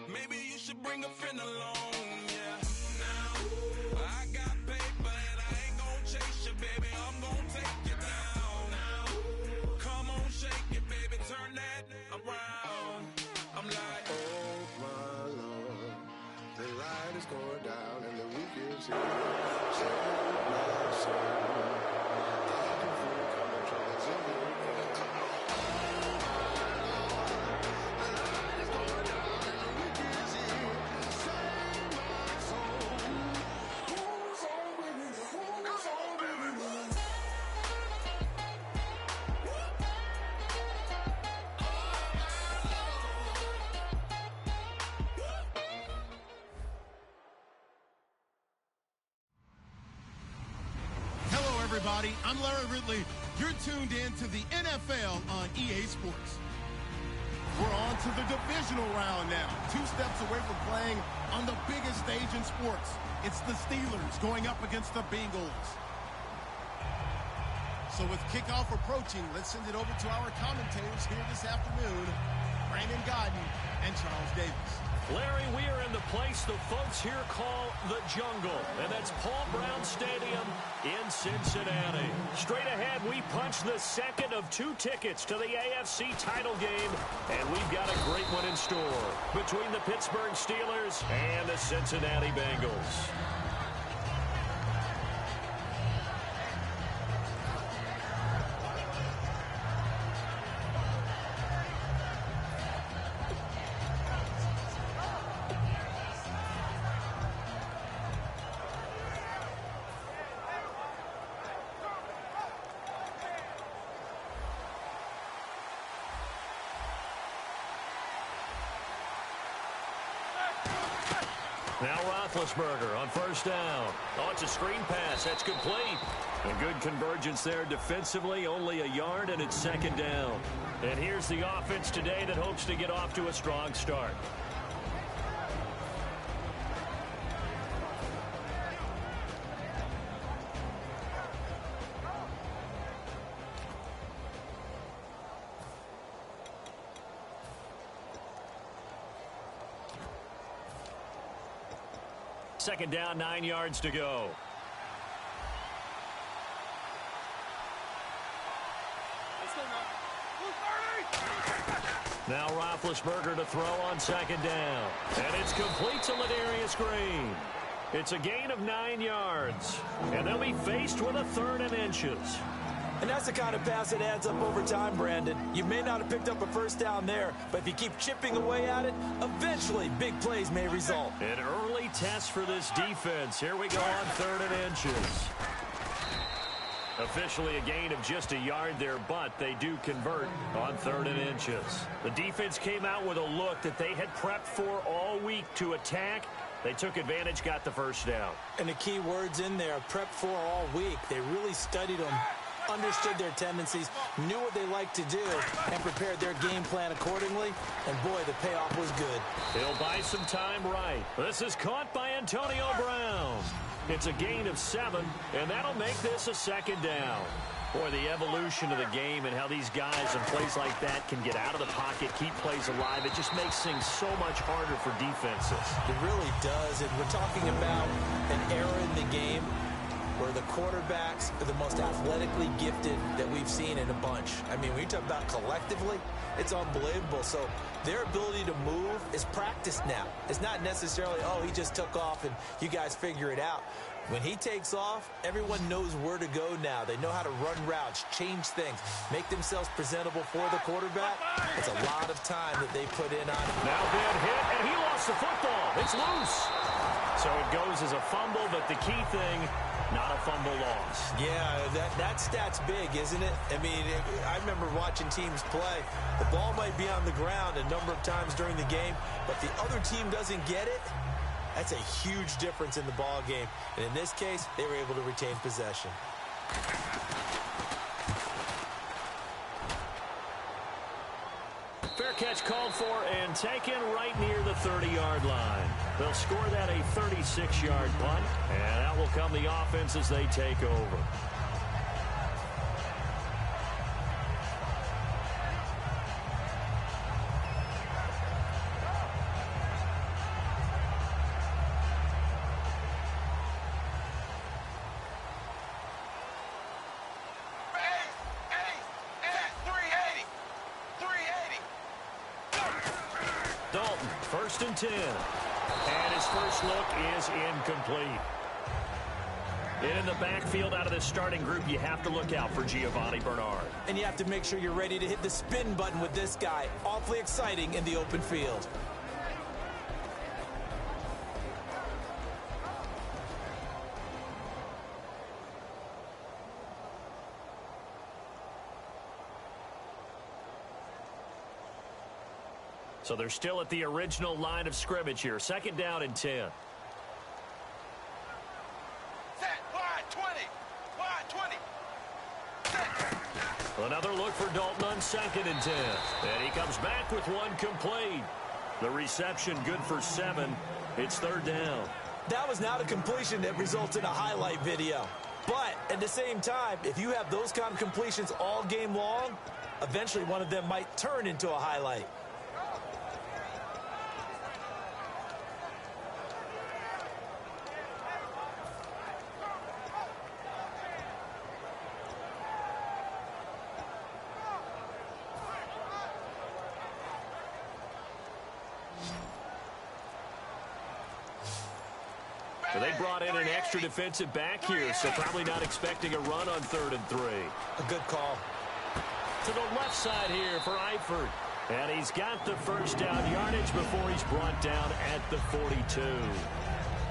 Maybe you should bring a friend along, yeah. Now, I got paper and I ain't gon' chase you, baby. I'm gon' take you down. Now, come on, shake it, baby. Turn that around. I'm like, oh my Lord, the light is going down and the week is here. Save my soul. I can feel it coming, troubles in the everybody. I'm Larry Ridley. You're tuned in to the NFL on EA Sports. We're on to the divisional round now. 2 steps away from playing on the biggest stage in sports. It's the Steelers going up against the Bengals. So with kickoff approaching, let's send it over to our commentators here this afternoon, Brandon Gaudin and Charles Davis. Larry, we are in the place the folks here call the Jungle, and that's Paul Brown Stadium in Cincinnati. Straight ahead, we punch the second of 2 tickets to the AFC title game, and we've got a great one in store between the Pittsburgh Steelers and the Cincinnati Bengals. Now Roethlisberger on first down. Oh, it's a screen pass. That's complete. A good convergence there defensively. Only a yard, and it's second down. And here's the offense today that hopes to get off to a strong start. Second down, 9 yards to go. Now Roethlisberger to throw on second down. And it's complete to Ladarius Green. It's a gain of 9 yards. And they'll be faced with a 3rd and inches. And that's the kind of pass that adds up over time, Brandon. You may not have picked up a first down there, but if you keep chipping away at it, eventually big plays may result. An early test for this defense. Here we go on 3rd and inches. Officially a gain of just a yard there, but they do convert on 3rd and inches. The defense came out with a look that they had prepped for all week to attack. They took advantage, got the first down. And the key words in there, prepped for all week. They really studied them, understood their tendencies, knew what they liked to do, and prepared their game plan accordingly. And boy, the payoff was good. He'll buy some time right. This is caught by Antonio Brown. It's a gain of 7, and that'll make this a second down. Boy, the evolution of the game and how these guys in plays like that can get out of the pocket, keep plays alive, it just makes things so much harder for defenses. It really does, and we're talking about an era in the game where the quarterbacks are the most athletically gifted that we've seen in a bunch. I mean, when you talk about collectively, it's unbelievable. So their ability to move is practiced now. It's not necessarily, oh, he just took off and you guys figure it out. When he takes off, everyone knows where to go now. They know how to run routes, change things, make themselves presentable for the quarterback. It's a lot of time that they put in on it. Now bad hit, and he lost the football. It's loose. So it goes as a fumble, but the key thing, not a fumble loss. Yeah, that stat's big, isn't it? I mean, I remember watching teams play. The ball might be on the ground a number of times during the game, but the other team doesn't get it. That's a huge difference in the ball game. And in this case, they were able to retain possession. Fair catch called for and taken right near the 30-yard line. They'll score that a 36-yard punt, and that will come the offense as they take over. first and 10. And his first look is incomplete. And in the backfield out of this starting group, you have to look out for Giovanni Bernard. And you have to make sure you're ready to hit the spin button with this guy. Awfully exciting in the open field. So they're still at the original line of scrimmage here. Second down and 10. Another look for Dalton on second and 10. And he comes back with one complete. The reception good for 7. It's third down. That was not a completion that results in a highlight video. But at the same time, if you have those kind of completions all game long, eventually one of them might turn into a highlight. Well, they brought in an extra defensive back here, so probably not expecting a run on 3rd and 3. A good call. To the left side here for Eifert. And he's got the first down yardage before he's brought down at the 42.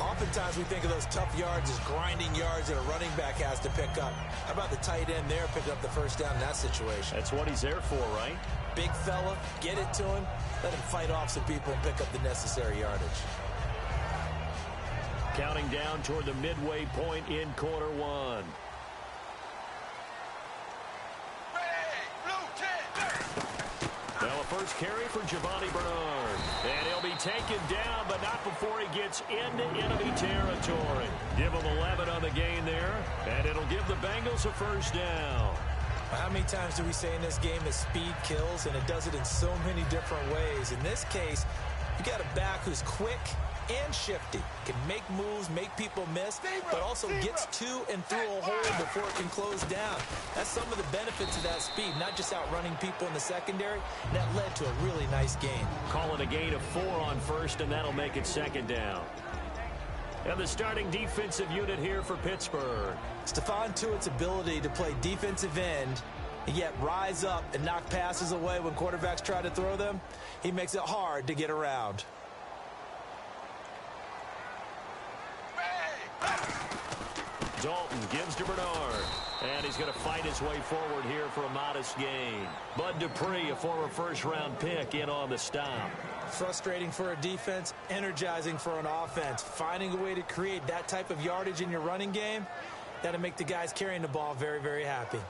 Oftentimes we think of those tough yards as grinding yards that a running back has to pick up. How about the tight end there picking up the first down in that situation? That's what he's there for, right? Big fella, get it to him, let him fight off some people and pick up the necessary yardage. Counting down toward the midway point in quarter one. Now a first carry for Giovanni Bernard. And he'll be taken down, but not before he gets into enemy territory. Give him 11 on the gain there, and it'll give the Bengals a first down. How many times do we say in this game that speed kills, and it does it in so many different ways? In this case, you got a back who's quick and shifty, can make moves, make people miss, but also gets to and through a hole before it can close down. That's some of the benefits of that speed, not just outrunning people in the secondary. That led to a really nice gain. Call it a gain of 4 on first, and that'll make it second down. And the starting defensive unit here for Pittsburgh. Stephon Tuitt's ability to play defensive end and yet rise up and knock passes away when quarterbacks try to throw them, he makes it hard to get around. Dalton gives to Bernard, and he's going to fight his way forward here for a modest gain. Bud Dupree, a former first-round pick, in on the stop. Frustrating for a defense, energizing for an offense. Finding a way to create that type of yardage in your running game, that'll make the guys carrying the ball very, very happy.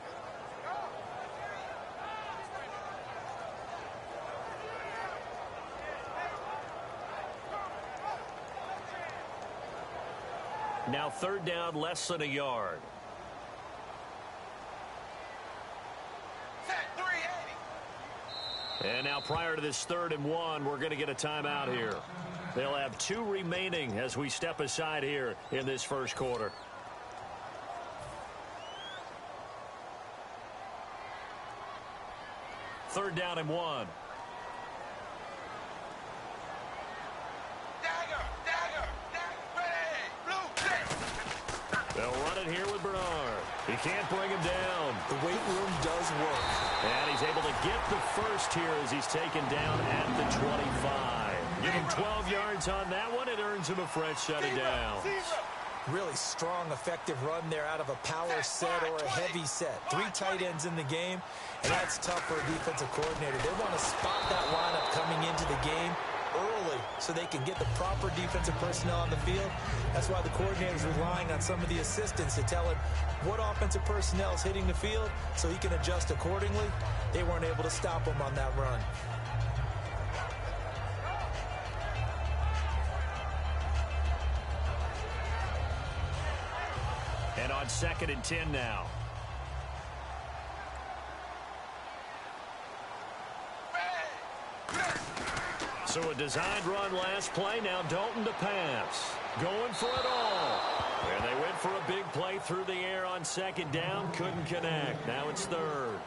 Now third down, less than a yard. And now prior to this 3rd and 1, we're going to get a timeout here. They'll have 2 remaining as we step aside here in this first quarter. Third down and 1. They'll run it here with Bernard. He can't bring him down. The weight room does work. And he's able to get the first here as he's taken down at the 25. Give him 12 yards on that one. It earns him a fresh set of downs. Really strong, effective run there out of a power set or a heavy set. 3 tight ends in the game, and that's tough for a defensive coordinator. They want to spot that lineup coming into the game early so they can get the proper defensive personnel on the field. That's why the coordinator is relying on some of the assistants to tell him what offensive personnel is hitting the field so he can adjust accordingly. They weren't able to stop him on that run. And on 2nd and 10 now. So a designed run last play. Now Dalton to pass. Going for it all. And they went for a big play through the air on 2nd down. Couldn't connect. Now it's 3rd.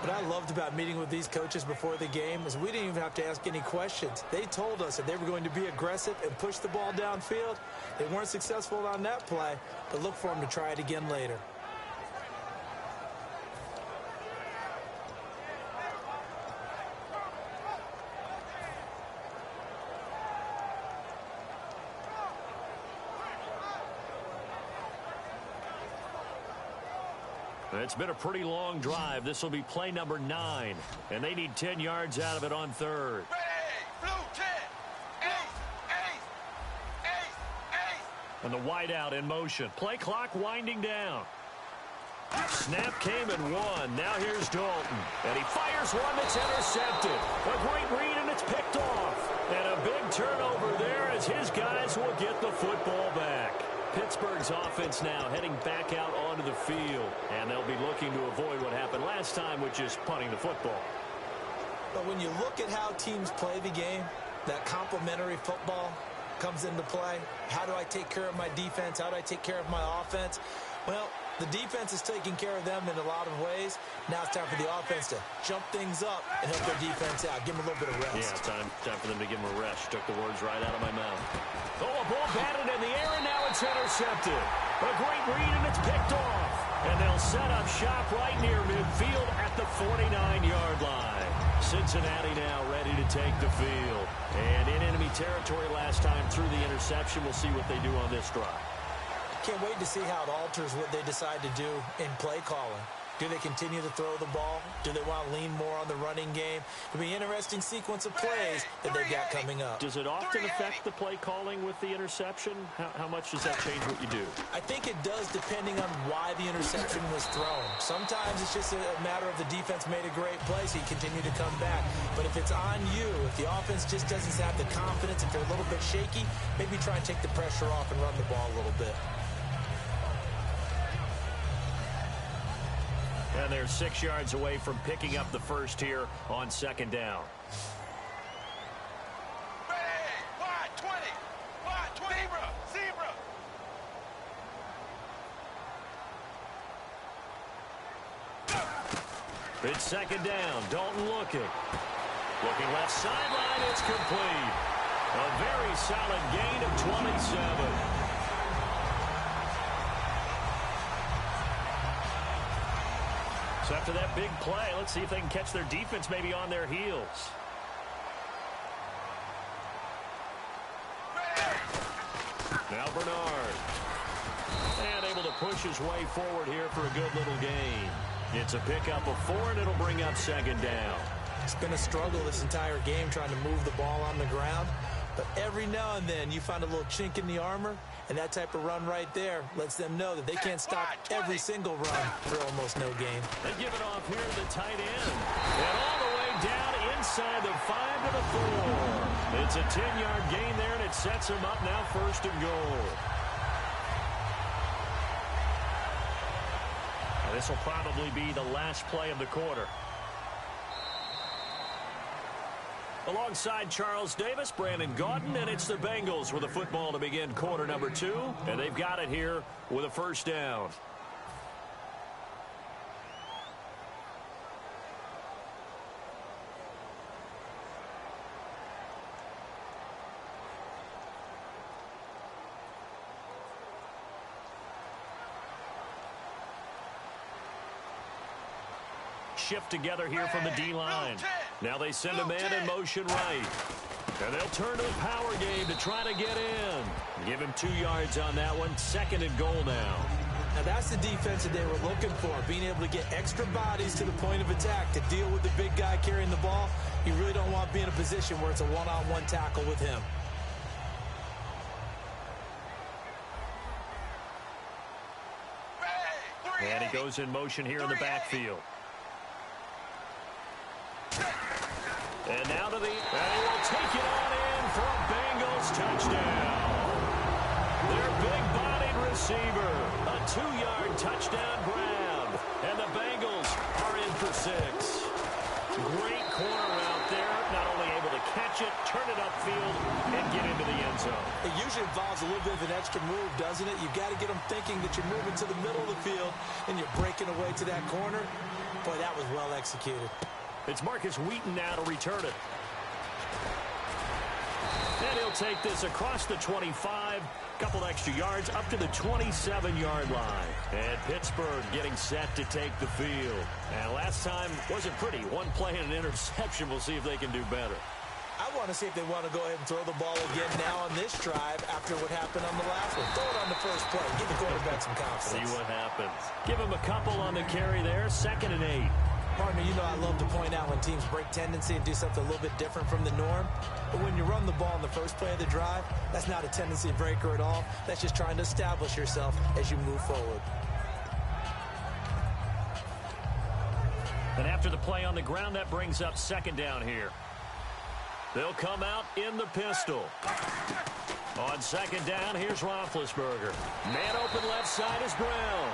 What I loved about meeting with these coaches before the game is we didn't even have to ask any questions. They told us that they were going to be aggressive and push the ball downfield. They weren't successful on that play, but look for them to try it again later. It's been a pretty long drive. This will be play number 9, and they need 10 yards out of it on third. Ready, blue 10, ace. And the wideout in motion. Play clock winding down. Snap came and won. Now here's Dalton. And he fires one that's intercepted. A great read, and it's picked off. And a big turnover there as his guys will get the football back. Pittsburgh's offense now heading back out onto the field. And they'll be looking to avoid what happened last time, which is punting the football. But when you look at how teams play the game, that complementary football comes into play. How do I take care of my defense? How do I take care of my offense? Well, the defense is taking care of them in a lot of ways. Now it's time for the offense to jump things up and help their defense out. Give them a little bit of rest. Yeah, time for them to give them a rest. Took the words right out of my mouth. Oh, a ball batted in the air, and now it's intercepted. A great read, and it's picked off. And they'll set up shop right near midfield at the 49-yard line. Cincinnati now ready to take the field. And in enemy territory last time through the interception. We'll see what they do on this drive. Can't wait to see how it alters what they decide to do in play calling. Do they continue to throw the ball? Do they want to lean more on the running game? It'll be an interesting sequence of plays that they've got coming up. Does it often affect the play calling with the interception? How much does that change what you do? I think it does, depending on why the interception was thrown. Sometimes it's just a matter of the defense made a great play, so you continue to come back. But if it's on you, if the offense just doesn't have the confidence, if they're a little bit shaky, maybe try and take the pressure off and run the ball a little bit. And they're 6 yards away from picking up the first here on second down. Ready, wide 20, zebra. It's second down. Dalton looking. Looking left sideline. It's complete. A very solid gain of 27. So after that big play, let's see if they can catch their defense maybe on their heels. Now Bernard. And able to push his way forward here for a good little gain. It's a pickup of 4, and it'll bring up second down. It's been a struggle this entire game trying to move the ball on the ground. But every now and then you find a little chink in the armor, and that type of run right there lets them know that they can't stop every single run for almost no gain. They give it off here to the tight end. And all the way down inside the 5 to the 4. It's a 10-yard gain there, and it sets them up now first and goal. And this will probably be the last play of the quarter. Alongside Charles Davis, Brandon Gaudin, and it's the Bengals with the football to begin quarter number 2. And they've got it here with a first down. Shift together here from the D-line. Now they send a man in motion right. And they'll turn to a power game to try to get in. Give him 2 yards on that one. Second and goal now. Now that's the defense that they were looking for, being able to get extra bodies to the point of attack to deal with the big guy carrying the ball. You really don't want to be in a position where it's a one-on-one tackle with him. And he goes in motion here in the backfield. And now to the, and he will take it on in for a Bengals touchdown. Their big-bodied receiver, a 2-yard touchdown grab, and the Bengals are in for 6. Great corner out there, not only able to catch it, turn it upfield, and get into the end zone. It usually involves a little bit of an extra move, doesn't it? You've got to get them thinking that you're moving to the middle of the field and you're breaking away to that corner. Boy, that was well executed. It's Marcus Wheaton now to return it. And he'll take this across the 25, couple extra yards up to the 27-yard line. And Pittsburgh getting set to take the field. And last time wasn't pretty. One play and an interception. We'll see if they can do better. I want to see if they want to go ahead and throw the ball again now on this drive after what happened on the last one. Throw it on the first play. Give the quarterback some confidence. See what happens. Give him a couple on the carry there. 2nd and 8. Partner, you know I love to point out when teams break tendency and do something a little bit different from the norm. But when you run the ball in the first play of the drive, that's not a tendency breaker at all. That's just trying to establish yourself as you move forward. And after the play on the ground, that brings up 2nd down here. They'll come out in the pistol. On 2nd down, here's Roethlisberger. Man open left side is Brown.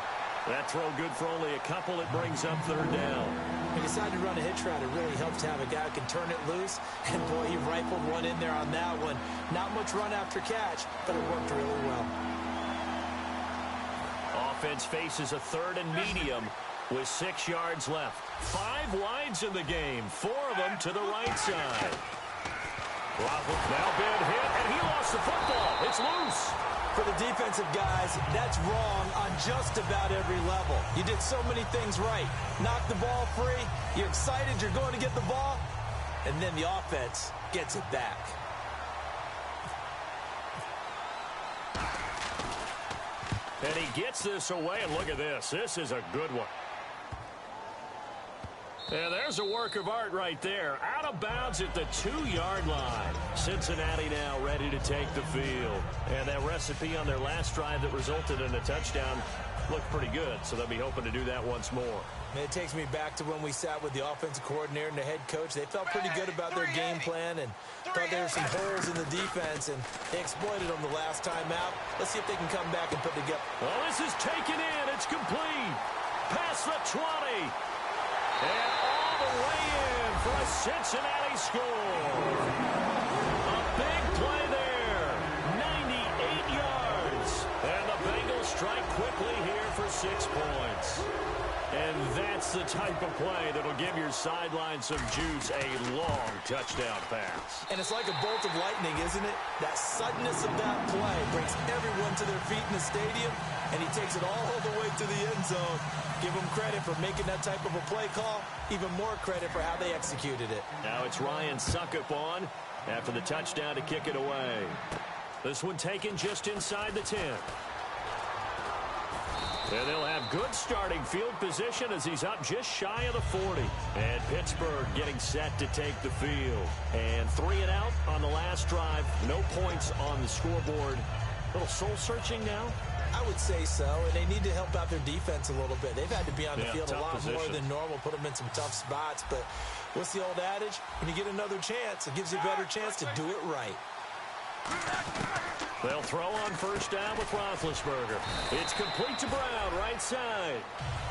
That throw good for only a couple. It brings up 3rd down. He decided to run a hitch route. It really helps to have a guy who can turn it loose. And, boy, he rifled one in there on that one. Not much run after catch, but it worked really well. Offense faces a 3rd and medium with 6 yards left. 5 wides in the game, 4 of them to the right side. Now been hit, and he lost the football. It's loose. For the defensive guys, that's wrong on just about every level. You did so many things right. Knock the ball free. You're excited you're going to get the ball. And then the offense gets it back. And he gets this away, and look at this. This is a good one. And there's a work of art right there. Out of bounds at the 2-yard line. Cincinnati now ready to take the field. And that recipe on their last drive that resulted in a touchdown looked pretty good, so they'll be hoping to do that once more. And it takes me back to when we sat with the offensive coordinator and the head coach. They felt pretty good about their game plan and thought there were some holes in the defense, and they exploited them the last time out. Let's see if they can come back and put together. Well, this is taken in. It's complete. Past the 20. And all the way in for a Cincinnati score. A big play there. 98 yards. And the Bengals strike quickly here for 6 points. And that's the type of play that'll give your sideline some juice, a long touchdown pass. And it's like a bolt of lightning, isn't it? That suddenness of that play brings everyone to their feet in the stadium, and he takes it all the way to the end zone. Give him credit for making that type of a play call. Even more credit for how they executed it. Now it's Ryan Succop on after the touchdown to kick it away. This one taken just inside the 10. And they'll have good starting field position as he's up just shy of the 40. And Pittsburgh getting set to take the field. And 3 and out on the last drive. No points on the scoreboard. A little soul-searching now? I would say so, and they need to help out their defense a little bit. They've had to be on the field a lot position. more than normal, put them in some tough spots. But what's the old adage? When you get another chance, it gives you a better chance to do it right. They'll throw on 1st down with Roethlisberger. It's complete to Brown, right side.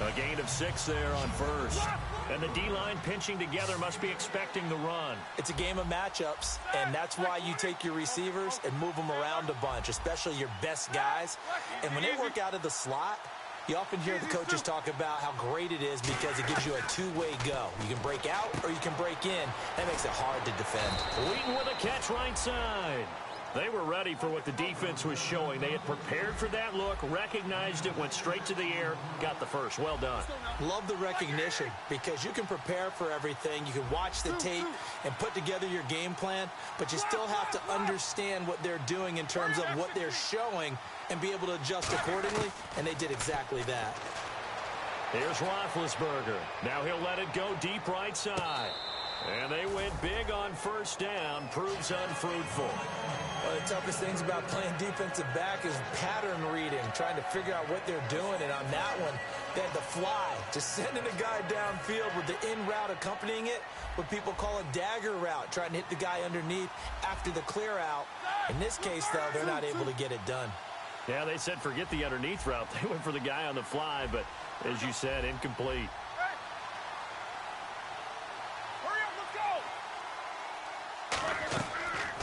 A gain of 6 there on 1st. And the D-line pinching together must be expecting the run. It's a game of matchups, and that's why you take your receivers and move them around a bunch, especially your best guys. And when they work out of the slot, you often hear the coaches talk about how great it is because it gives you a two-way go. You can break out or you can break in. That makes it hard to defend. Wheaton with a catch right side. They were ready for what the defense was showing. They had prepared for that look, recognized it, went straight to the air, got the first. Well done. Love the recognition because you can prepare for everything. You can watch the tape and put together your game plan, but you still have to understand what they're doing in terms of what they're showing and be able to adjust accordingly, and they did exactly that. Here's Roethlisberger. Now he'll let it go deep right side. And they went big on 1st down. Proves unfruitful. One of the toughest things about playing defensive back is pattern reading, trying to figure out what they're doing. And on that one, they had the fly, just sending a guy downfield with the in route accompanying it, what people call a dagger route, trying to hit the guy underneath after the clear out. In this case, though, they're not able to get it done. Yeah, they said forget the underneath route. They went for the guy on the fly, but as you said, incomplete.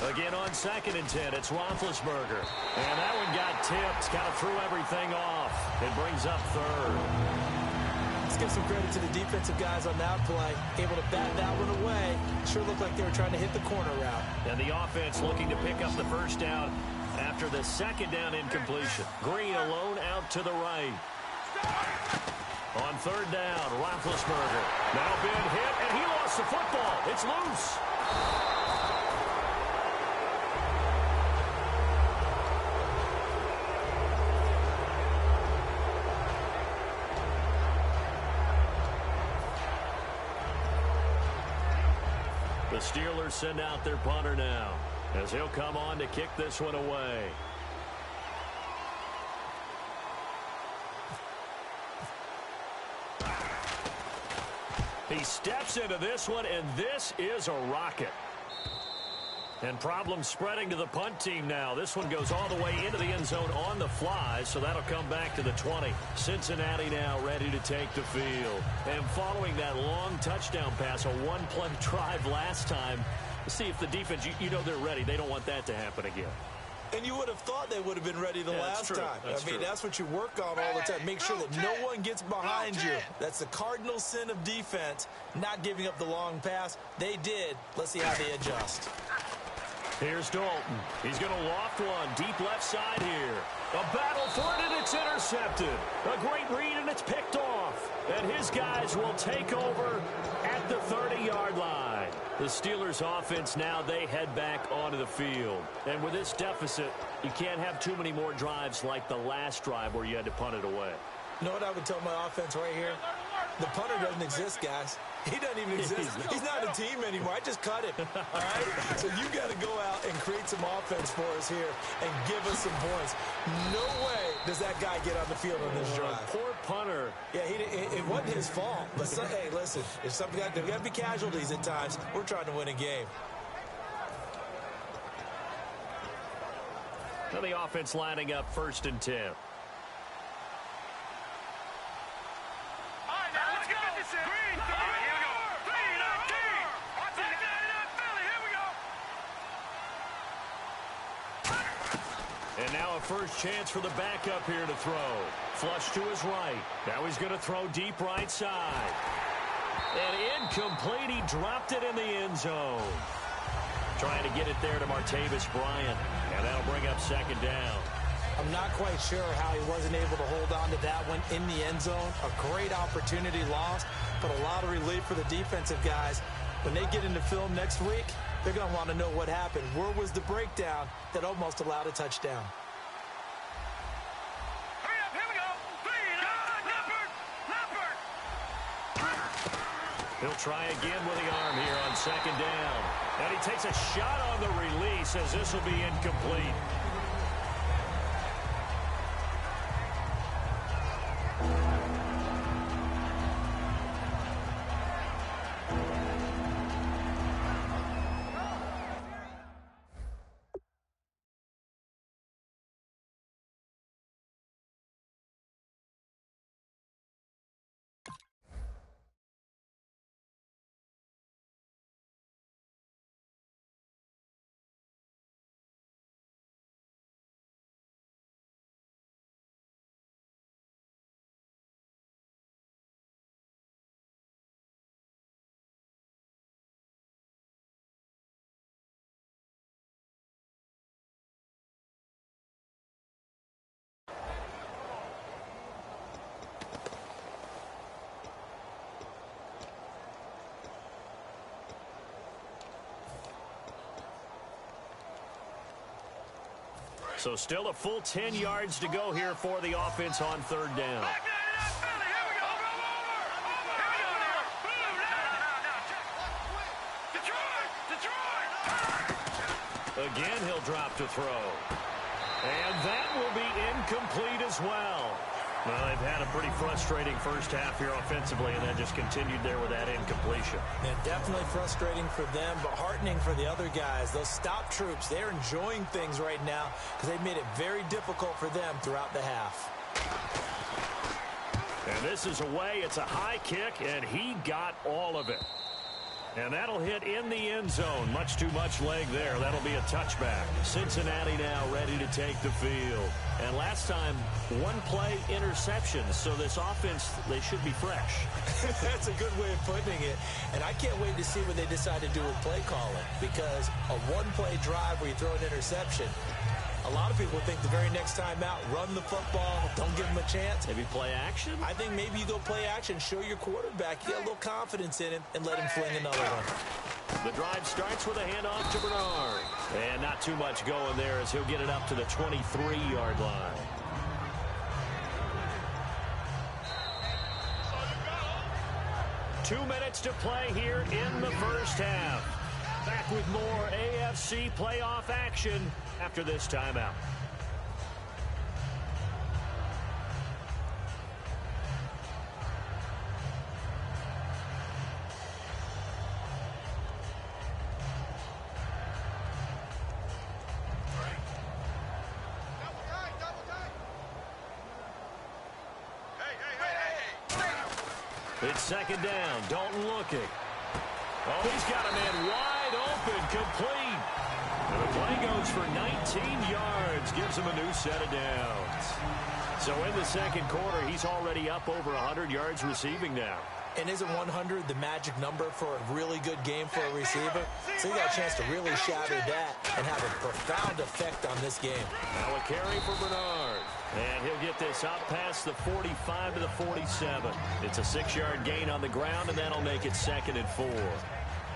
Again on 2nd and 10, it's Roethlisberger. And that one got tipped, kind of threw everything off. It brings up 3rd. Let's give some credit to the defensive guys on that play. Able to bat that one away. Sure looked like they were trying to hit the corner route. And the offense looking to pick up the first down after the second down incompletion. Green alone out to the right. On third down, Roethlisberger. Now been hit, and he lost the football. It's loose. The Steelers send out their punter now, as he'll come on to kick this one away. He steps into this one, and this is a rocket. And problems spreading to the punt team now. This one goes all the way into the end zone on the fly, so that'll come back to the 20. Cincinnati now ready to take the field. And following that long touchdown pass, a one-play drive last time, see if the defense, you know they're ready. They don't want that to happen again. And you would have thought they would have been ready the last time. I mean, that's what you work on all the time. Make sure that no one gets behind you. That's the cardinal sin of defense, not giving up the long pass. They did. Let's see how they adjust. Here's Dalton. He's going to loft one deep left side here. A battle for it, and it's intercepted. A great read, and it's picked off. And his guys will take over at the 30-yard line. The Steelers offense now, they head back onto the field. And with this deficit, you can't have too many more drives like the last drive where you had to punt it away. You know what I would tell my offense right here? The punter doesn't exist, guys. He doesn't even exist. He's not a team anymore. I just cut him. All right? So you got to go out and create some offense for us here and give us some points. No way does that guy get on the field on this drive. Poor punter. Yeah, it wasn't his fault. But, hey, listen, if something like there's got to be casualties at times. We're trying to win a game. Now the offense lining up 1st and 10. And now a first chance for the backup here to throw. Flush to his right. Now he's going to throw deep right side. And incomplete. He dropped it in the end zone. Trying to get it there to Martavis Bryant. And that'll bring up 2nd down. I'm not quite sure how he wasn't able to hold on to that one in the end zone. A great opportunity lost, but a lot of relief for the defensive guys. When they get into film next week, they're going to want to know what happened. Where was the breakdown that almost allowed a touchdown? Hurry up, here we go. He'll try again with the arm here on 2nd down. And he takes a shot on the release as this will be incomplete. So still a full 10 yards to go here for the offense on 3rd down. Again, he'll drop to throw. And that will be incomplete as well. Well, they've had a pretty frustrating first half here offensively, and then just continued there with that incompletion. Yeah, definitely frustrating for them, but heartening for the other guys. Those stop troops, they're enjoying things right now because they've made it very difficult for them throughout the half. And this is away. It's a high kick, and he got all of it. And that'll hit in the end zone. Much too much leg there. That'll be a touchback. Cincinnati now ready to take the field. And last time, one play interception. So this offense, they should be fresh. That's a good way of putting it. And I can't wait to see what they decide to do with play calling. Because a one-play drive where you throw an interception, a lot of people think the very next time out, run the football, don't give them a chance. Maybe play action? I think maybe you go play action, show your quarterback, get a little confidence in him, and let him fling another one. The drive starts with a handoff to Bernard. And not too much going there as he'll get it up to the 23-yard line. Two minutes to play here in the first half. Back with more AFC playoff action after this timeout. It's second down. Dalton looking. Oh, he's got a man wide open, complete. And the play goes for 19 yards, gives him a new set of downs. So in the second quarter, he's already up over 100 yards receiving now. And isn't 100 the magic number for a really good game for a receiver? So he got a chance to really shatter that and have a profound effect on this game. Now a carry for Bernard. And he'll get this up past the 45 to the 47. It's a 6-yard gain on the ground, and that'll make it 2nd and 4.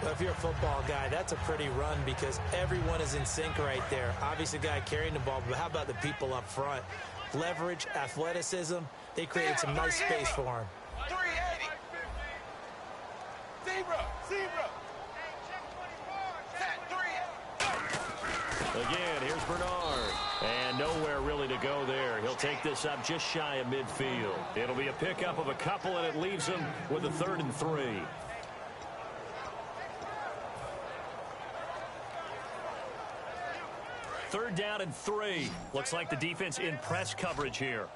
Well, if you're a football guy, that's a pretty run because everyone is in sync right there. Obviously, the guy carrying the ball, but how about the people up front? Leverage, athleticism, they created some nice space for him. 380. Zebra. Again, here's Bernard. And nowhere really to go there. He'll take this up just shy of midfield. It'll be a pickup of a couple, and it leaves him with a 3rd and 3. Third down and 3. Looks like the defense in press coverage here.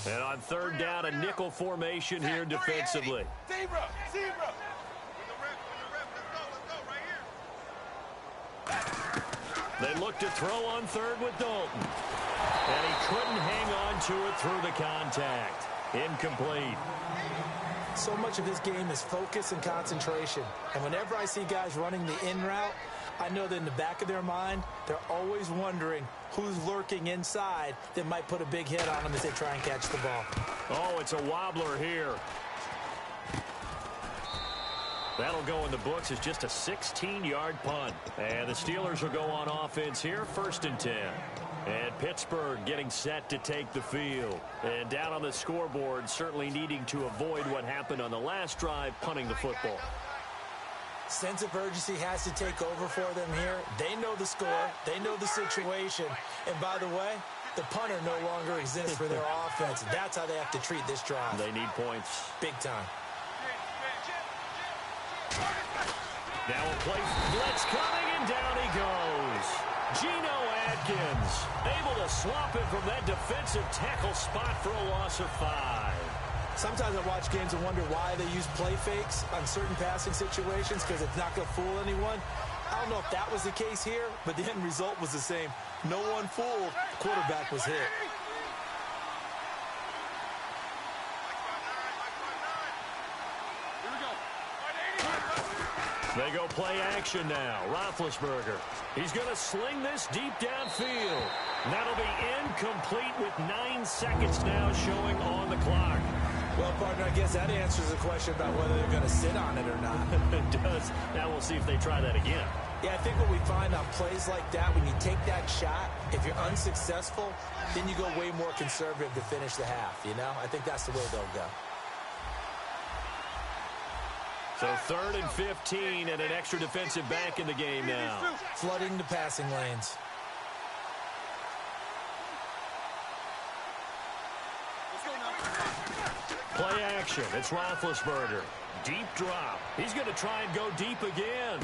And on 3rd down, a nickel formation here defensively. Zebra. They look to throw on 3rd with Dalton. And he couldn't hang on to it through the contact. Incomplete. So much of this game is focus and concentration. And whenever I see guys running the in route, I know that in the back of their mind, they're always wondering who's lurking inside that might put a big hit on them as they try and catch the ball. Oh, it's a wobbler here. That'll go in the books as just a 16-yard punt. And the Steelers will go on offense here, 1st and 10. And Pittsburgh getting set to take the field. And down on the scoreboard, certainly needing to avoid what happened on the last drive, punting the football. Sense of urgency has to take over for them here. They know the score. They know the situation. And by the way, the punter no longer exists for their offense. That's how they have to treat this drive. They need points. Big time. Now a play blitz coming, and down he goes. Geno Atkins able to swap him from that defensive tackle spot for a loss of 5. Sometimes I watch games and wonder why they use play fakes on certain passing situations because it's not going to fool anyone. I don't know if that was the case here, but the end result was the same. No one fooled. The quarterback was hit. They go play action now. Roethlisberger. He's going to sling this deep downfield. That'll be incomplete with 9 seconds now showing on the clock. Well, partner, I guess that answers the question about whether they're going to sit on it or not. It does. Now we'll see if they try that again. Yeah, I think what we find on plays like that, when you take that shot, if you're unsuccessful, then you go way more conservative to finish the half, you know? I think that's the way they'll go. So 3rd and 15 and an extra defensive back in the game now. Flooding the passing lanes. Play action. It's Roethlisberger. Deep drop. He's going to try and go deep again.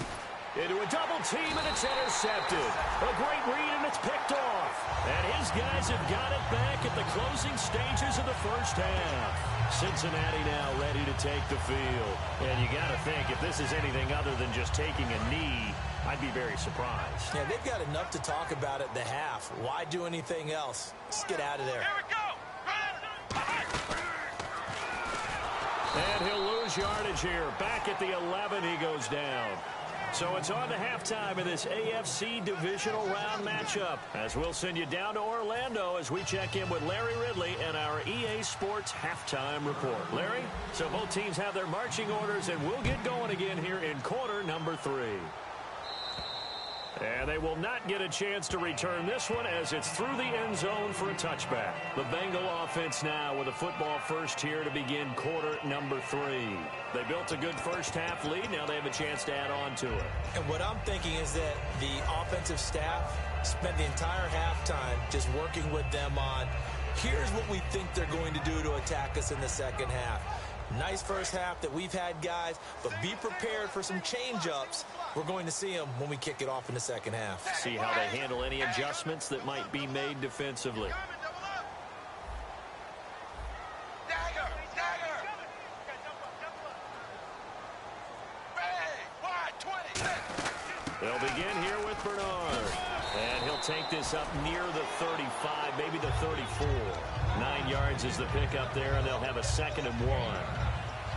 Into a double team, and it's intercepted. A great read, and it's picked off. And his guys have got it back at the closing stages of the first half. Cincinnati now ready to take the field. And you got to think, if this is anything other than just taking a knee, I'd be very surprised. Yeah, they've got enough to talk about at the half. Why do anything else? Let's get out of there. Here we go. And he'll lose yardage here. Back at the 11, he goes down. So it's on to halftime of this AFC divisional round matchup, as we'll send you down to Orlando as we check in with Larry Ridley and our EA Sports halftime report. Larry, so both teams have their marching orders, and we'll get going again here in quarter number 3. And they will not get a chance to return this one as it's through the end zone for a touchback. The Bengal offense now with a football first here to begin quarter number 3. They built a good first half lead. Now they have a chance to add on to it. And what I'm thinking is that the offensive staff spent the entire halftime just working with them on, here's what we think they're going to do to attack us in the second half. Nice first half that we've had, guys, but be prepared for some change-ups. We're going to see them when we kick it off in the second half. See how they handle any adjustments that might be made defensively. They'll begin here with Bernard. And he'll take this up near the 35, maybe the 34. 9 yards is the pickup there, and they'll have a 2nd and 1.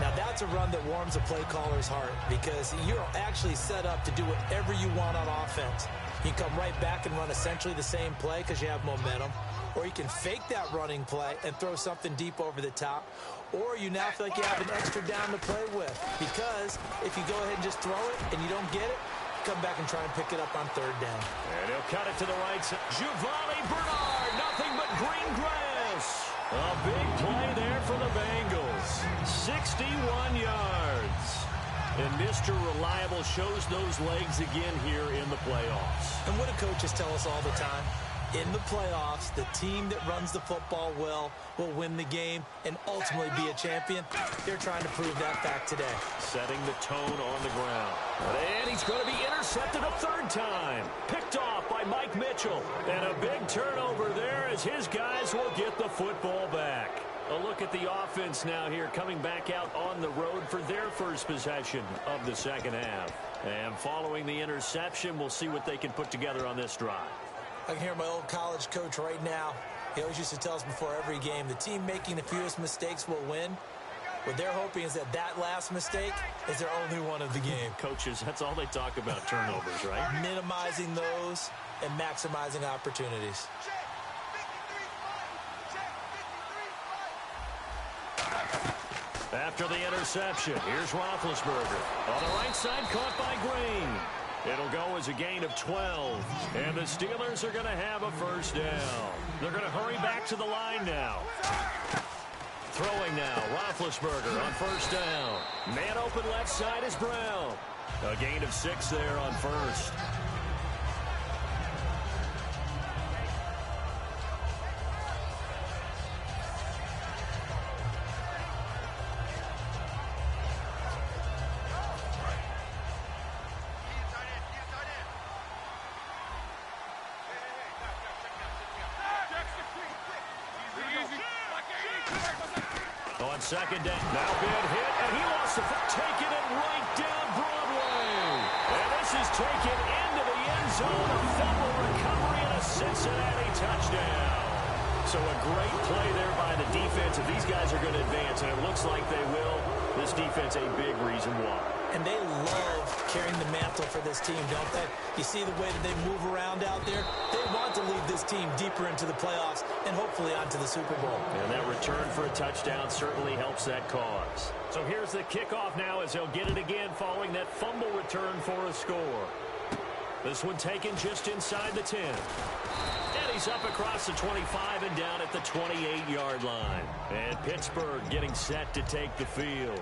Now, that's a run that warms a play caller's heart because you're actually set up to do whatever you want on offense. You can come right back and run essentially the same play because you have momentum, or you can fake that running play and throw something deep over the top, or you now feel like you have an extra down to play with because if you go ahead and just throw it and you don't get it, come back and try and pick it up on 3rd down. And he'll cut it to the right side. Giovanni Bernard, nothing but green grass. A big play there for the Bengals. 61 yards. And Mr. Reliable shows those legs again here in the playoffs. And what do coaches tell us all the time? In the playoffs, the team that runs the football well will win the game and ultimately be a champion. They're trying to prove that fact today. Setting the tone on the ground. And he's going to be intercepted a 3rd time. Picked off by Mike Mitchell. And a big turnover there as his guys will get the football back. A look at the offense now here coming back out on the road for their first possession of the second half. And following the interception, we'll see what they can put together on this drive. I can hear my old college coach right now. He always used to tell us before every game, the team making the fewest mistakes will win. What they're hoping is that that last mistake is their only one of the game. Coaches, that's all they talk about, turnovers, right? Minimizing those and maximizing opportunities. After the interception, here's Roethlisberger. On the right side, caught by Green. It'll go as a gain of 12. And the Steelers are going to have a first down. They're going to hurry back to the line now. Throwing now, Roethlisberger on first down. Man open left side is Brown. A gain of 6 there on first. On second down, now big hit, and he lost the foot, taking it right down Broadway. And this is taken into the end zone, a fumble recovery and a Cincinnati touchdown. So a great play there by the defense. If these guys are going to advance, and it looks like they will, this defense a big reason why. And they love carrying the mantle for this team, don't they? You see the way that they move around out there? They want to lead this team deeper into the playoffs and hopefully onto the Super Bowl. And that return for a touchdown certainly helps that cause. So here's the kickoff now as they'll get it again following that fumble return for a score. This one taken just inside the 10. And he's up across the 25 and down at the 28-yard line. And Pittsburgh getting set to take the field.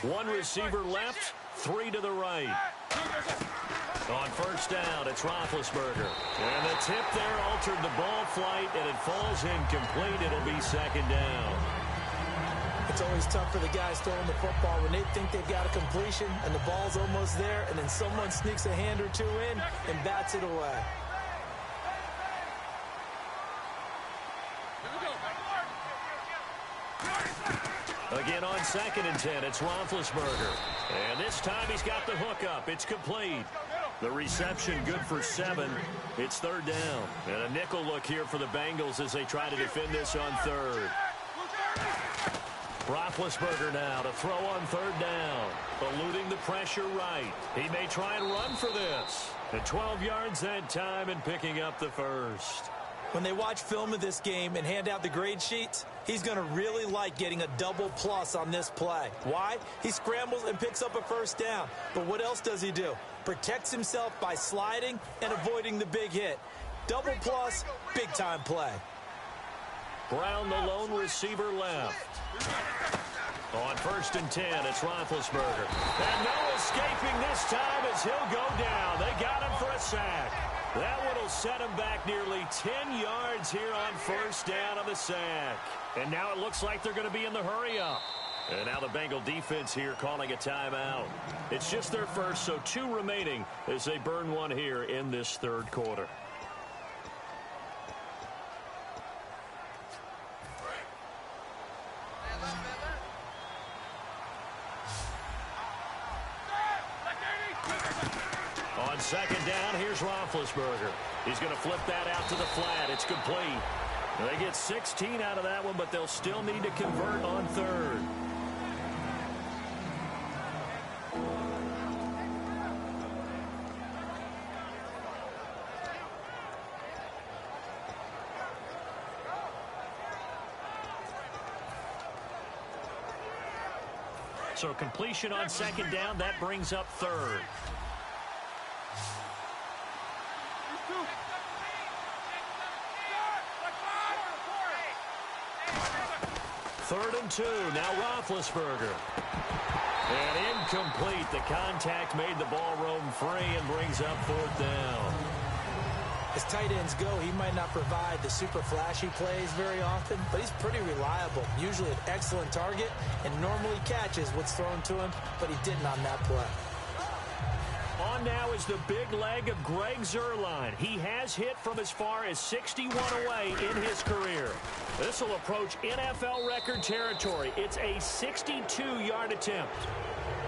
One receiver left, 3 to the right. On first down, it's Roethlisberger. And the tip there altered the ball flight, and it falls incomplete. It'll be second down. It's always tough for the guys throwing the football when they think they've got a completion and the ball's almost there, and then someone sneaks a hand or two in and bats it away. Again on 2nd and 10, it's Roethlisberger. And this time he's got the hook up. It's complete. The reception good for 7. It's 3rd down. And a nickel look here for the Bengals as they try to defend this on 3rd. Roethlisberger now to throw on 3rd down. Eluding the pressure right. He may try and run for this. At 12 yards that time and picking up the first. When they watch film of this game and hand out the grade sheets, he's going to really like getting a double plus on this play. Why? He scrambles and picks up a first down. But what else does he do? Protects himself by sliding and avoiding the big hit. Double plus, big-time play. Brown, the lone receiver, left. On 1st and 10, it's Roethlisberger. And no escaping this time as he'll go down. They got him for a sack. That one will set him back nearly 10 yards here on 1st down on the sack. And now it looks like they're going to be in the hurry-up. And now the Bengal defense here calling a timeout. It's just their first, so 2 remaining as they burn one here in this 3rd quarter. On 2nd down, here's Roethlisberger. He's going to flip that out to the flat. It's complete. They get 16 out of that one, but they'll still need to convert on 3rd. So completion on 2nd down, that brings up 3rd. 3rd and 2. Now Roethlisberger. And incomplete. The contact made the ball roam free and brings up 4th down. As tight ends go, he might not provide the super flashy plays very often, but he's pretty reliable. Usually an excellent target and normally catches what's thrown to him, but he didn't on that play. On now is the big leg of Greg Zuerlein. He has hit from as far as 61 away in his career. This will approach NFL record territory. It's a 62-yard attempt.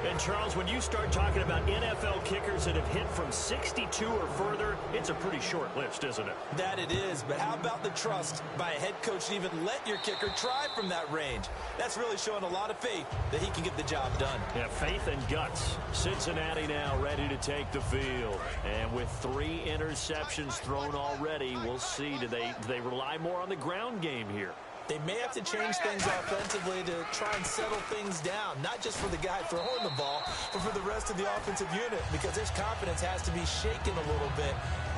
And, Charles, when you start talking about NFL kickers that have hit from 62 or further, it's a pretty short list, isn't it? That it is, but how about the trust by a head coach to even let your kicker try from that range? That's really showing a lot of faith that he can get the job done. Yeah, faith and guts. Cincinnati now ready to take the field. And with 3 interceptions thrown already, we'll see. Do they rely more on the ground game here? They may have to change things offensively to try and settle things down, not just for the guy throwing the ball, but for the rest of the offensive unit, because his confidence has to be shaken a little bit.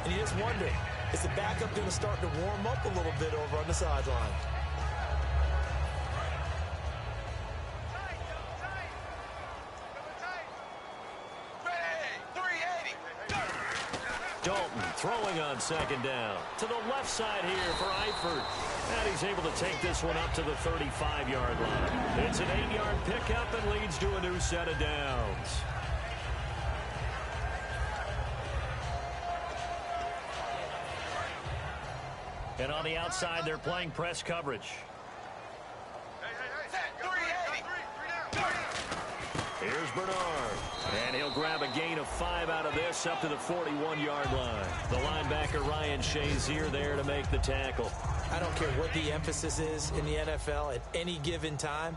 And you just wonder, is the backup going to start to warm up a little bit over on the sideline? Dalton throwing on 2nd down. To the left side here for Eifert. And he's able to take this one up to the 35-yard line. It's an 8-yard pickup and leads to a new set of downs. And on the outside, they're playing press coverage. Here's Bernard. And he'll grab a gain of 5 out of this up to the 41-yard line. The linebacker Ryan Shazier there to make the tackle. I don't care what the emphasis is in the NFL at any given time.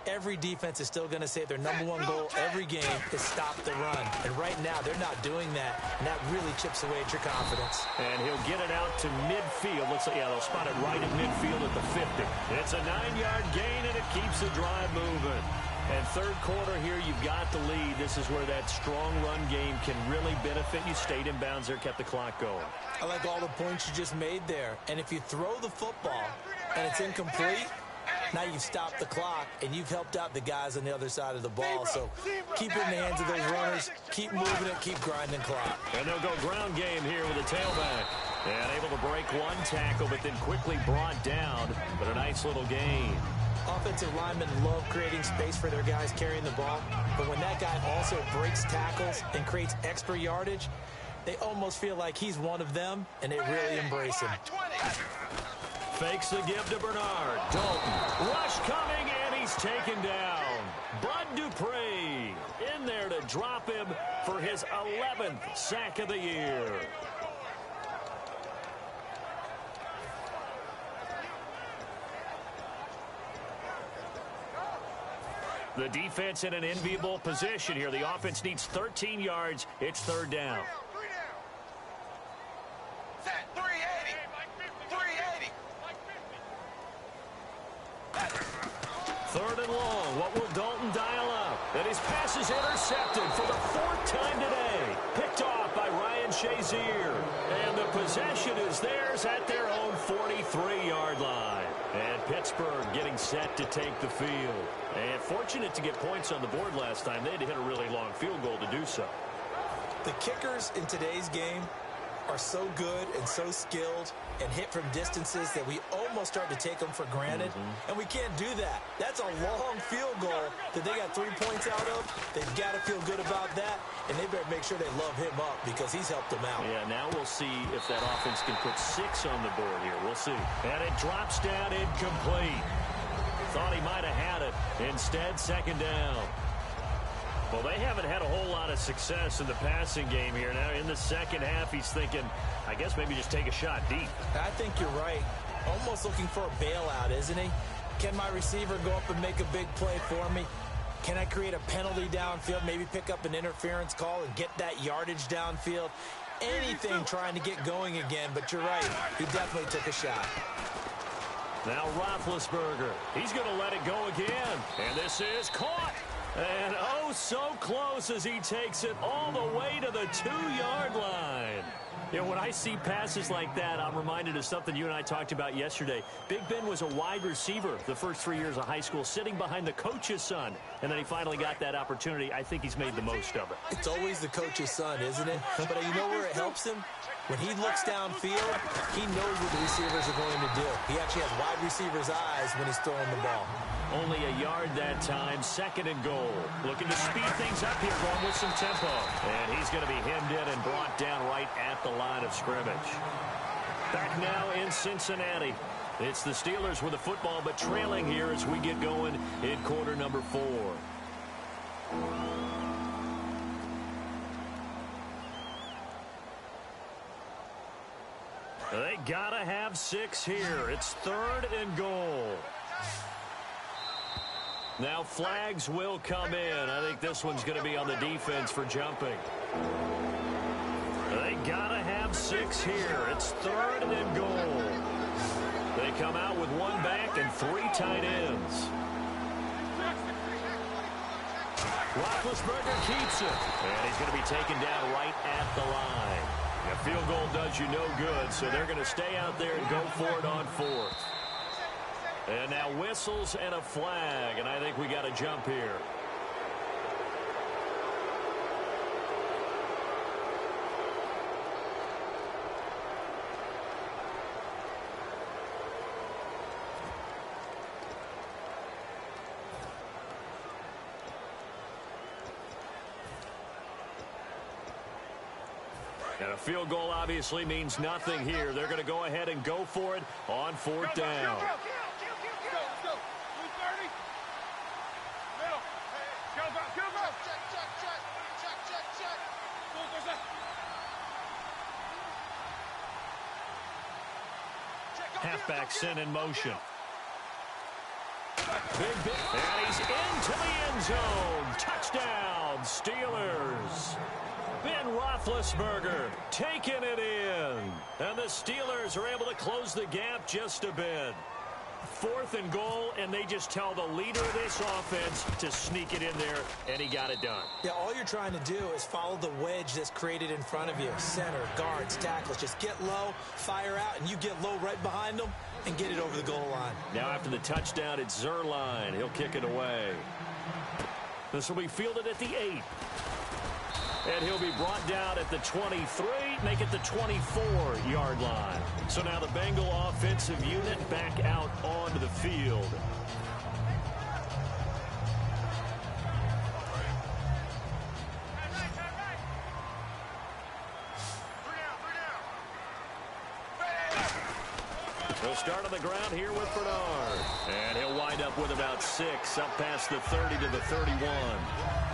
Every defense is still going to say their #1 goal every game is stop the run. And right now, they're not doing that. And that really chips away at your confidence. And he'll get it out to midfield. Looks like, yeah, they'll spot it right at midfield at the 50. It's a 9-yard gain, and it keeps the drive moving. And 3rd quarter here, you've got the lead. This is where that strong run game can really benefit you. Stayed in bounds there, kept the clock going. I like all the points you just made there. And if you throw the football and it's incomplete, Now you've stopped the clock, and you've helped out the guys on the other side of the ball. So keep it in the hands of those runners. Keep moving it. Keep grinding clock. And they'll go ground game here with a tailback. And able to break one tackle, but then quickly brought down. But a nice little gain. Offensive linemen love creating space for their guys carrying the ball. But when that guy also breaks tackles and creates extra yardage, they almost feel like he's one of them, and they really embrace him. Fakes the give to Bernard. Dalton. Rush coming, and he's taken down. Bud Dupree in there to drop him for his 11th sack of the year. The defense in an enviable position here. The offense needs 13 yards. It's third down. Set 380. 380. Third and long. What will Dalton dial up? And his pass is intercepted for the 4th time today. Picked off by Ryan Shazier. And the possession is theirs at their own 43-yard line. And Pittsburgh getting set to take the field. And fortunate to get points on the board last time. They had to hit a really long field goal to do so. The kickers in today's game are so good and so skilled and hit from distances that we almost start to take them for granted. And we can't do that. That's a long field goal that they got 3 points out of. They've got to feel good about that, and they better make sure they love him up because he's helped them out. Yeah, now we'll see if that offense can put 6 on the board here. We'll see. And it drops down incomplete. Thought he might have had it. Instead, second down. Well, they haven't had a whole lot of success in the passing game here. Now, in the second half, he's thinking, I guess maybe just take a shot deep. I think you're right. Almost looking for a bailout, isn't he? Can my receiver go up and make a big play for me? Can I create a penalty downfield, maybe pick up an interference call and get that yardage downfield? Anything trying to get going again, but you're right. He definitely took a shot. Now Roethlisberger. He's going to let it go again. And this is caught. And oh, so close as he takes it all the way to the 2-yard line. You know, when I see passes like that, I'm reminded of something you and I talked about yesterday. Big Ben was a wide receiver the first 3 years of high school, sitting behind the coach's son. And then he finally got that opportunity. I think he's made the most of it. It's always the coach's son, isn't it? But you know where it helps him? When he looks downfield, he knows what the receivers are going to do. He actually has wide receivers' eyes when he's throwing the ball. Only a yard that time, second and goal. Looking to speed things up here, going with some tempo. And he's going to be hemmed in and brought down right at the line of scrimmage. Back now in Cincinnati. It's the Steelers with the football, but trailing here as we get going in quarter number 4. They gotta have 6 here. It's third and goal. Now flags will come in. I think this one's going to be on the defense for jumping. They gotta have 6 here. It's third and goal. They come out with 1 back and 3 tight ends. Roethlisberger keeps it. And he's going to be taken down right at the line. A field goal does you no good, so they're going to stay out there and go for it on 4th. And now whistles and a flag, and I think we got a jump here. And a field goal obviously means nothing here. They're going to go ahead and go for it on 4th down. Halfback sent in motion. Big, and he's into the end zone. Touchdown, Steelers. Ben Roethlisberger taking it in. And the Steelers are able to close the gap just a bit. 4th and goal, and they just tell the leader of this offense to sneak it in there, and he got it done. Yeah, all you're trying to do is follow the wedge that's created in front of you. Center, guards, tackles. Just get low, fire out, and you get low right behind them and get it over the goal line. Now after the touchdown, it's Zuerlein. He'll kick it away. This will be fielded at the 8. And he'll be brought down at the 23, make it the 24-yard line. So now the Bengal offensive unit back out onto the field. He'll start on the ground here with Bernard. And he'll wind up with about 6, up past the 30 to the 31.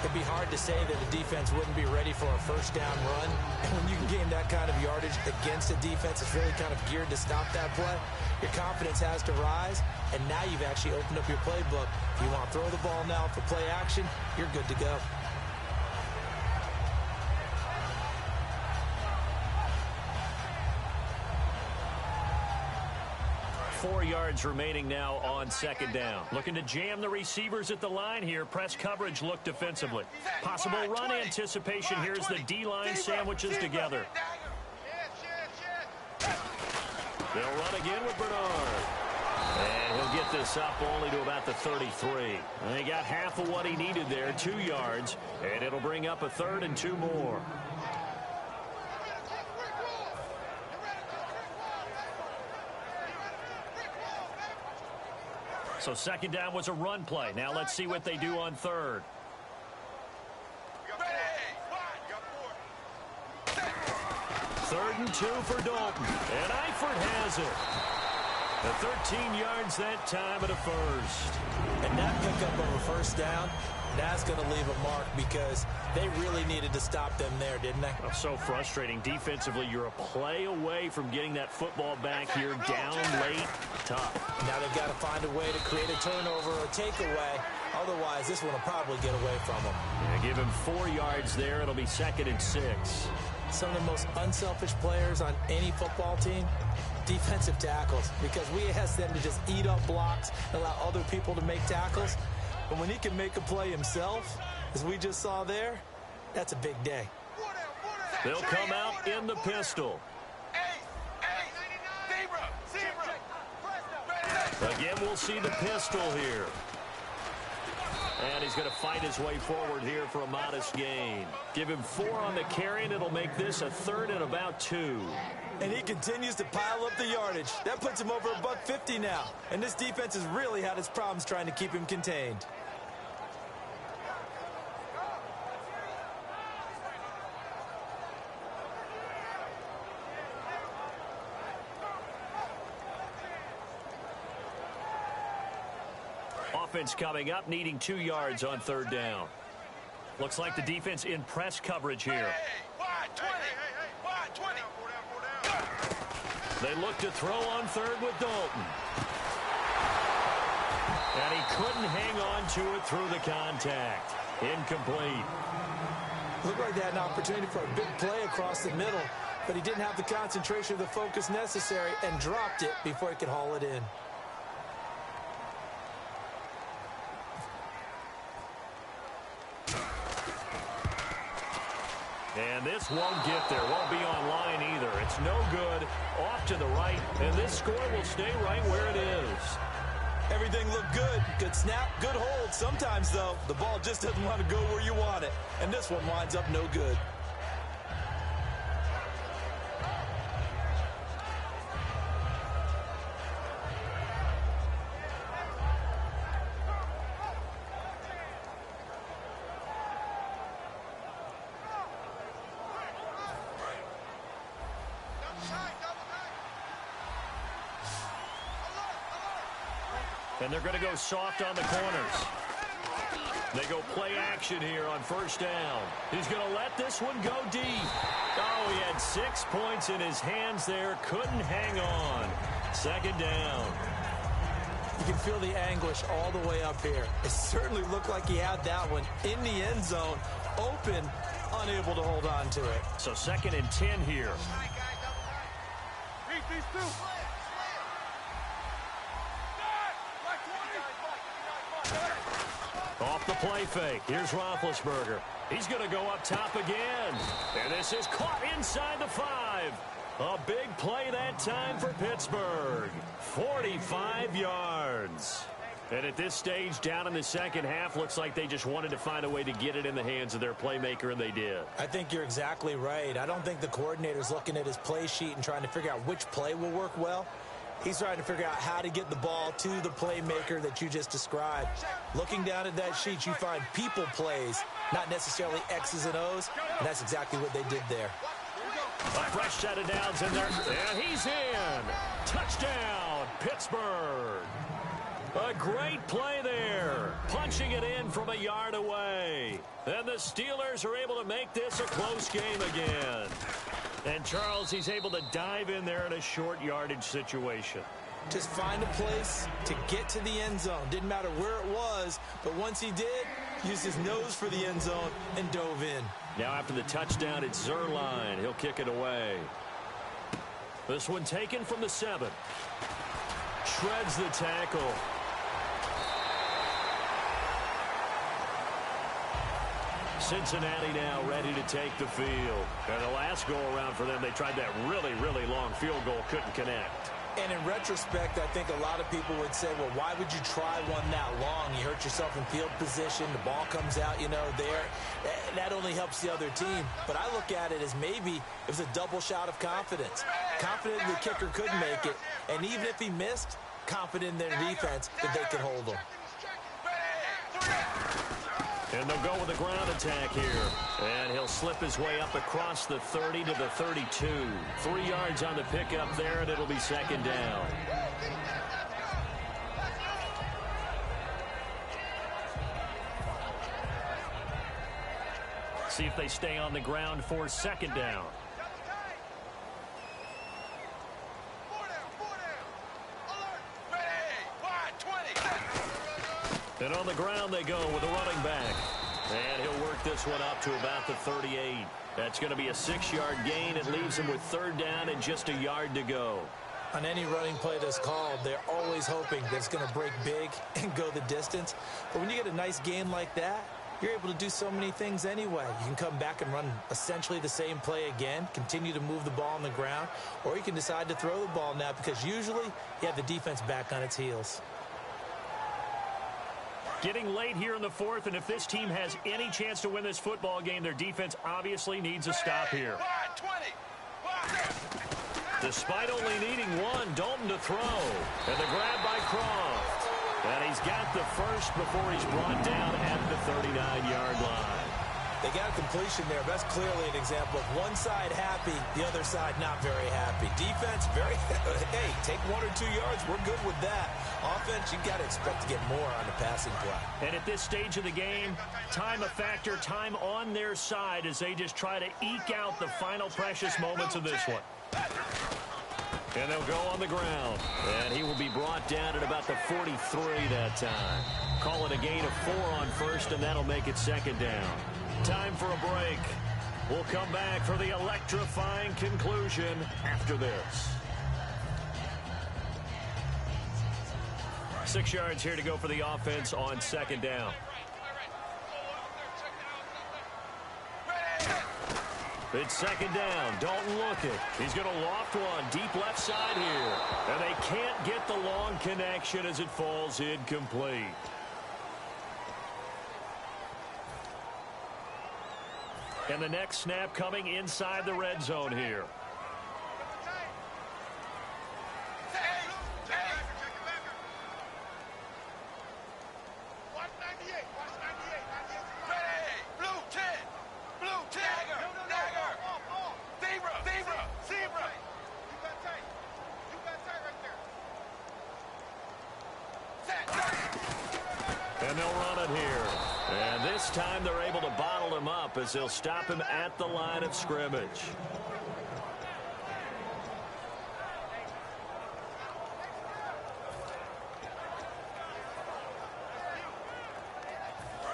It'd be hard to say that the defense wouldn't be ready for a first down run. And when you can gain that kind of yardage against a defense that's really kind of geared to stop that play, your confidence has to rise. And now you've actually opened up your playbook. If you want to throw the ball now for play action, you're good to go. 4 yards remaining now on 2nd down. Looking to jam the receivers at the line here. Press coverage look defensively. Possible run anticipation. Here's the D-line sandwiches together. They'll run again with Bernard. And he'll get this up only to about the 33. And he got half of what he needed there, 2 yards. And it'll bring up a 3rd and 2 more. So 2nd down was a run play. Now let's see what they do on 3rd. 3rd and 2 for Dalton. And Eifert has it. The 13 yards that time at a 1st. And that pickup of a first down, that's going to leave a mark because they really needed to stop them there, didn't they? Oh, so frustrating. Defensively, you're a play away from getting that football back here down late. Tough. Now they've got to find a way to create a turnover or takeaway. Otherwise, this one will probably get away from them. Yeah, give him 4 yards there. It'll be 2nd and 6. Some of the most unselfish players on any football team, defensive tackles, because we ask them to just eat up blocks and allow other people to make tackles. But when he can make a play himself, as we just saw there, that's a big day. They'll come out in the pistol. Again, we'll see the pistol here. And he's going to fight his way forward here for a modest gain. Give him 4 on the carry, and it'll make this a 3rd and about 2. And he continues to pile up the yardage. That puts him over $150 now. And this defense has really had its problems trying to keep him contained. Offense coming up, needing 2 yards on 3rd down. Looks like the defense in press coverage here. They look to throw on 3rd with Dalton. And he couldn't hang on to it through the contact. Incomplete. Looked like they had an opportunity for a big play across the middle, but he didn't have the concentration or the focus necessary and dropped it before he could haul it in. And this won't get there. Won't be online either. It's no good. Off to the right. And this score will stay right where it is. Everything looked good. Good snap, good hold. Sometimes, though, the ball just doesn't want to go where you want it. And this one winds up no good. And they're going to go soft on the corners. They go play action here on 1st down. He's going to let this one go deep. Oh, he had 6 points in his hands there. Couldn't hang on. 2nd down. You can feel the anguish all the way up here. It certainly looked like he had that one in the end zone, open, unable to hold on to it. So 2nd and 10 here. Play fake. Here's Roethlisberger. He's going to go up top again. And this is caught inside the 5. A big play that time for Pittsburgh. 45 yards. And at this stage, down in the second half, looks like they just wanted to find a way to get it in the hands of their playmaker, and they did. I think you're exactly right. I don't think the coordinator's looking at his play sheet and trying to figure out which play will work well. He's trying to figure out how to get the ball to the playmaker that you just described. Looking down at that sheet, you find people plays, not necessarily X's and O's, and that's exactly what they did there. A fresh set of downs in there, and he's in. Touchdown, Pittsburgh. A great play there, punching it in from a yard away. And the Steelers are able to make this a close game again. And Charles, he's able to dive in there in a short yardage situation. Just find a place to get to the end zone. Didn't matter where it was, but once he did, used his nose for the end zone and dove in. Now after the touchdown, it's Zuerlein. He'll kick it away. This one taken from the 7. Shreds the tackle. Cincinnati now ready to take the field. And the last go-around for them, they tried that really, really long field goal, couldn't connect. And in retrospect, I think a lot of people would say, well, why would you try one that long? You hurt yourself in field position. The ball comes out, there. That only helps the other team. But I look at it as maybe it was a double shot of confidence. Confident the kicker could make it. And even if he missed, confident in their defense that they could hold him. And they'll go with a ground attack here. And he'll slip his way up across the 30 to the 32. 3 yards on the pickup there, and it'll be second down. See if they stay on the ground for second down. And on the ground they go with a running back. And he'll work this one up to about the 38. That's going to be a 6-yard gain. It leaves him with third down and just a yard to go. On any running play that's called, they're always hoping that it's going to break big and go the distance. But when you get a nice gain like that, you're able to do so many things anyway. You can come back and run essentially the same play again, continue to move the ball on the ground, or you can decide to throw the ball now because usually you have the defense back on its heels. Getting late here in the 4th, and if this team has any chance to win this football game, their defense obviously needs a stop here. Despite only needing one, Dalton to throw. And the grab by Croft. And he's got the first before he's brought down at the 39-yard line. They got a completion there. That's clearly an example of one side happy, the other side not very happy. Defense, very, hey, take 1 or 2 yards. We're good with that. Offense, you've got to expect to get more on the passing play. And at this stage of the game, time a factor, time on their side as they just try to eke out the final precious moments of this one. And they'll go on the ground. And he will be brought down at about the 43 that time. Call it a gain of 4 on first, and that'll make it second down. Time for a break. We'll come back for the electrifying conclusion after this. 6 yards here to go for the offense on second down. It's second down. Dalton looking. He's going to loft one deep left side here. And they can't get the long connection as it falls incomplete. And the next snap coming inside the red zone here. And they'll run it here. And this time they're able to bottle him up as they'll stop him at the line of scrimmage.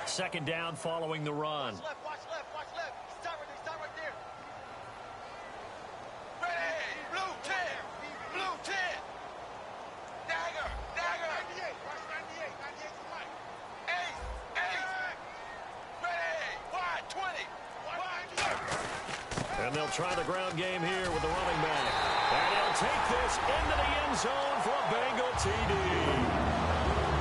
Second down following the run. Watch left. Start right there. Ready, blue 10. Dagger. Watch 98 to Mike. Ace. They'll try the ground game here with the running back. And he'll take this into the end zone for a Bengal TD.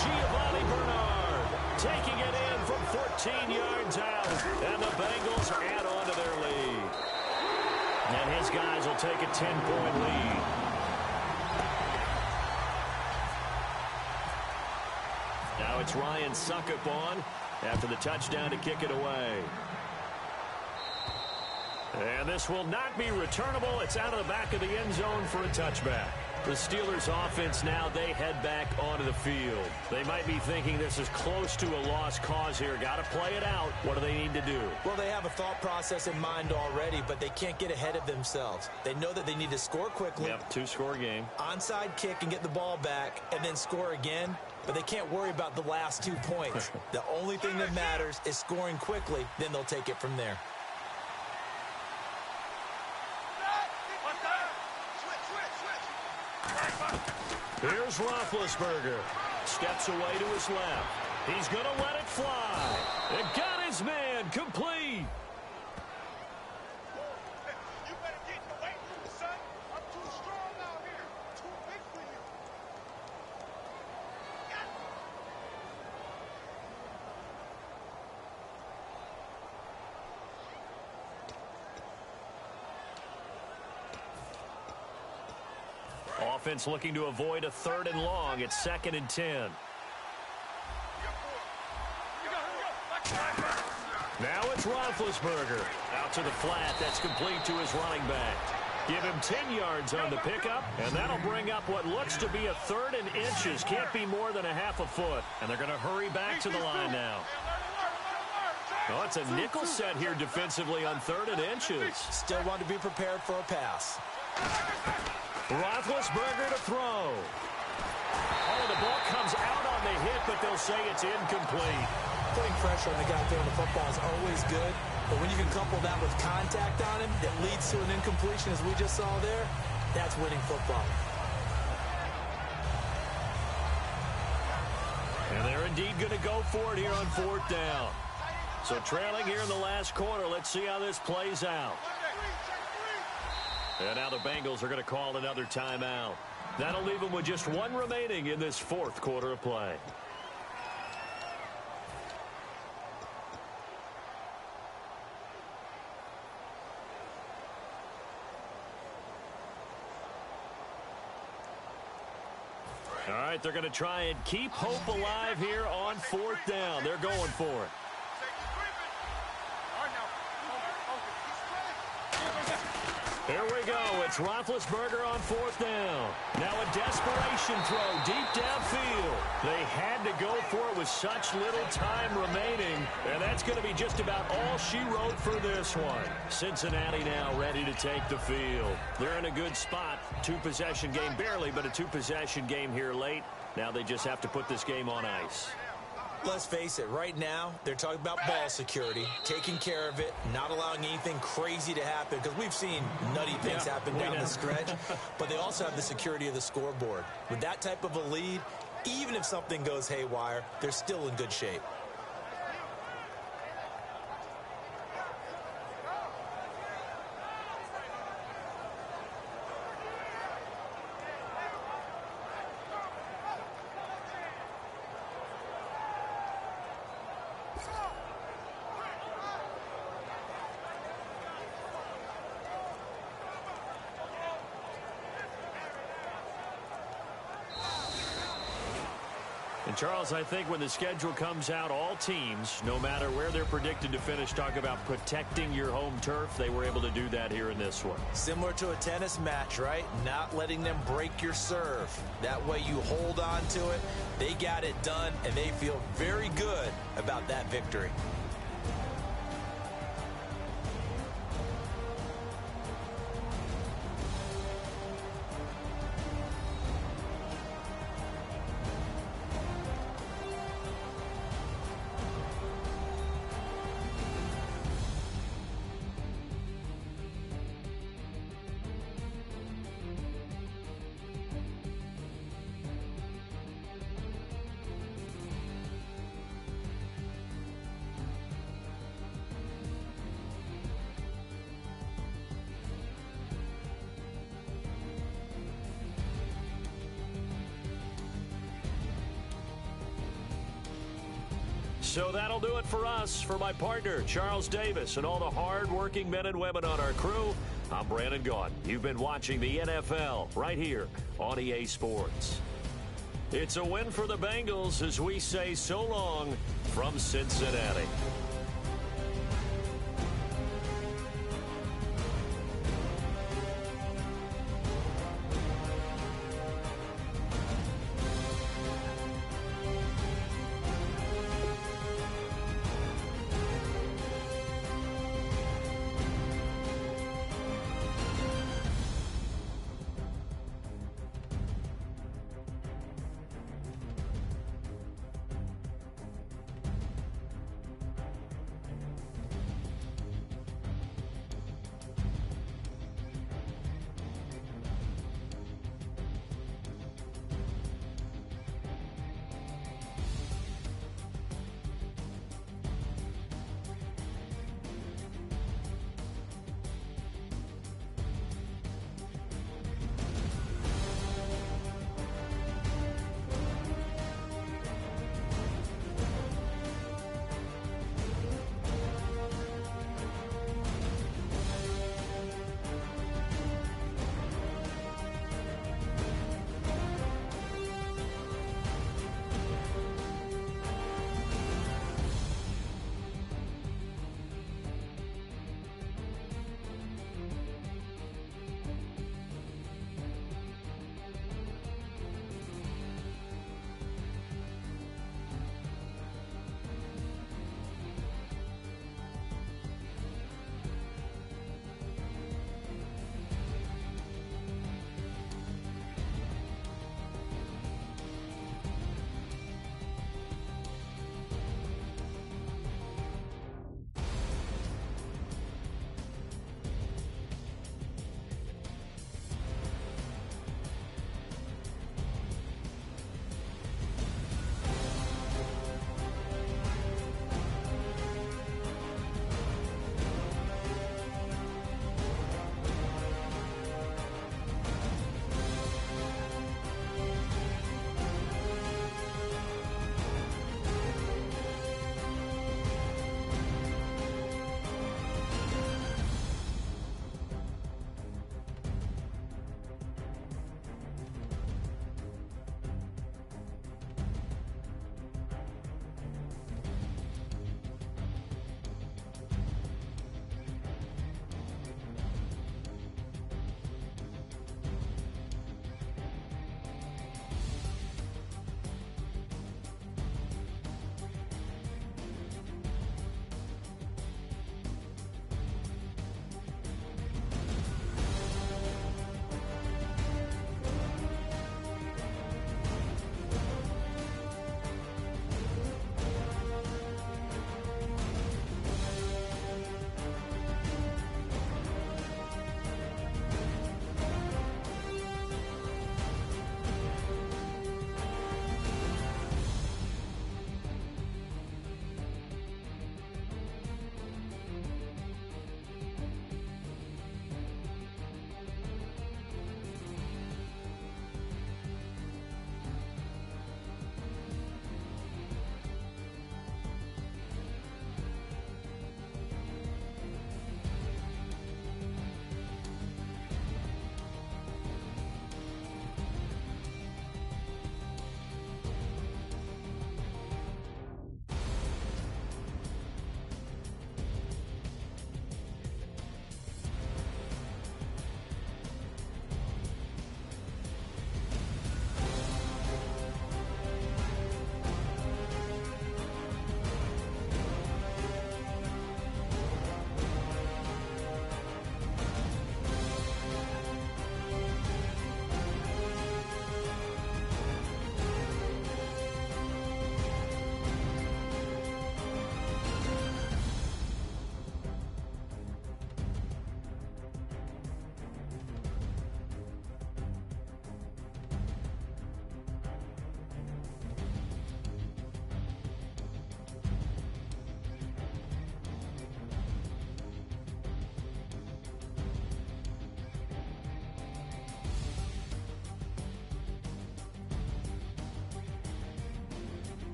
Giovanni Bernard taking it in from 14 yards out. And the Bengals add on to their lead. And his guys will take a 10-point lead. Now it's Ryan Succop on after the touchdown to kick it away. And this will not be returnable. It's out of the back of the end zone for a touchback. The Steelers offense now, they head back onto the field. They might be thinking this is close to a lost cause here. Got to play it out. What do they need to do? Well, they have a thought process in mind already, but they can't get ahead of themselves. They know that they need to score quickly. Yep, two-score game. Onside kick and get the ball back and then score again. But they can't worry about the last 2 points. The only thing that matters is scoring quickly. Then they'll take it from there. Here's Roethlisberger. Steps away to his left. He's going to let it fly. It got his man complete. You better get away from me, son. I'm too strong out here. Too big for you. Offense looking to avoid a 3rd and long. It's 2nd and 10. Now it's Roethlisberger. Out to the flat. That's complete to his running back. Give him 10 yards on the pickup, and that'll bring up what looks to be a 3rd and inches. Can't be more than a half a foot. And they're going to hurry back to the line now. Oh, it's a nickel set here defensively on 3rd and inches. Still want to be prepared for a pass. Roethlisberger to throw. Oh, the ball comes out on the hit, but they'll say it's incomplete. Putting pressure on the guy throwing the football is always good, but when you can couple that with contact on him that leads to an incompletion, as we just saw there, that's winning football. And they're indeed going to go for it here on 4th down. So trailing here in the last quarter, let's see how this plays out. And now the Bengals are going to call another timeout. That'll leave them with just 1 remaining in this 4th quarter of play. All right, they're going to try and keep hope alive here on 4th down. They're going for it. Here we go. It's Roethlisberger on 4th down. Now a desperation throw deep downfield. They had to go for it with such little time remaining, and that's going to be just about all she wrote for this one. Cincinnati now ready to take the field. They're in a good spot. 2-possession game barely, but a 2-possession game here late. Now they just have to put this game on ice. Let's face it, right now, they're talking about ball security, taking care of it, not allowing anything crazy to happen, because we've seen nutty things happen down the stretch, but they also have the security of the scoreboard. With that type of a lead, even if something goes haywire, they're still in good shape. And Charles, I think when the schedule comes out, all teams, no matter where they're predicted to finish, talk about protecting your home turf. They were able to do that here in this one. Similar to a tennis match, right? Not letting them break your serve. That way you hold on to it. They got it done, and they feel very good about that victory. So that'll do it for us. For my partner, Charles Davis, and all the hard-working men and women on our crew, I'm Brandon Gaudin. You've been watching the NFL right here on EA Sports. It's a win for the Bengals as we say so long from Cincinnati.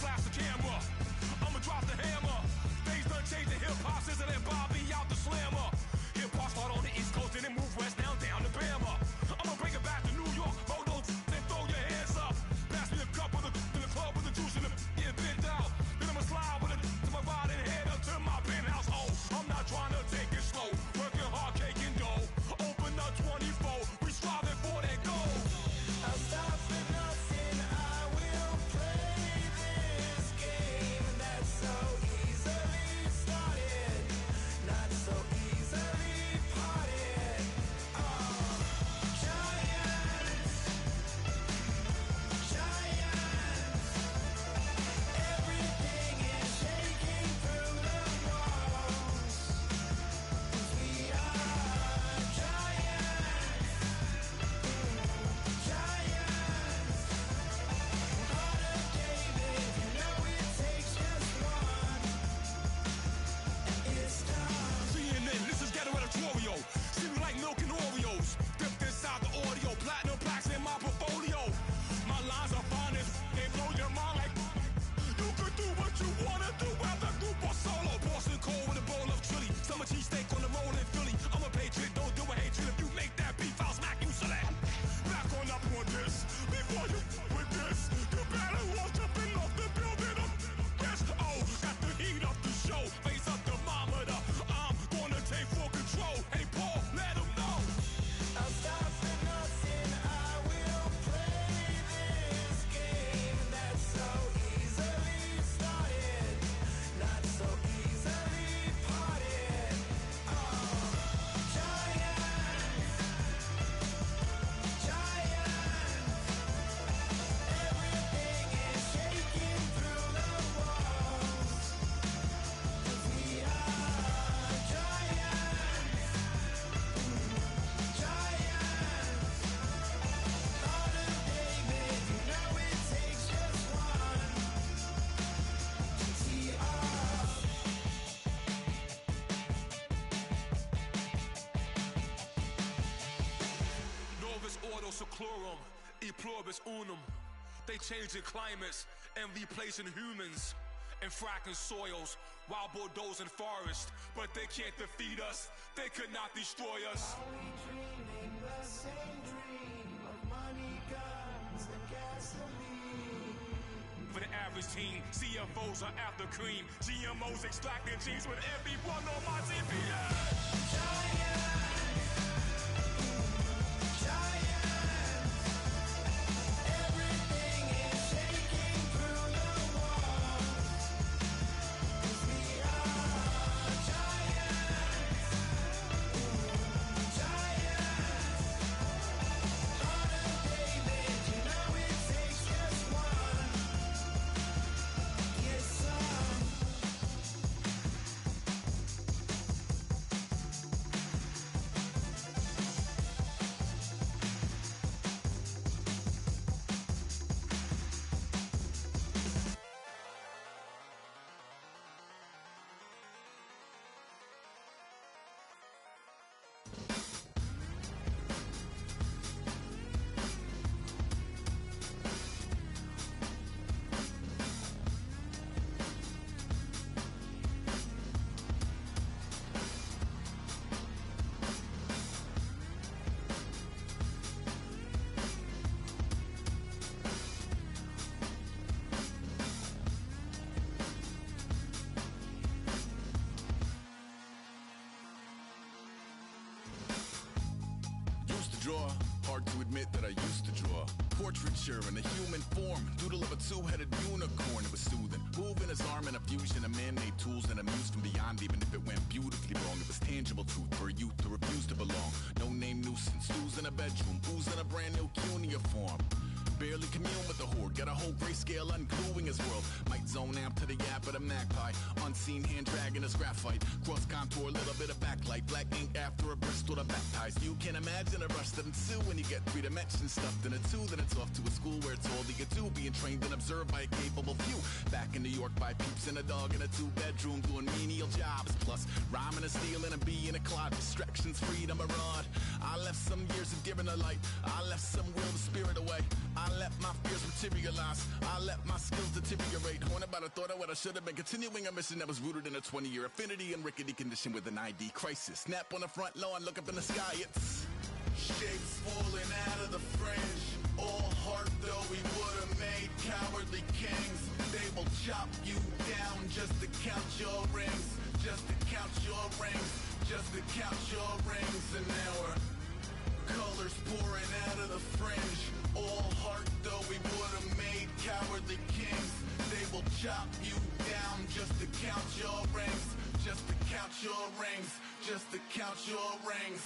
flash the camera. I'ma drop the hammer. Things done changed the hip-hop since I let Bobby out the slammer. Hip-hop start on the East Coast and then move west now down to Bama. I'ma bring it back to New York, hold those and throw your hands up. Pass me a cup of the club with the juice and the get bent out. Then I'ma slide with it to my body and head up to my penthouse. Oh, I'm not trying to take it slow. Working hard, cake and dough. Open up 24, we striving for that goal. I'll stop for nothing, I will play this game that's so easily started, not so easily parted. Giants, everything is shaking through the walls, 'cause we are giants. Heart of David, you know it takes just one, and it's time. CNN, this is ghetto editorial. See me like milk and Oreos. Dipped inside the audio, platinum plaques in my portfolio. My lines are fine as they blow your mind like you could do what you wanna do, whether group or solo. Boston cold with a bowl of chili. Summer cheesesteak on the roll in Philly. I'm a patriot, don't do a hatred. If you make that beef, I'll smack you silly. Back on up on this. Before you with this, you better walk jumping off the building up. Yes, oh, got the heat up the show. Face up the thermometer. I'm gonna take full control. Hey, Paul, let him know. I'll stop for nothing, I will play this game that's so easily started, not so easily parted. Giants, everything is shaking through the walls, 'cause we are giants. Heart of David, you know it takes just one. GTR. Novus ordo seclorum, e pluribus unum. They changing climates and replacing humans and fracking soils while bulldozing forests. But they can't defeat us, they could not destroy us. Are we dreaming the same dream of money, guns, and gasoline? For the average team, CFOs are after cream. GMOs extracting genes with everyone on my TPS. Everything is shaking through the walls, 'cause we are giants. Heart of David, you know it takes just one. Get some. draw. Hard to admit that I used to draw. Portraiture in a human form. Doodle of a two-headed unicorn. It was soothing. Moving his arm in a fusion of man-made tools and amused from beyond. Even if it went beautifully wrong, it was tangible truth for a youth to refuse to belong. No-name nuisance. Stews in a bedroom. Booze in a brand new cuneiform. Barely commune with the horde. Got a whole grayscale ungluing his world. Might zone amp to the yap of the magpie. Unseen hand dragging his graphite. Cross contour, little bit of backlight. Black ink after a Bristol to baptize. You can imagine a rush that ensue when you get three dimensions stuffed in a two. Then it's off to a school where it's all that you do. Being trained and observed by a capable few. Back in New York by peeps and a dog in a two-bedroom doing menial jobs. Plus rhyming and stealing and being a clod. Distractions, freedom, a rod. I left some years of giving the light. I left some will the spirit away. I let my fears materialize. I let my skills deteriorate. Haunted by the thought of what I should have been. Continuing a mission that was rooted in a 20-year affinity and rickety condition with an ID crisis. Snap on the front lawn, look up in the sky. It's shapes falling out of the fringe. All heart though we would have made cowardly kings. They will chop you down just to count your rings. Just to count your rings. Just to count your rings. And now we're colors pouring out of the fringe. All heart though we would have made cowardly kings. They will chop you down just to count your rings. Just to count your rings. Just to count your rings.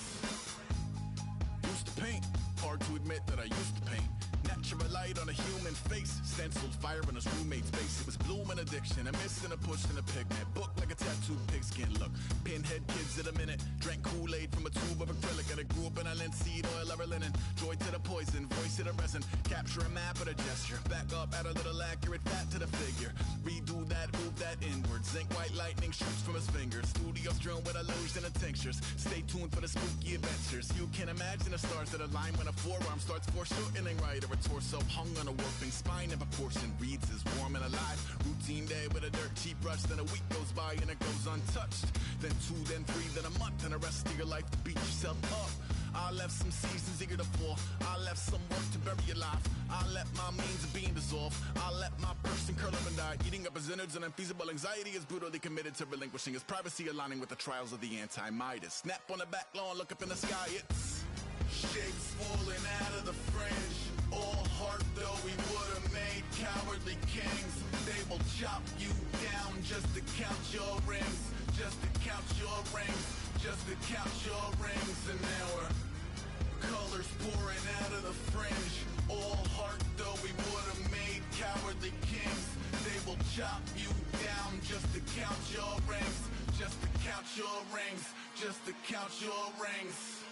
Used to paint, hard to admit that I used to paint. Natural light on a human face, stenciled fire in his roommate's face. It was bloom and addiction, a miss and a push and a pigment. Book like a tattooed pigskin look. Pinhead kids in a minute. Drank Kool-Aid from a tube of acrylic. And I grew up in a linseed oil ever linen. Joy to the poison, voice to the resin. Capture a map of a gesture. Back up, add a little accurate fat to the figure. Redo that, move that inward. Zinc white lightning shoots from his fingers. Studios strewn with illusion and tinctures. Stay tuned for the spooky adventures. You can imagine the stars that align when a forearm starts foreshortening right. Or a torso hung on a warping spine of a portion reads as warm and alive. Routine day with a dirt cheap brush. Then a week goes by and it goes untouched. Then 2, then 3, then a month, and the rest of your life to beat yourself up. I left some seasons eager to fall. I left some work to bury alive. I let my means of being dissolved. I let my person curl up and die. Eating up his innards and unfeasible anxiety is brutally committed to relinquishing his privacy, aligning with the trials of the anti-Midas. Snap on the back lawn, look up in the sky. It's shapes falling out of the fringe. All heart though we would have made cowardly kings. They will chop you down just to count your rings. Just to count your rings. Just to count your rings. And now we're colors pouring out of the fringe. All heart though we would have made cowardly kings. They will chop you down just to count your rings. Just to count your rings. Just to count your rings.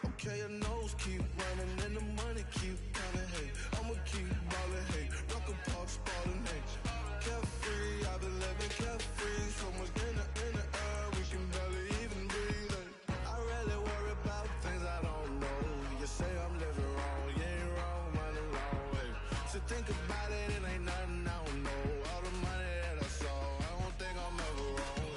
Okay, your nose keep running and the money keep coming. Hey, I'ma keep ballin'. Hey, rock a park spallin'. Hey, carefree, I've been living carefree. So much in the air, we can barely even breathe. Hey, I really worry about things I don't know. You say I'm living wrong, you ain't wrong, running long. Hey, so think about it, it ain't nothing I don't know. All the money that I saw, I don't think I'm ever wrong.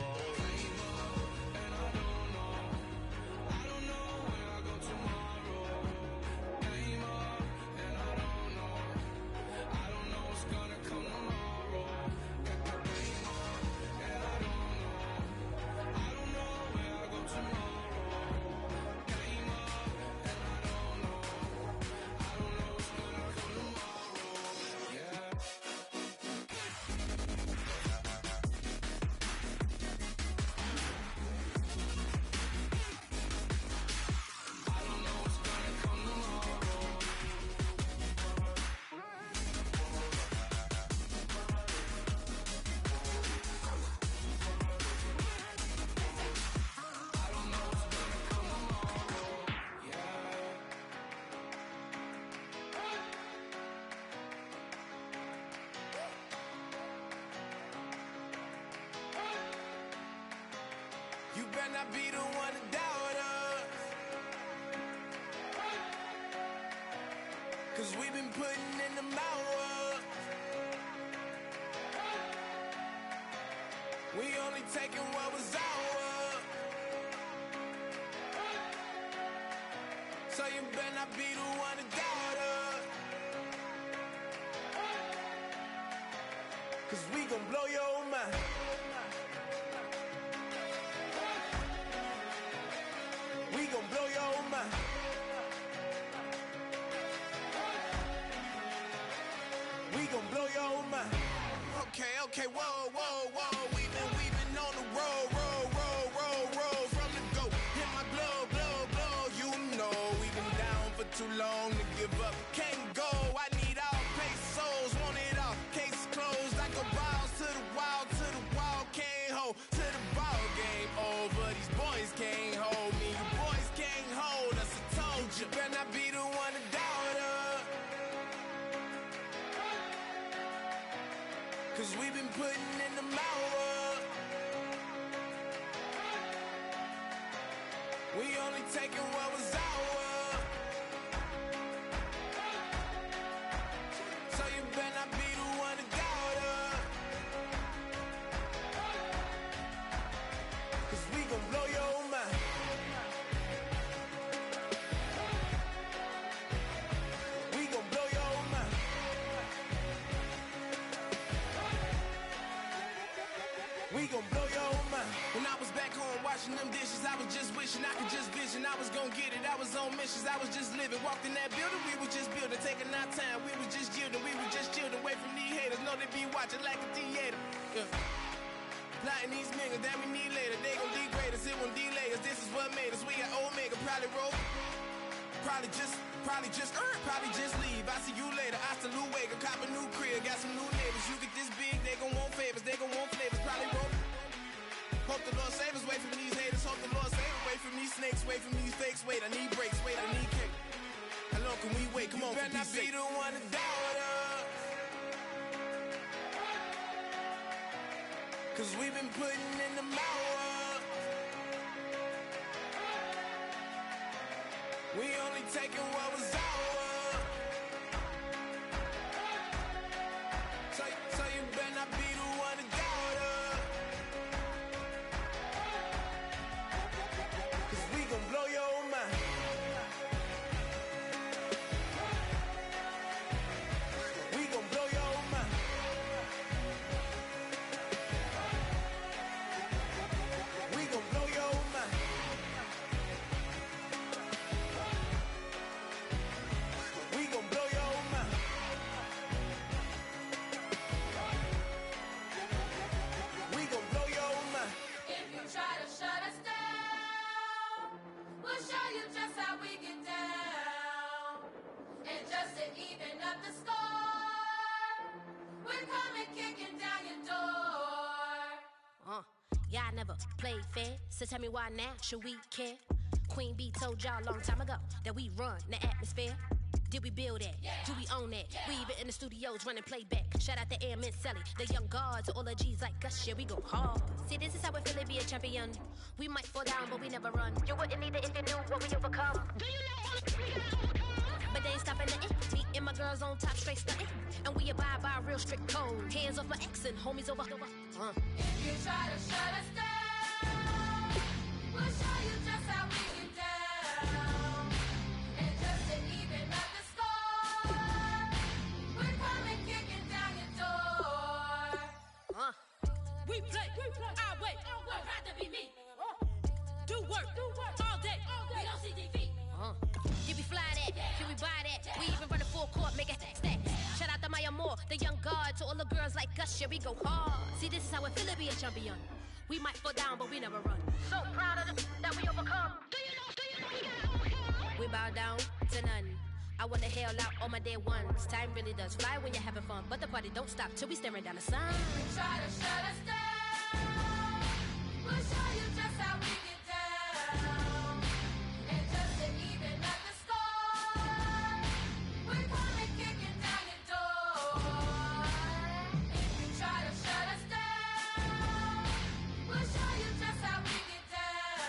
better not be the one to doubt us. 'Cause we've been putting in the hours. We only taking what was ours. So you better not be the one to doubt us. 'Cause we gon' blow your mind. We gon' blow your mind. We gon' blow your mind. Okay, whoa. We've been on the road. From the go, hit my blow. You know we've been down for too long to give up. Can't go. I need all pesos. Want it all. Case closed. I go balls to the wall. Can't hold to the ball game over. These boys can't hold me. You boys can't hold us. I told you. Better not be the one to doubt us. 'Cause we've been putting in the hours. We only taking what was ours. So you better not be the one to doubt us. 'Cause we gon' blow your mind. We gon' blow your mind. We gon' blow your mind. When I was back home washing them dishes, I was just wishing I could just vision. I was gon' get it. I was on missions. I was just living. Walked in that building, we was just building, taking our time. We was just yielding. We was just chilled away from these haters. Know they be watching like a theater. Yeah. Plotting these niggas that we need later. They gon' degrade us. It won't delay us. This is what made us. We got Omega. Probably roll. Probably just leave. I see you later. I salute Wake. Cop a new crib. Got some new neighbors. You get this big, they gon' want favors. They gon' want flavors. Probably roll. Hope the Lord save us. Wait from these haters. Hope the Lord save us. Wait from these snakes. Wait from these fakes. Wait, I need breaks. Wait, I need cake. How long can we wait? Come on, better not be the one to doubt us. 'Cause we've been putting in the hours. We only taking what was ours. So you better not be the one to doubt us. 'Cause we gon' blow your mind. We gon' blow your mind. We gon' blow your mind. We gon' blow your mind. We gon' blow your mind. If you try to shut us down, we'll show you just how we get down. And just to even up the score, we're coming kicking down your door. Y'all never played fair, so tell me why now should we care? Queen Bee told y'all a long time ago that we run the atmosphere. Did we build that? Do we own that? We even in the studios running playback. Shout out to Airman Sally, the young guards, all the G's like us. Yeah, we go hard. See, this is how it feel to be a champion. We might fall down, but we never run. You wouldn't need it if you knew what we overcome. Do you know all the we gotta overcome? But they ain't stopping nothing. Me and my girls on top, straight stunting. And we abide by a real strict code. Hands off my ex and homies over. If you try to shut us down, we'll show you just how we get down. And just to even up the score, we're coming kicking down your door. We play our way. Would rather be me. Do work all day. We don't see defeat. Did we fly that? Can we buy that? We even run a full court, make a stack. Shout out to Maya Moore, the young guard, to all the girls like us. Yeah, we go hard. See, this is how it feel to be a champion. We might fall down, but we never run. So proud of that we overcome. Do you know we gotta overcome? We bow down to none. I wanna hail out all my day ones. Time really does fly when you're having fun, but the party don't stop till we staring down the sun. If you try to shut us down, we'll show you just how we get down. And just to even up the score, we're coming kicking down your door. If you try to shut us down, we'll show you just how we get down.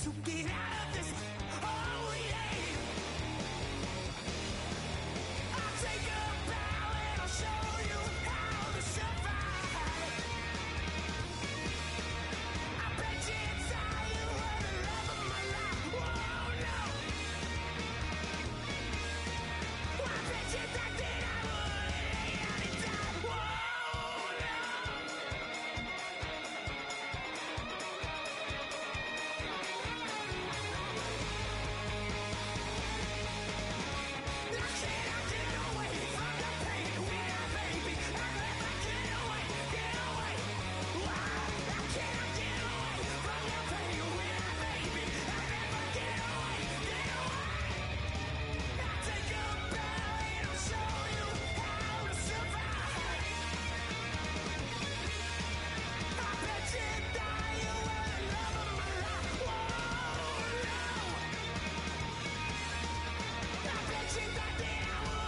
to get out of this. Oh yeah. I'll take a bow and I'll show you how to survive. I bet you tell you were the love of my life. Whoa, no. I bet you thought that I would lay out and die. Whoa, no. Now can I get away from the pain when I baby? I never get away, get away. Why? How can I get away from the pain when I baby? I never get away, get away. I'll take a bow and I'll show you how to survive. I bet you thought you were the love of my life. Whoa, no. I bet you thought that I would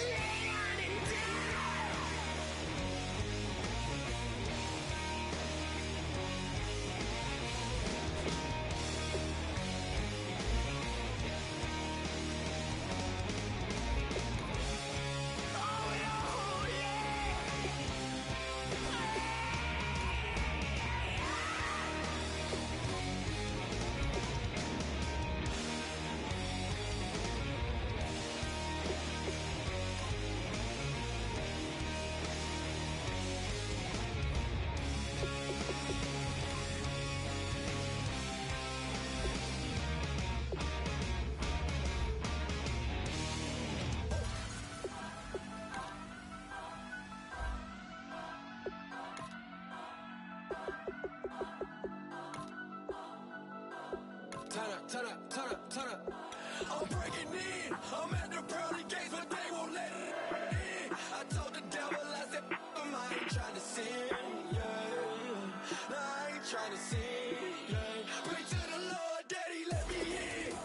lay down and die. Oh, yeah. Turn up. I'm breaking in. I'm at the pearly gates, but they won't let it in. I told the devil, I said, I ain't trying to sin, yeah. No, I ain't trying to sin, yeah. Pray to the Lord, Daddy, let me in.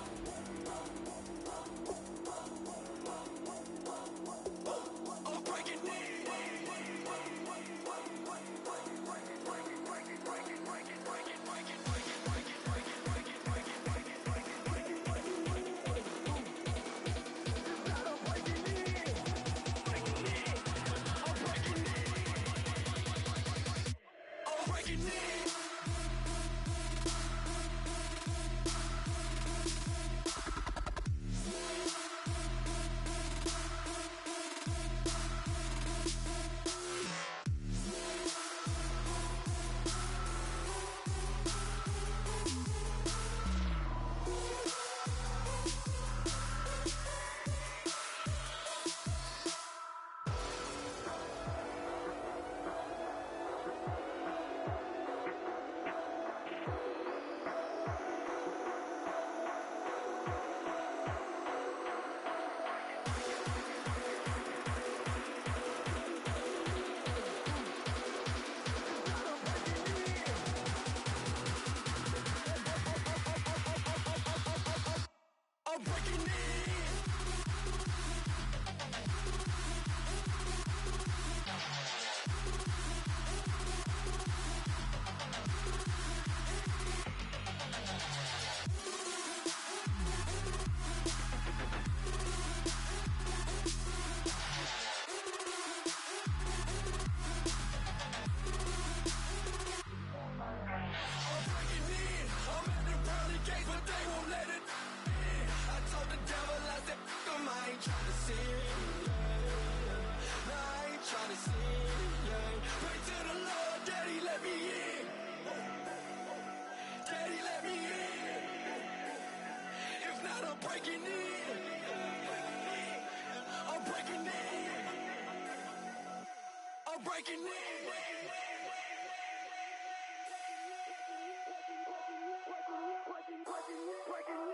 I'm breaking in. I'm breaking in. I'm breaking in. I'm breaking in. I'm at the pearly gates, but they won't let it in. I told the devil, I said, I ain't trying to sin, yeah. No, I ain't trying to sin, yeah. Pray to the Lord, Daddy, let me in. Daddy, let me in. If not, I'm breaking in. I'm breaking in. I'm breaking in. Breaking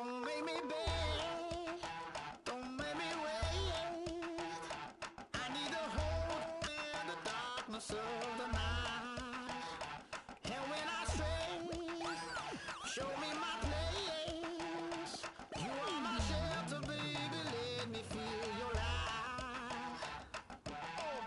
Don't make me beg, don't make me wait. I need a hold in the darkness of the night. And when I stray, show me my place. You are my shelter, baby, let me feel your light. Oh,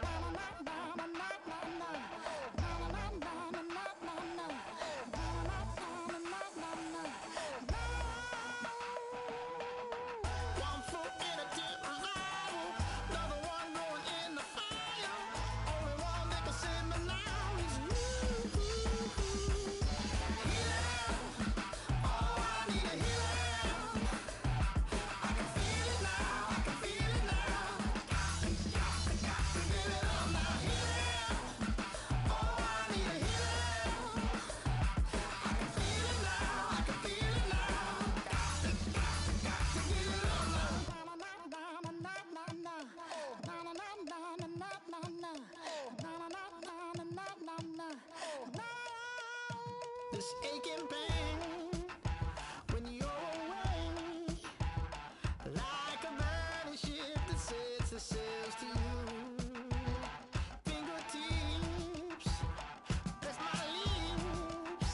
one foot in a deep revival, another one going in the fire. Only one that can save me now is you. Healing, oh, I need a healing. I can feel it now, I can feel it now. Got to give it up now. Healing, oh, I need a healing. I can feel it now, I can feel it now. Got to give it up now. This aching pain when you're away, like a burning ship that sets the sails to you. Fingertips, press my lips,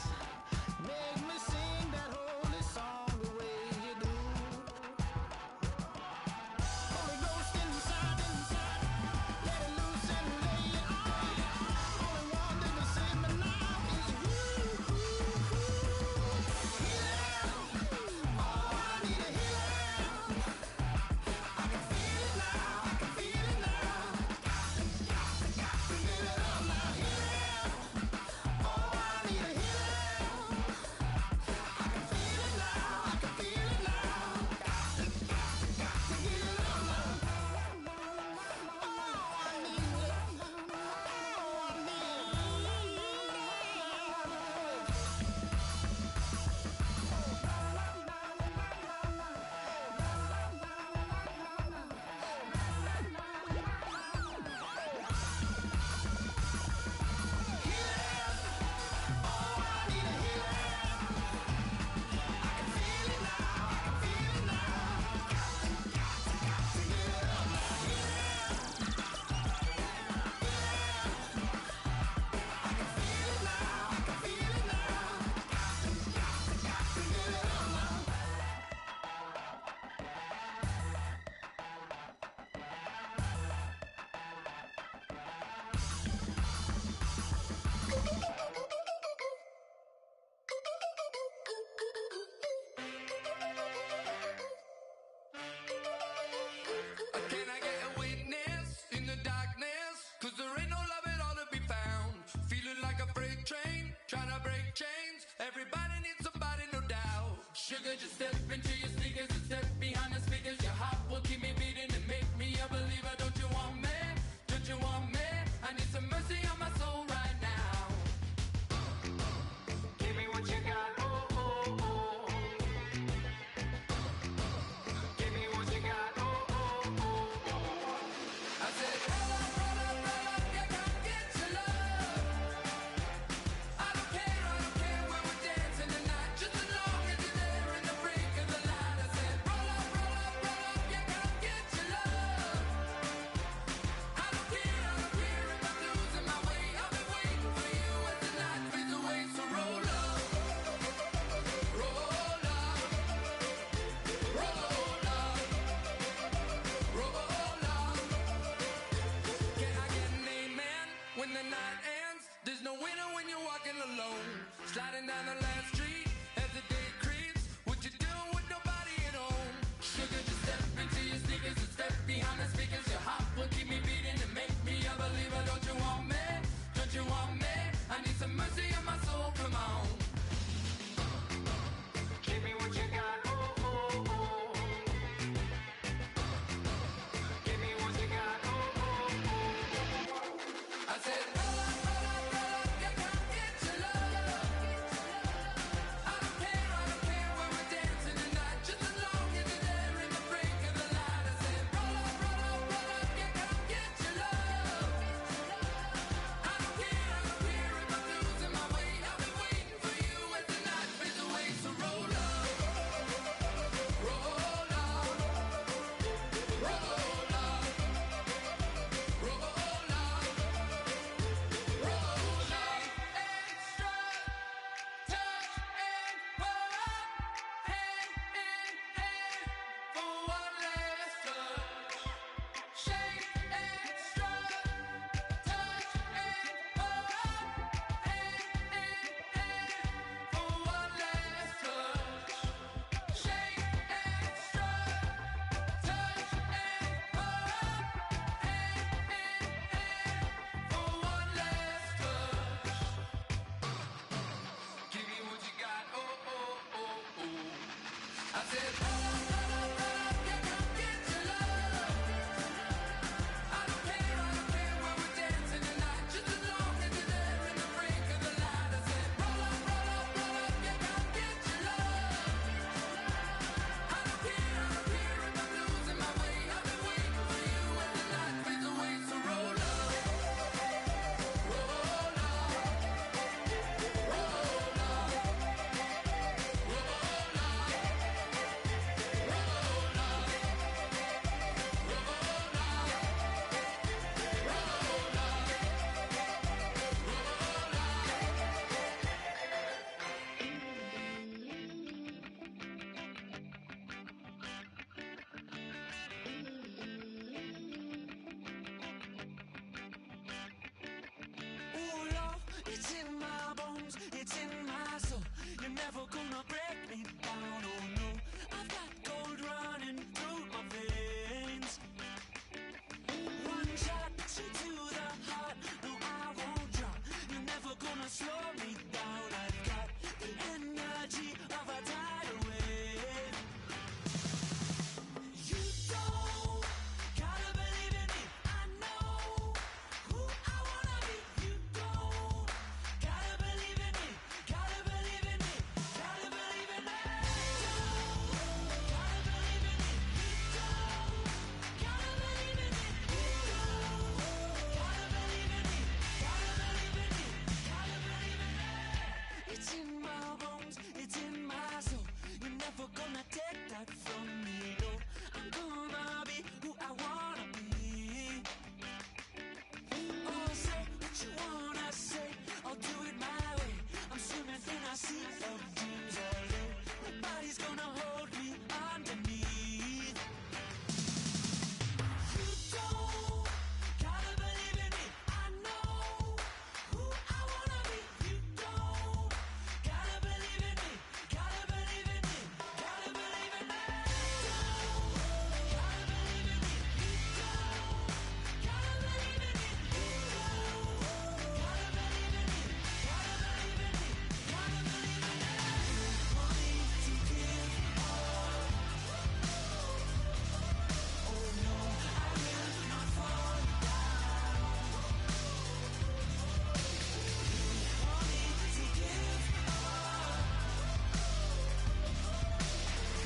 make me sing that holy song the way you do. Holy Ghost inside, let it loose and lay it on. Only one that can save me now is you. Healing, oh, I need a healing. I can feel it now, I can feel it now. Got to give it up now. Healing, oh, I need a healing. I can feel it now, I can feel it now. Got to give it up now. Oh, I need it. Oh, I need Can I get a witness in the darkness? 'Cause there ain't no love at all to be found. Feeling like a freight train, trying to break chains. Everybody needs somebody, no doubt. Sugar, just step into your sneakers and step behind the speakers. Your heart will keep me beating and make me a believer. Don't you want me? Don't you want me? I need some mercy on my soul right now. Give me what you got, oh, oh, oh. Give me what you got, oh, oh, oh. I said, roll up, yeah, come get your love. I don't care when we're dancing tonight, just as long as you're there in the break of the light. I said, roll up, yeah, come get your love. I don't care if I'm losing my way. I'll be waiting for you as the night fades away. So roll up, roll up, roll up, roll up. Can I get an amen when the night ends? There's no winner when you're walking alone. Sliding down the last street as the day creeps. What you doing with nobody at home? Sugar, just step into your sneakers and step behind the speakers. Your heart will keep me beating and make me a believer. Don't you want me? Don't you want me? I need some mercy on my soul, come on. Give me what you got, oh, oh, oh. Give me what you got, oh, oh, oh. I said, roll up, yeah, come get your love. I don't care when we're dancing tonight, just as long as you're there in the break of the light. I said, roll up, I said, roll up, roll up, roll up, yeah, come get your love. I don't care where we're dancing tonight, just as long as you're there in the brink of the light. I said, roll up, roll up, roll up, yeah, come get your love. I don't care if I'm losing my way. I've been waiting for you as the night fades away. So roll up, roll up, roll up, roll up, roll up. Ooh, love, it's in my bones, it's in my soul. You're never gonna break me down, oh no. I've got gold running through my veins. One shot, straight to the heart. No, I won't drop. You're never gonna slow me down. I've got the energy of a tidal wave. You don't gotta believe in me. I know who I wanna be. You don't gotta believe in me. Gotta believe in me. Gotta believe in me. Gotta believe in me. You don't gotta believe in me. You don't gotta believe in me. Gotta believe in me. Gotta believe in me. It's in my bones. It's in my soul. You're never gonna take that from me. No, I'm gonna be who I wanna be. Oh, say what you wanna say. I'll do it my way. I'm swimming in a sea of dreams all day. Nobody's gonna hold me underneath. You don't gotta believe in me. I know who I wanna be. You don't gotta believe in me. Gotta believe in me. Gotta believe in me. Gotta believe in me. You don't gotta believe in me. You don't gotta believe in me. Gotta believe in me. Gotta believe in me. Money to give up. Oh no, I will not fall down. Money to give up.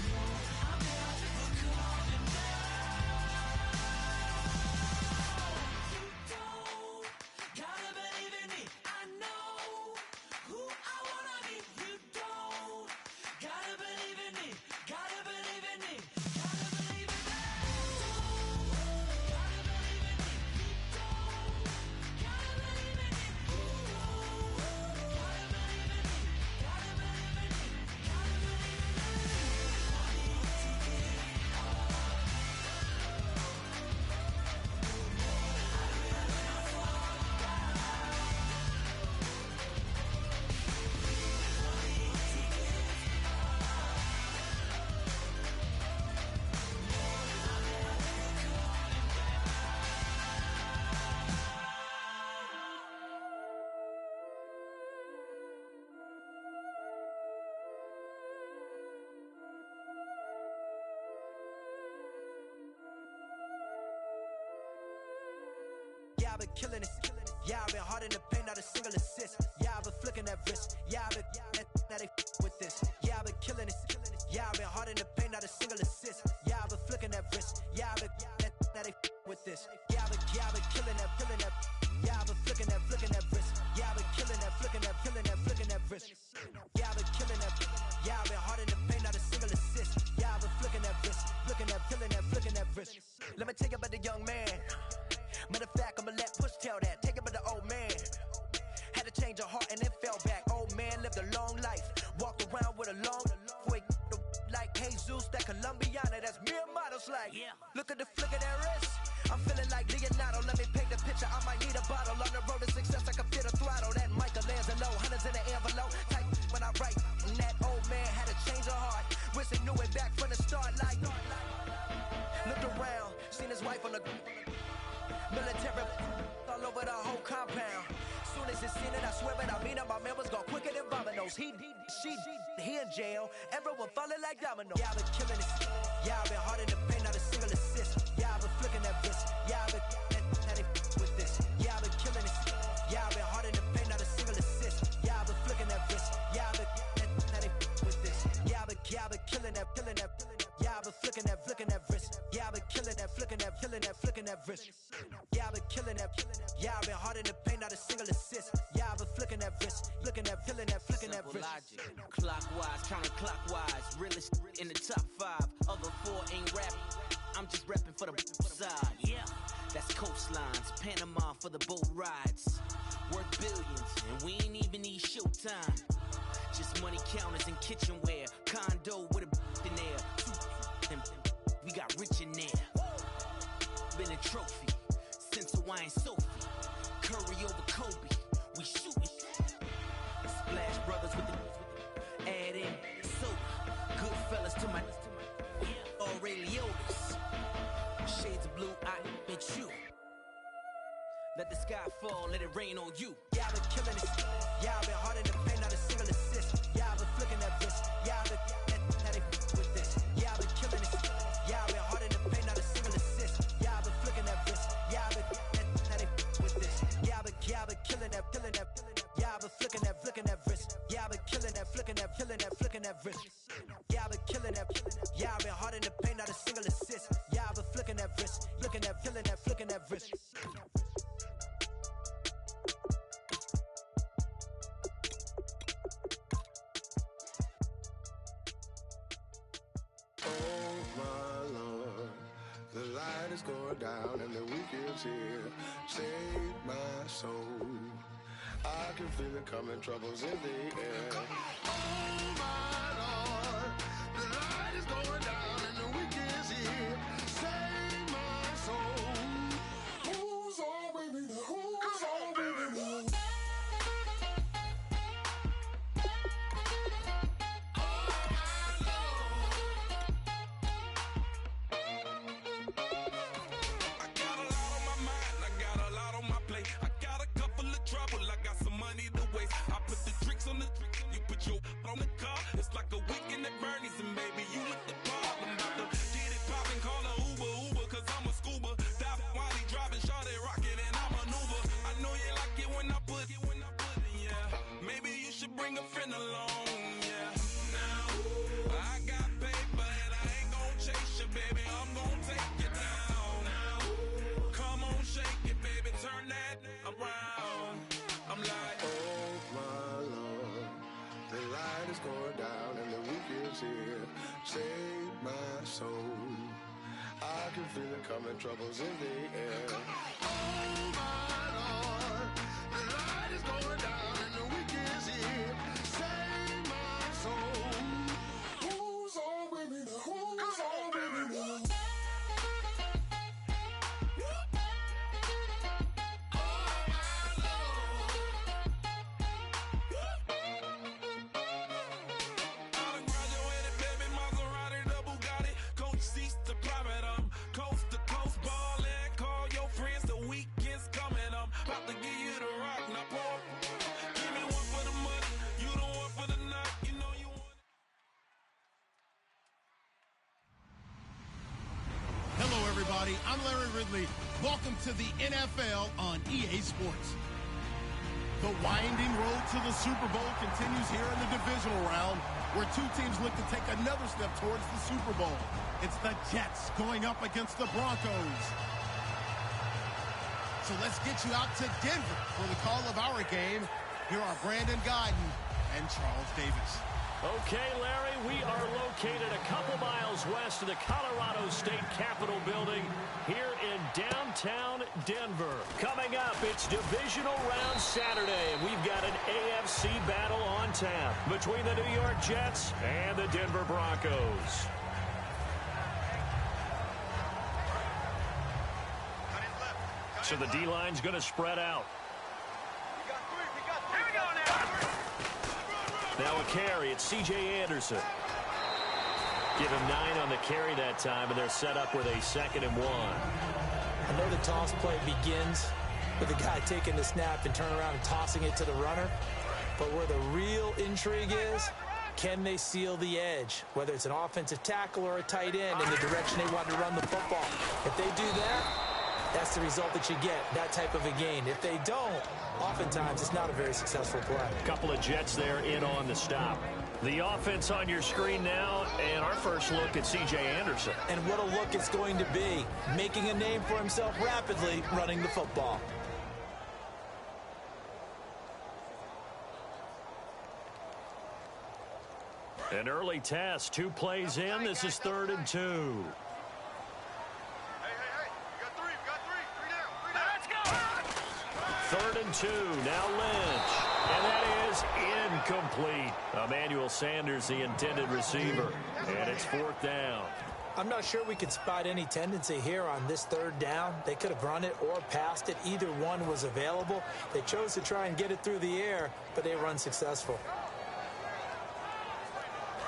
No, I'm never coming down. You don't gotta believe in me. I know who I wanna be. You don't gotta believe in me. Gotta believe in me. Gotta believe in me. Gotta believe in me. You don't gotta believe in me. You don't gotta believe in me. Gotta believe in me. Gotta believe in me. Money to give up. I will not fall down. Money to give Yeah, I've been killing it. Yeah, I've been hard in the paint, not a single assist. Yeah, I've been flicking that wrist. Yeah, I've been now they with this. Yeah, I've been killing it. Yeah, I've been hard in the paint, not a single assist. Yeah, I've been flicking that wrist. Yeah, I've been now they with this. Yeah, I've been killing that, killing that. Yeah, I've been flicking that wrist. Yeah, I've been killing that, flicking that, flicking that wrist. Yeah, I've been killing that. Yeah, I've been hard in the paint, not a single assist. Yeah, I've been flicking that wrist, flicking that, flicking that wrist. Let me tell you about the young man. Matter of fact, I'ma let Push tell that. Take it about the old man. Had to change her heart and then fell back. Old man lived a long life. Walked around with a long way. Like Jesus, that Colombiana, that's mere models like. Look at the flick of that wrist. I'm feeling like Leonardo. Let me paint the picture. I might need a bottle. On the road to success, I can fit a throttle. That Michelangelo, hundreds in the envelope. Type when I write. And that old man had to change her heart. Wish he knew it back from the start. Like, looked around, seen his wife on the military. all over the whole compound. Soon as it's seen it, I swear it, I mean it, my man was gone quicker than dominoes. He in jail, everyone falling like dominoes. Yeah, I've been killing it. Yeah, I've been hard in the paint, not a single assist. Yeah, I've been flicking that wrist. Yeah, I've been with this. Yeah, I've been killing it. Yeah, I've been hard in the paint, not a single assist. Yeah, I've been flicking that wrist. Yeah, I've been with this. Yeah, I've been killing that. Yeah, I've been flicking that wrist. Yeah, I've been killing that, flicking that wrist. Yeah, I've been killing that. Yeah, I've been hard in the paint, not a single assist. Yeah, I've been flicking that wrist, flicking that wrist. Logic. Clockwise, counterclockwise, realest in the top 5. Other 4 ain't rapping. I'm just repping for the side. Yeah, that's coastlines, Panama for the boat rides. Worth billions, and we ain't even need showtime. Just money counters and kitchenware. Condo with a in there. We got rich in there. Been a trophy since Hawaiian Sophie. Curry over Kobe. We shooting. Splash Brothers with the add in soda. Goodfellas to my Aureliotis. Shades of blue, I admit you. Let the sky fall, let it rain on you. Yeah, I've been killing it. Yeah, I've been hard in the paint, not a single assist. Yeah, I've been flicking that wrist. Yeah, I've been with this. Yeah, I've been killing it. Yeah, I've been hard in the paint, not a single assist. Yeah, I've been flicking that wrist. Yeah, I've been with this. Yeah, I've been killing that. Yeah, I've been flicking that wrist. Yeah, I've been killing that, flicking that wrist. Yeah, I've been killing that. Yeah, I've been hard in the paint, not a single assist. Yeah, I've been flicking that wrist, flicking that wrist. Oh my Lord, the light is going down and the weekend's here. Save my soul. I can feel it coming, troubles in the air. Oh my Lord, the light is going down and the weekend's here. Save my soul. Who's on with me? Who's on with me? On the car, it's like a weekend at Bernie's, and baby, you look the part. I'm about to get it poppin', call a Uber, cause I'm a scuba. Dive while he driving, shot it, rocket, and I maneuver. I know you like it when I put it, yeah. Maybe you should bring a friend along, yeah. Now, I got paper and I ain't gon' chase you, baby, I'm gon' take you down. Now, come on, shake it, baby, turn that around. I'm like, oh my Lord, the light is going down and the weekend's here. Save my soul. I can feel it coming, troubles in the air. Oh my Lord, the light is going down and the weekend's here. Save my soul. Who's on with me? Who's on with me? I'm Larry Ridley. Welcome to the NFL on EA Sports. The winding road to the Super Bowl continues here in the divisional round, where two teams look to take another step towards the Super Bowl. It's the Jets going up against the Broncos. So let's get you out to Denver for the call of our game. Here are Brandon Gaudin and Charles Davis. Okay, Larry, we are located a couple miles west of the Colorado State Capitol building here in downtown Denver. Coming up, it's divisional round Saturday, and we've got an AFC battle on tap between the New York Jets and the Denver Broncos. So the D-line's going to spread out. Now a carry, it's C.J. Anderson. Give him 9 on the carry that time, and they're set up with a 2nd and 1. I know the toss play begins with the guy taking the snap and turning around and tossing it to the runner. But where the real intrigue is, can they seal the edge, whether it's an offensive tackle or a tight end in the direction they want to run the football? If they do that, that's the result that you get, that type of a gain. If they don't, oftentimes it's not a very successful play. Couple of Jets there in on the stop. The offense on your screen now, and our first look at C.J. Anderson. And what a look it's going to be, making a name for himself rapidly running the football. An early test, 2 plays in. This is 3rd and 2. Hey, you got three down. 3rd and 2, now Lynch. And that is incomplete. Emmanuel Sanders, the intended receiver. And it's 4th down. I'm not sure we could spot any tendency here on this 3rd down. They could have run it or passed it. Either one was available. They chose to try and get it through the air, but they were unsuccessful.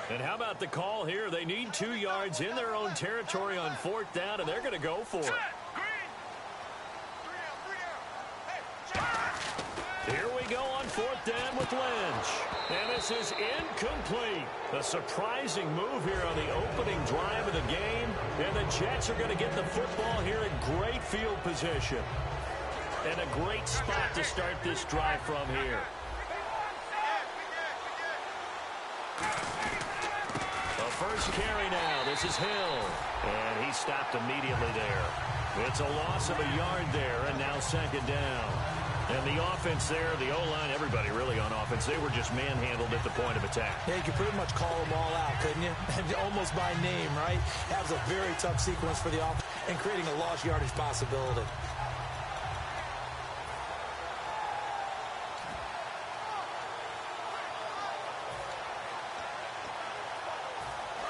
And how about the call here? They need 2 yards in their own territory on 4th down, and they're going to go for it. Here we go on 4th down with Lynch. And this is incomplete. A surprising move here on the opening drive of the game. And the Jets are going to get the football here in great field position. And a great spot to start this drive from here. The first carry now. This is Hill. And he stopped immediately there. It's a loss of a yard there, and now 2nd down. And the offense there, the O-line, everybody really on offense, they were just manhandled at the point of attack. Yeah, you could pretty much call them all out, couldn't you? Almost by name, right? That was a very tough sequence for the offense and creating a lost yardage possibility.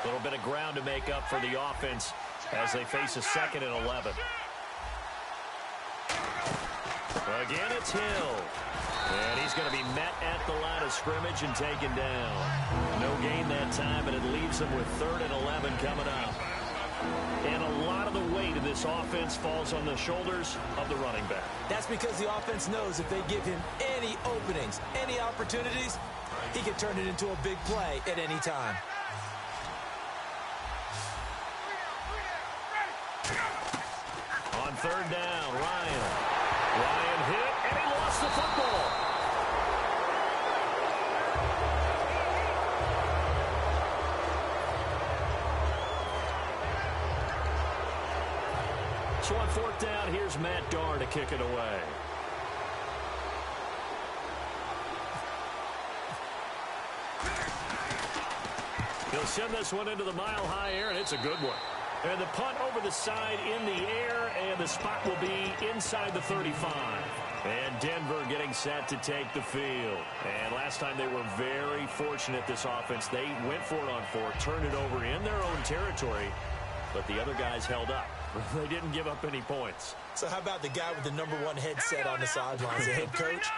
A little bit of ground to make up for the offense as they face a 2nd and 11. Again, it's Hill. And he's going to be met at the line of scrimmage and taken down. No gain that time, and it leaves them with 3rd and 11 coming up. And a lot of the weight of this offense falls on the shoulders of the running back. That's because the offense knows if they give him any openings, any opportunities, he can turn it into a big play at any time. On 3rd down, Ryan hit, and he lost the football. So on 4th down, here's Matt Darr to kick it away. He'll send this one into the mile-high air, and it's a good one. And the punt over the side in the air, and the spot will be inside the 35. And Denver getting set to take the field. And last time they were very fortunate, this offense. They went for it on 4th, turned it over in their own territory, but the other guys held up. They didn't give up any points. So how about the guy with the #1 headset on the sidelines, the head coach?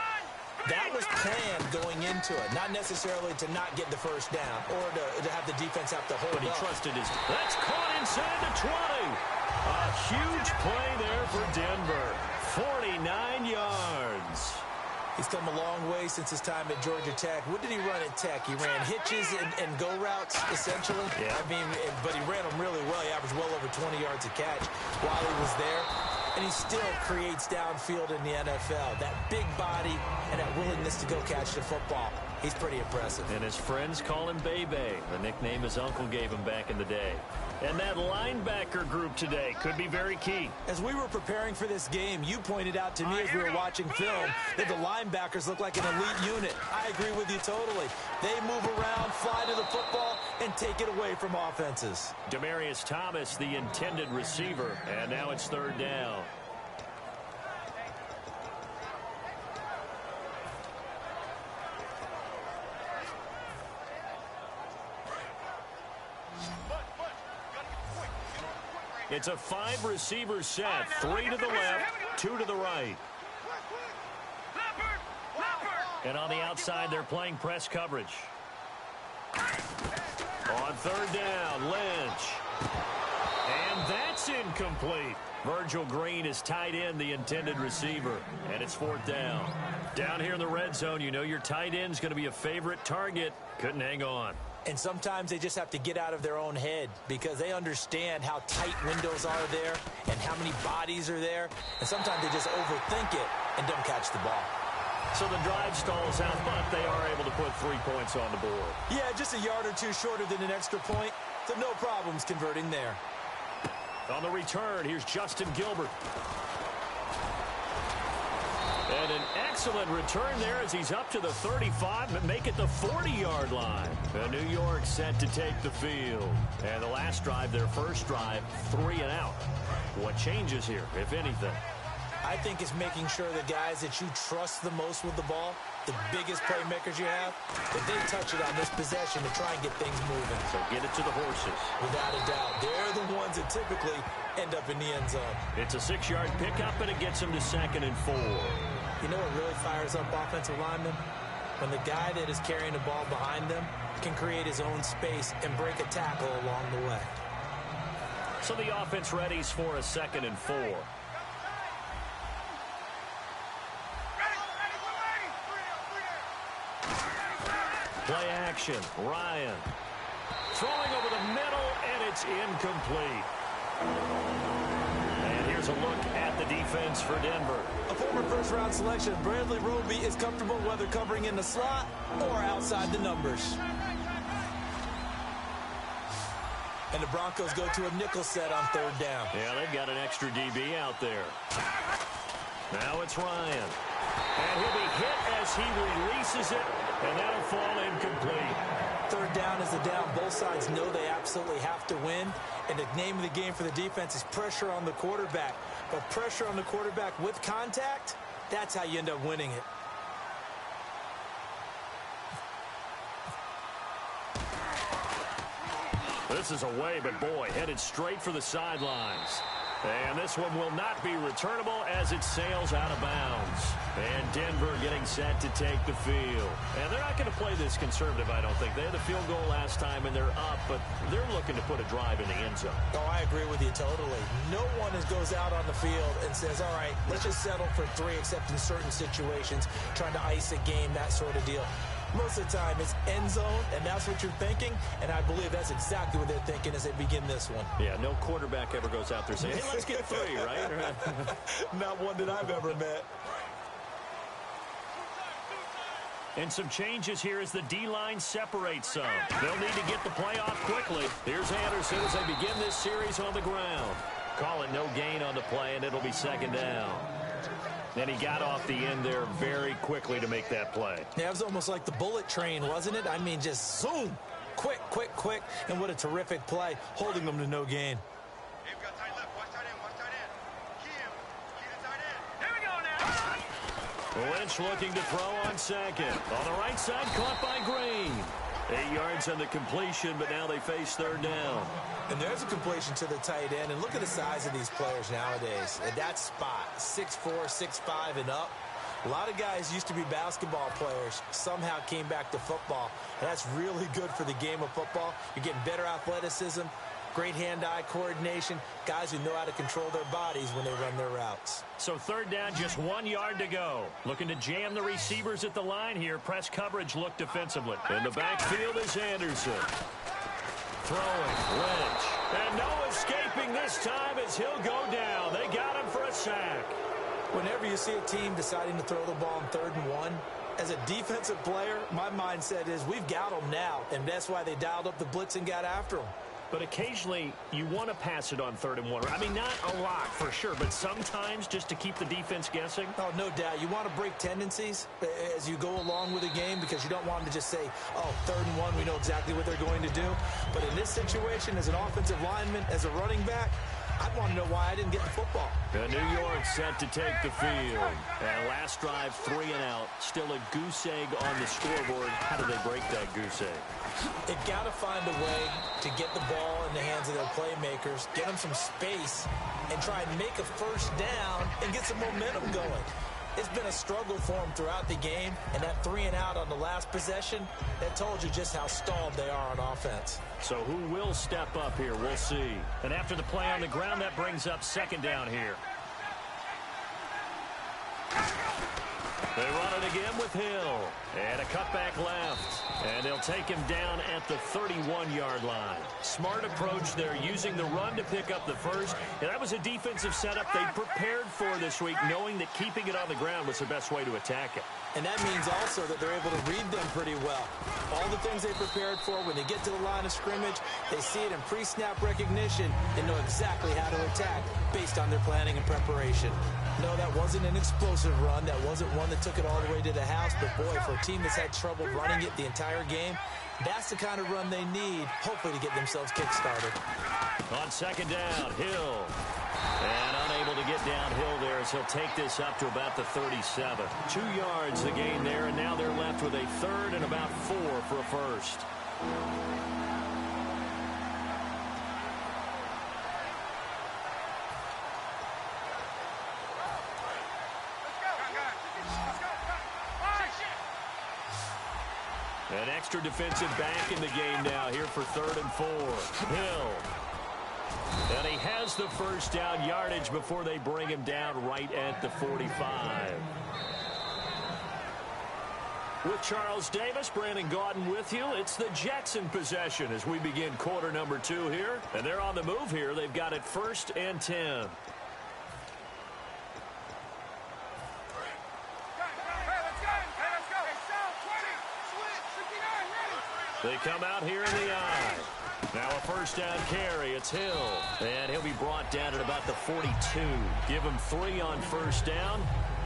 That was planned going into it, not necessarily to not get the first down or to have the defense have to hold up. But he trusted his... That's caught inside the 20. A huge play there for Denver. 49 yards. He's come a long way since his time at Georgia Tech. What did he run at Tech? He ran hitches and go routes, essentially. Yeah. I mean, but he ran them really well. He averaged well over 20 yards a catch while he was there. And he still creates downfield in the NFL. That big body and that willingness to go catch the football. He's pretty impressive. And his friends call him Bebe, the nickname his uncle gave him back in the day. And that linebacker group today could be very key. As we were preparing for this game, you pointed out to me as we were watching film that the linebackers look like an elite unit. I agree with you totally. They move around, fly to the football, and take it away from offenses. Demaryius Thomas, the intended receiver, and now it's 3rd down. It's a 5-receiver set. 3 to the left, 2 to the right. And on the outside, they're playing press coverage. On 3rd down, Lynch. And that's incomplete. Virgil Green is tight end, the intended receiver, and it's 4th down. Down here in the red zone, you know your tight end's going to be a favorite target. Couldn't hang on. And sometimes they just have to get out of their own head because they understand how tight windows are there and how many bodies are there. And sometimes they just overthink it and don't catch the ball. So the drive stalls out, but they are able to put 3 points on the board. Yeah, just a yard or two shorter than an extra point, so no problems converting there. On the return, here's Justin Gilbert. And an excellent return there as he's up to the 35, but make it the 40-yard line. And New York set to take the field. And the last drive, their first drive, 3 and out. What changes here, if anything? I think it's making sure the guys that you trust the most with the ball, the biggest playmakers you have, that they touch it on this possession to try and get things moving. So get it to the horses. Without a doubt. They're the ones that typically end up in the end zone. It's a 6-yard pickup, and it gets them to 2nd and 4. You know what really fires up offensive linemen? When the guy that is carrying the ball behind them can create his own space and break a tackle along the way. So the offense readies for a 2nd and 4. Play action. Ryan. Throwing over the middle, and it's incomplete. And here's a look at the defense for Denver. A former first-round selection, Bradley Roby, is comfortable whether covering in the slot or outside the numbers. And the Broncos go to a nickel set on 3rd down. Yeah, they've got an extra DB out there. Now it's Ryan. And he'll be hit as he releases it, and that'll fall incomplete. 3rd down is the down. Both sides know they absolutely have to win. And the name of the game for the defense is pressure on the quarterback. But pressure on the quarterback with contact, that's how you end up winning it. This is away, but boy, headed straight for the sidelines. And this one will not be returnable as it sails out of bounds. And Denver getting set to take the field. And they're not going to play this conservative, I don't think. They had the field goal last time, and they're up, but they're looking to put a drive in the end zone. Oh, I agree with you totally. No one goes out on the field and says, all right, let's just settle for 3, except in certain situations, trying to ice a game, that sort of deal. Most of the time, it's end zone, and that's what you're thinking, and I believe that's exactly what they're thinking as they begin this one. Yeah, no quarterback ever goes out there saying, hey, let's get 3, right? Not one that I've ever met. And some changes here as the D-line separates some. They'll need to get the play off quickly. Here's Anderson as they begin this series on the ground. Call it no gain on the play, and it'll be 2nd down. Then he got off the end there very quickly to make that play. Yeah, it was almost like the bullet train, wasn't it? I mean, just zoom. Quick, quick, quick. And what a terrific play, holding them to no gain. Hey, we got tight left. Watch tight end. Watch tight end. Key the tight end. Here we go now. Lynch looking to throw on 2nd. On the right side, caught by Green. 8 yards on the completion, but now they face 3rd down. And there's a completion to the tight end. And look at the size of these players nowadays. At that spot, 6'4", 6'5", and up. A lot of guys used to be basketball players, somehow came back to football. And that's really good for the game of football. You're getting better athleticism, great hand-eye coordination, guys who know how to control their bodies when they run their routes. So 3rd down, just 1 yard to go. Looking to jam the receivers at the line here. Press coverage look defensively. In the backfield is Anderson. Throwing, Lynch. And no escaping this time as he'll go down. They got him for a sack. Whenever you see a team deciding to throw the ball on 3rd and 1, as a defensive player, my mindset is we've got them now, and that's why they dialed up the blitz and got after them. But occasionally, you want to pass it on 3rd and 1. I mean, not a lot for sure, but sometimes just to keep the defense guessing. Oh, no doubt. You want to break tendencies as you go along with the game because you don't want them to just say, oh, 3rd and 1, we know exactly what they're going to do. But in this situation, as an offensive lineman, as a running back, I'd want to know why I didn't get the football. And New York set to take the field. And last drive, 3 and out. Still a goose egg on the scoreboard. How do they break that goose egg? They've got to find a way to get the ball in the hands of their playmakers, get them some space, and try and make a 1st down and get some momentum going. It's been a struggle for them throughout the game, and that 3-and-out on the last possession, that told you just how stalled they are on offense. So who will step up here? We'll see. And after the play on the ground, that brings up second down here. They run it again with Hill. And a cutback left. And they'll take him down at the 31-yard line. Smart approach there, using the run to pick up the first. And that was a defensive setup they prepared for this week, knowing that keeping it on the ground was the best way to attack it. And that means also that they're able to read them pretty well. All the things they prepared for, when they get to the line of scrimmage, they see it in pre-snap recognition and know exactly how to attack based on their planning and preparation. No, that wasn't an explosive run. That wasn't one that took it all the way to the house. But, boy, for a team that's had trouble running it the entire game, that's the kind of run they need, hopefully, to get themselves kick-started. On second down, Hill. And unable to get downhill there as he'll take this up to about the 37. 2 yards the gain there, and now they're left with a third and about 4 for a first. An extra defensive back in the game now here for 3rd and 4. Hill. And he has the first down yardage before they bring him down right at the 45. With Charles Davis, Brandon Gaudin with you. It's the Jets in possession as we begin quarter number 2 here. And they're on the move here. They've got it 1st and 10. They come out here in the eye. Now a first down carry. It's Hill. And he'll be brought down at about the 42. Give him 3 on first down.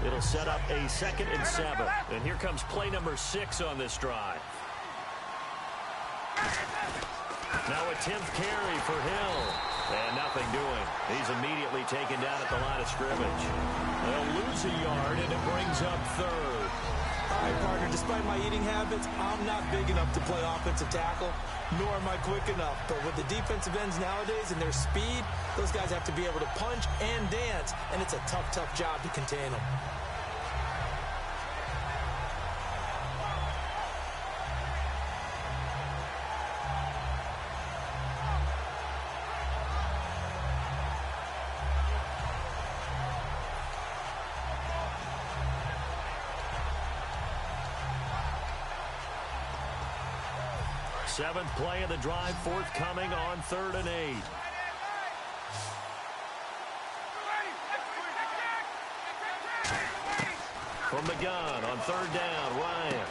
It'll set up a 2nd and 7. And here comes play number 6 on this drive. Now a 10th carry for Hill. And nothing doing. He's immediately taken down at the line of scrimmage. They'll lose a yard, and it brings up 3rd. All right, partner, despite my eating habits, I'm not big enough to play offensive tackle, nor am I quick enough. But with the defensive ends nowadays and their speed, those guys have to be able to punch and dance, and it's a tough, tough job to contain them. Seventh play of the drive forthcoming on 3rd and 8. From the gun on 3rd down, Ryan.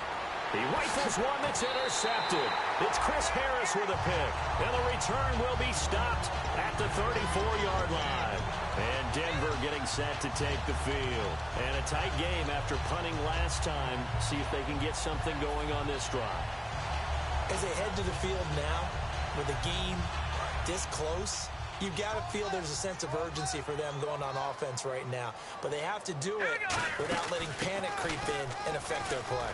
He rifles one that's intercepted. It's Chris Harris with a pick. And the return will be stopped at the 34-yard line. And Denver getting set to take the field. And a tight game after punting last time. See if they can get something going on this drive. As they head to the field now, with the game this close, you've got to feel there's a sense of urgency for them going on offense right now. But they have to do it without letting panic creep in and affect their play.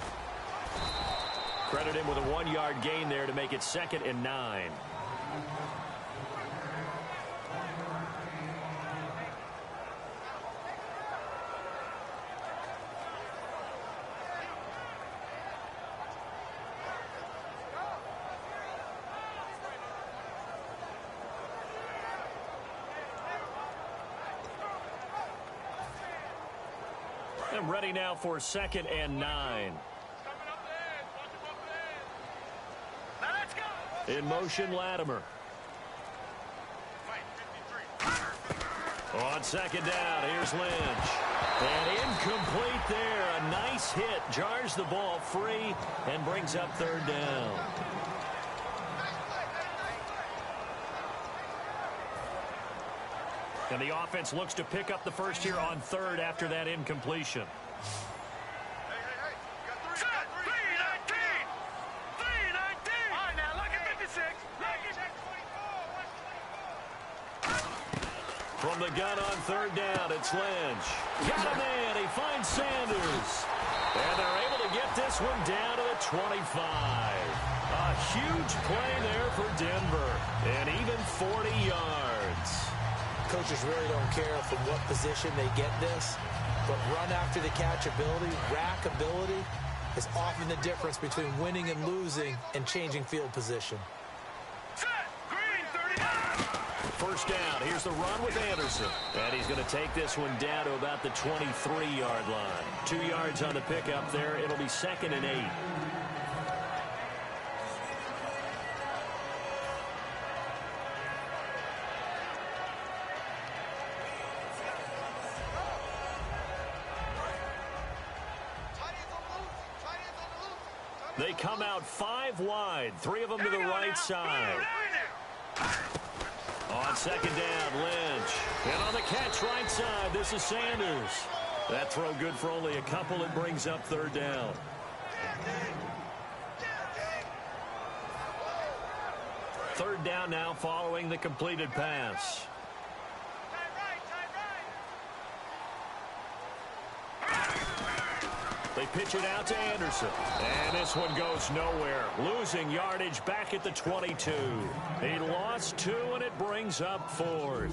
Credit him with a 1-yard gain there to make it 2nd and 9. I'm ready now for 2nd and 9. In motion, Latimer. On 2nd down, here's Lynch. And incomplete there. A nice hit. Jars the ball free and brings up 3rd down. And the offense looks to pick up the first here on 3rd after that incompletion. From the gun on 3rd down, it's Lynch. Got him in. He finds Sanders. And they're able to get this one down to the 25. A huge play there for Denver. And even 40 yards. Coaches really don't care from what position they get this. But run after the catch ability, rack ability, is often the difference between winning and losing and changing field position. First down. Here's the run with Anderson. And he's going to take this one down to about the 23-yard line. 2 yards on the pickup there. It'll be 2nd and 8. They come out 5 wide. 3 of them to the right side. On 2nd down, Lynch. And on the catch right side, this is Sanders. That throw good for only a couple. It brings up 3rd down. Third down now following the completed pass. They pitch it out to Anderson. And this one goes nowhere. Losing yardage back at the 22. He lost 2, and it brings up 4th.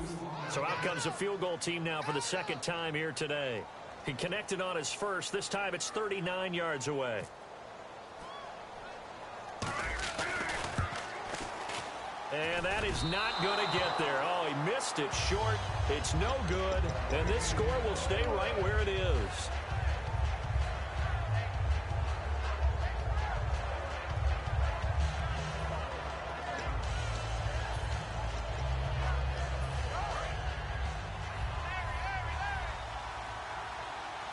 So out comes the field goal team now for the 2nd time here today. He connected on his first. This time it's 39 yards away. And that is not going to get there. Oh, he missed it short. It's no good. And this score will stay right where it is.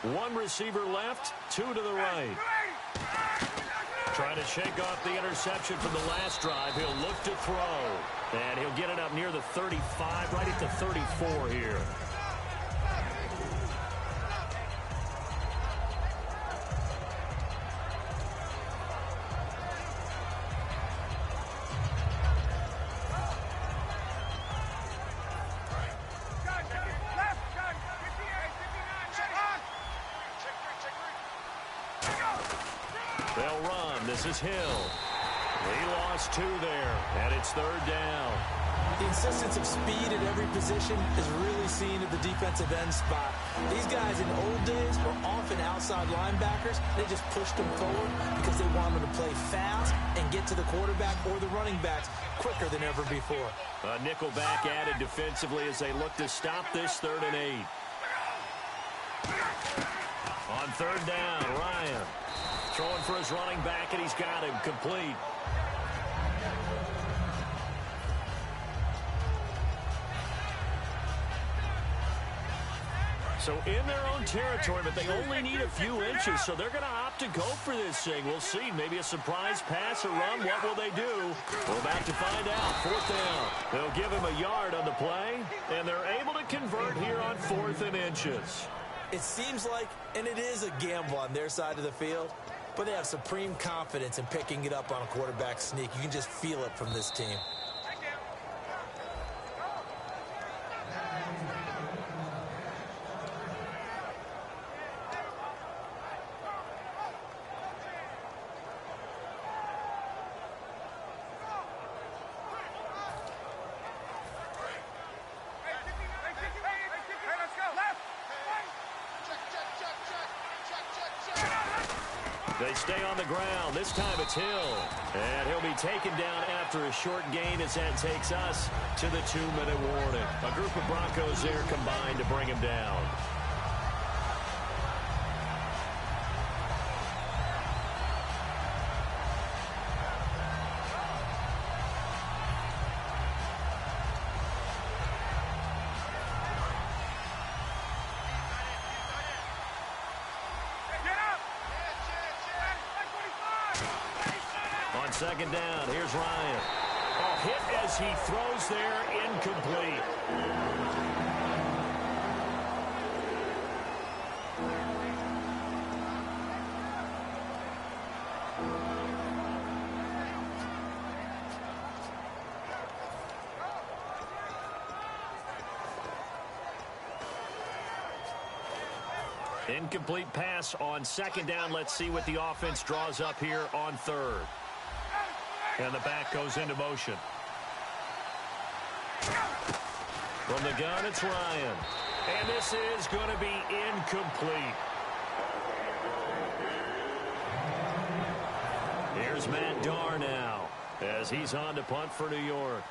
One receiver left, 2 to the right. Trying to shake off the interception from the last drive. He'll look to throw. And he'll get it up near the 35, right at the 34 here. They'll run. This is Hill. He lost 2 there, and it's 3rd down. The insistence of speed at every position is really seen at the defensive end spot. These guys in the old days were often outside linebackers. They just pushed them forward because they wanted them to play fast and get to the quarterback or the running backs quicker than ever before. A nickel back added defensively as they look to stop this 3rd and 8. On 3rd down, Ryan. Throwing for his running back, and he's got him complete. So in their own territory, but they only need a few inches, so they're going to opt to go for this thing. We'll see. Maybe a surprise pass or run. What will they do? We're about to find out. 4th down. They'll give him a yard on the play, and they're able to convert here on 4th and inches. It seems like, and it is a gamble on their side of the field, but they have supreme confidence in picking it up on a quarterback sneak. You can just feel it from this team. They stay on the ground. This time it's Hill. And he'll be taken down after a short gain as that takes us to the 2-minute warning. A group of Broncos there combined to bring him down. On 2nd down, here's Ryan. Oh, hit as he throws there, incomplete. Incomplete pass on 2nd down. Let's see what the offense draws up here on 3rd. And the back goes into motion. From the gun, it's Ryan. And this is going to be incomplete. Here's Matt Darr now as he's on to punt for New York.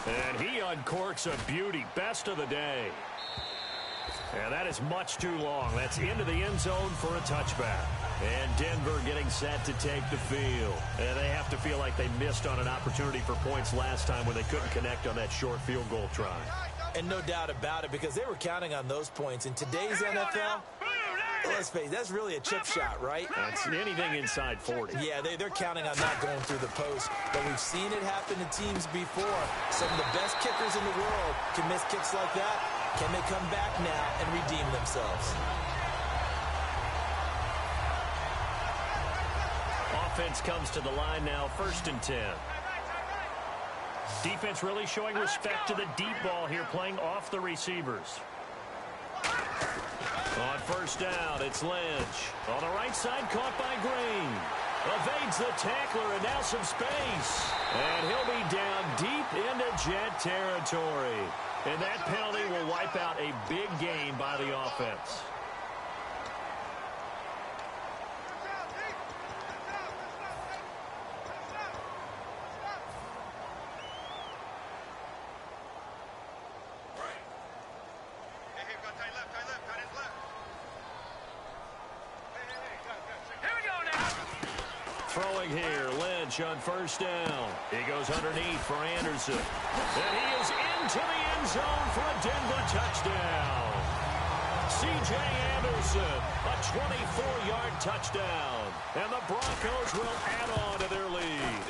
And he uncorks a beauty. Best of the day. And that is much too long. That's into the end zone for a touchback. And Denver getting set to take the field. And they have to feel like they missed on an opportunity for points last time when they couldn't connect on that short field goal try. And no doubt about it, because they were counting on those points. In today's NFL, let's face it, that's really a chip shot, right? That's anything inside 40. Yeah, they're counting on that going through the post. But we've seen it happen to teams before. Some of the best kickers in the world can miss kicks like that. Can they come back now and redeem themselves? Offense comes to the line now, 1st and 10. Defense really showing respect to the deep ball here, playing off the receivers. On 1st down, it's Lynch. On the right side, caught by Green. Evades the tackler, and now some space. And he'll be down deep into Jet territory. And that penalty will wipe out a big gain by the offense. Throwing here, Lynch on 1st down. He goes underneath for Anderson. And he is into the end zone for a Denver touchdown. C.J. Anderson, a 24-yard touchdown. And the Broncos will add on to their lead.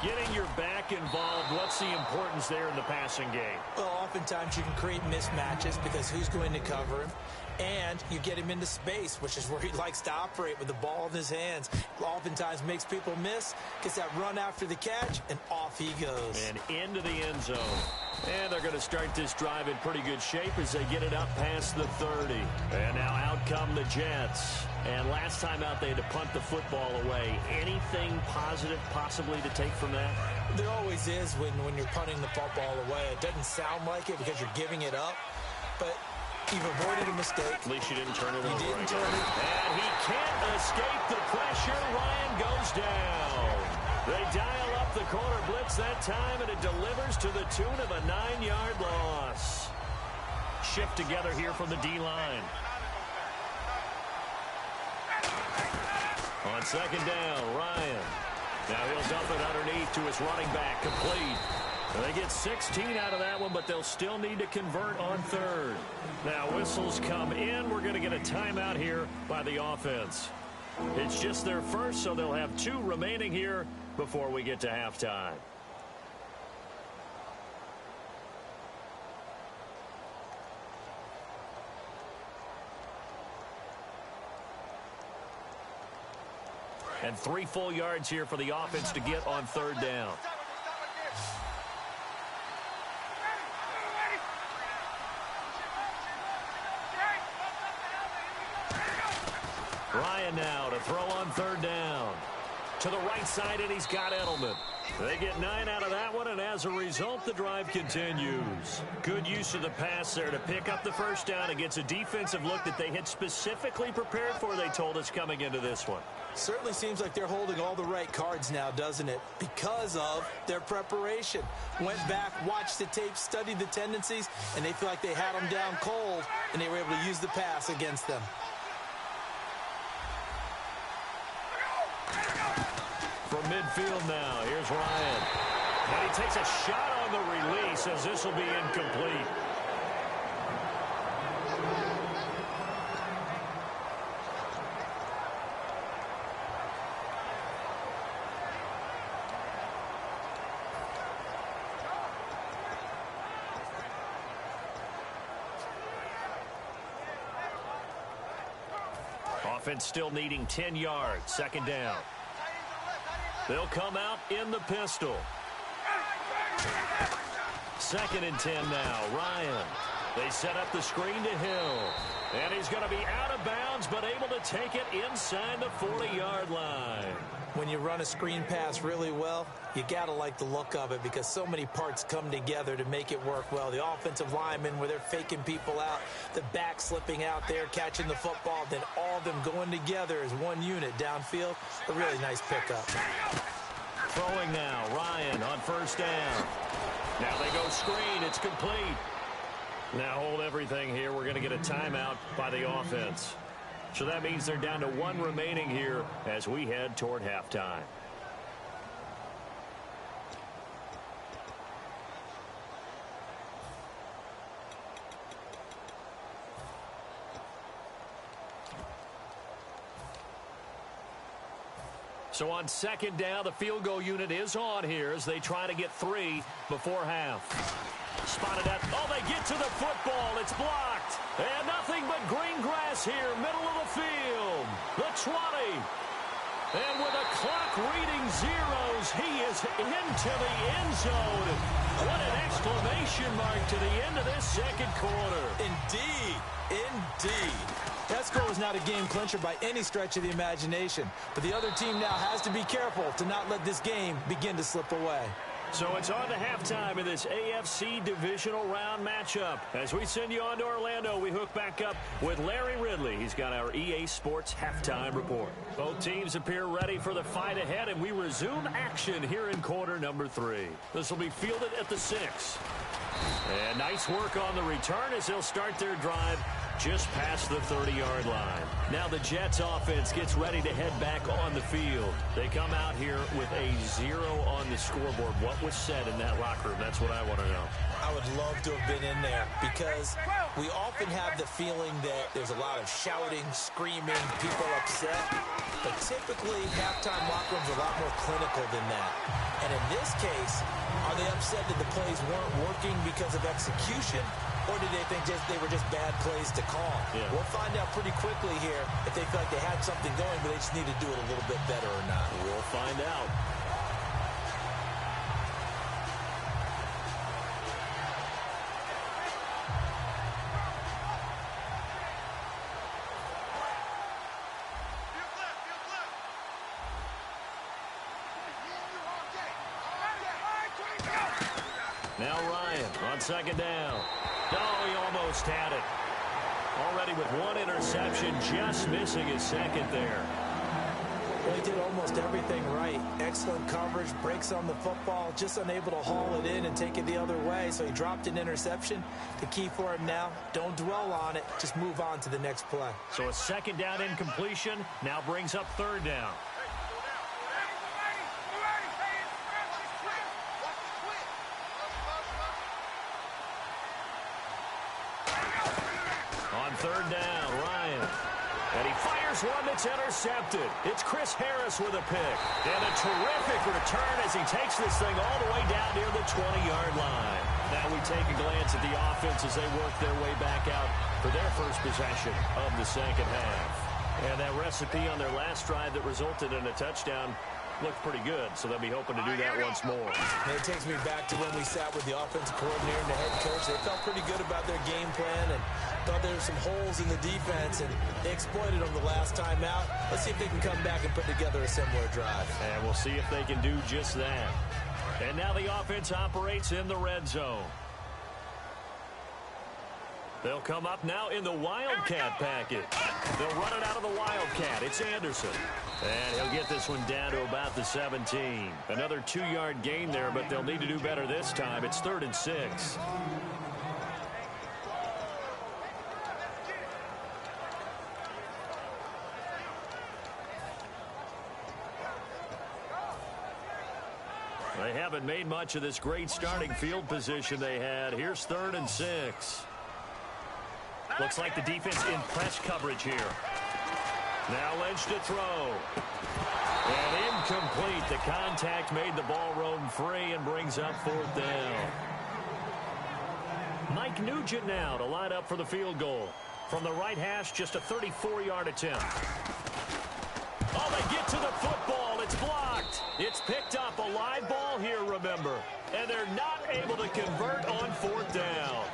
Getting your back involved, what's the importance there in the passing game? Well, oftentimes you can create mismatches because who's going to cover him? And you get him into space, which is where he likes to operate with the ball in his hands. Oftentimes makes people miss, gets that run after the catch, and off he goes. And into the end zone. And they're going to start this drive in pretty good shape as they get it up past the 30. And now out come the Jets. And last time out, they had to punt the football away. Anything positive possibly to take from that? There always is when you're punting the football away. It doesn't sound like it because you're giving it up, but you've avoided a mistake. At least you didn't turn it over. You didn't turn it. And he can't escape the pressure. Ryan goes down. They dial up the corner blitz that time, and it delivers to the tune of a 9-yard loss. Shift together here from the D-line. On 2nd down, Ryan. Now he'll dump it underneath to his running back, complete. And they get 16 out of that one, but they'll still need to convert on 3rd. Now whistles come in. We're going to get a timeout here by the offense. It's just their first, so they'll have 2 remaining here before we get to halftime. And 3 full yards here for the offense to get on 3rd down. Ryan now to throw on 3rd down. To the right side, and he's got Edelman. They get 9 out of that one, and as a result, the drive continues. Good use of the pass there to pick up the 1st down against a defensive look that they had specifically prepared for, they told us, coming into this one. Certainly seems like they're holding all the right cards now, doesn't it? Because of their preparation. Went back, watched the tape, studied the tendencies, and they feel like they had them down cold, and they were able to use the pass against them. From midfield now, here's Ryan. And he takes a shot on the release as this will be incomplete. Offense still needing 10 yards. 2nd down. They'll come out in the pistol. 2nd and 10 now. Ryan. They set up the screen to Hill. And he's going to be out of bounds, but able to take it inside the 40-yard line. When you run a screen pass really well, you got to like the look of it because so many parts come together to make it work well. The offensive linemen, where they're faking people out, the back slipping out there, catching the football, then all of them going together as one unit downfield. A really nice pickup. Throwing now, Ryan on first down. Now they go screen. It's complete. Now hold everything here. We're going to get a timeout by the offense. So that means they're down to one remaining here as we head toward halftime. So on second down, the field goal unit is on here as they try to get 3 before half. Spotted at, oh, they get to the football. It's blocked. And nothing but green grass here, middle of the field. The 20. And with a clock reading zeros, he is into the end zone. What an exclamation mark to the end of this second quarter. Indeed. Indeed. That score is not a game clincher by any stretch of the imagination. But the other team now has to be careful to not let this game begin to slip away. So it's on to halftime in this AFC divisional round matchup. As we send you on to Orlando, we hook back up with Larry Ridley. He's got our EA Sports halftime report. Both teams appear ready for the fight ahead, and we resume action here in quarter number 3. This will be fielded at the 6. And nice work on the return as they'll start their drive just past the 30-yard line. Now the Jets offense gets ready to head back on the field. They come out here with a 0 on the scoreboard. What was said in that locker room? That's what I want to know. I would love to have been in there because we often have the feeling that there's a lot of shouting, screaming, people upset. But typically, halftime locker rooms are a lot more clinical than that. And in this case, are they upset that the plays weren't working because of execution? Or did they think they were just bad plays to call? Yeah. We'll find out pretty quickly here if they feel like they had something going, but they just need to do it a little bit better or not. We'll find out. Now Ryan on second down. Oh, he almost had it. Already with one interception, just missing his second there. Well, he did almost everything right. Excellent coverage, breaks on the football, just unable to haul it in and take it the other way. So he dropped an interception. The key for him now, don't dwell on it. Just move on to the next play. So a second down incompletion now brings up third down. On third down, Ryan. And he fires one that's intercepted. It's Chris Harris with a pick. And a terrific return as he takes this thing all the way down near the 20-yard line. Now we take a glance at the offense as they work their way back out for their first possession of the second half. And that recipe on their last drive that resulted in a touchdown looked pretty good, so they'll be hoping to do that once more. And it takes me back to when we sat with the offensive coordinator and the head coach. They felt pretty good about their game plan and thought there were some holes in the defense, and they exploited them the last time out. Let's see if they can come back and put together a similar drive. And we'll see if they can do just that. And now the offense operates in the red zone. They'll come up now in the Wildcat package. They'll run it out of the Wildcat. It's Anderson. And he'll get this one down to about the 17. Another 2-yard gain there, but they'll need to do better this time. It's 3rd and 6. They haven't made much of this great starting field position they had. Here's 3rd and 6. Looks like the defense in press coverage here. Now Lynch to throw. And incomplete. The contact made the ball roam free and brings up 4th down. Mike Nugent now to line up for the field goal. From the right hash, just a 34-yard attempt. Oh, they get to the football. It's blocked. It's picked up. A live ball here, remember. And they're not able to convert on 4th down.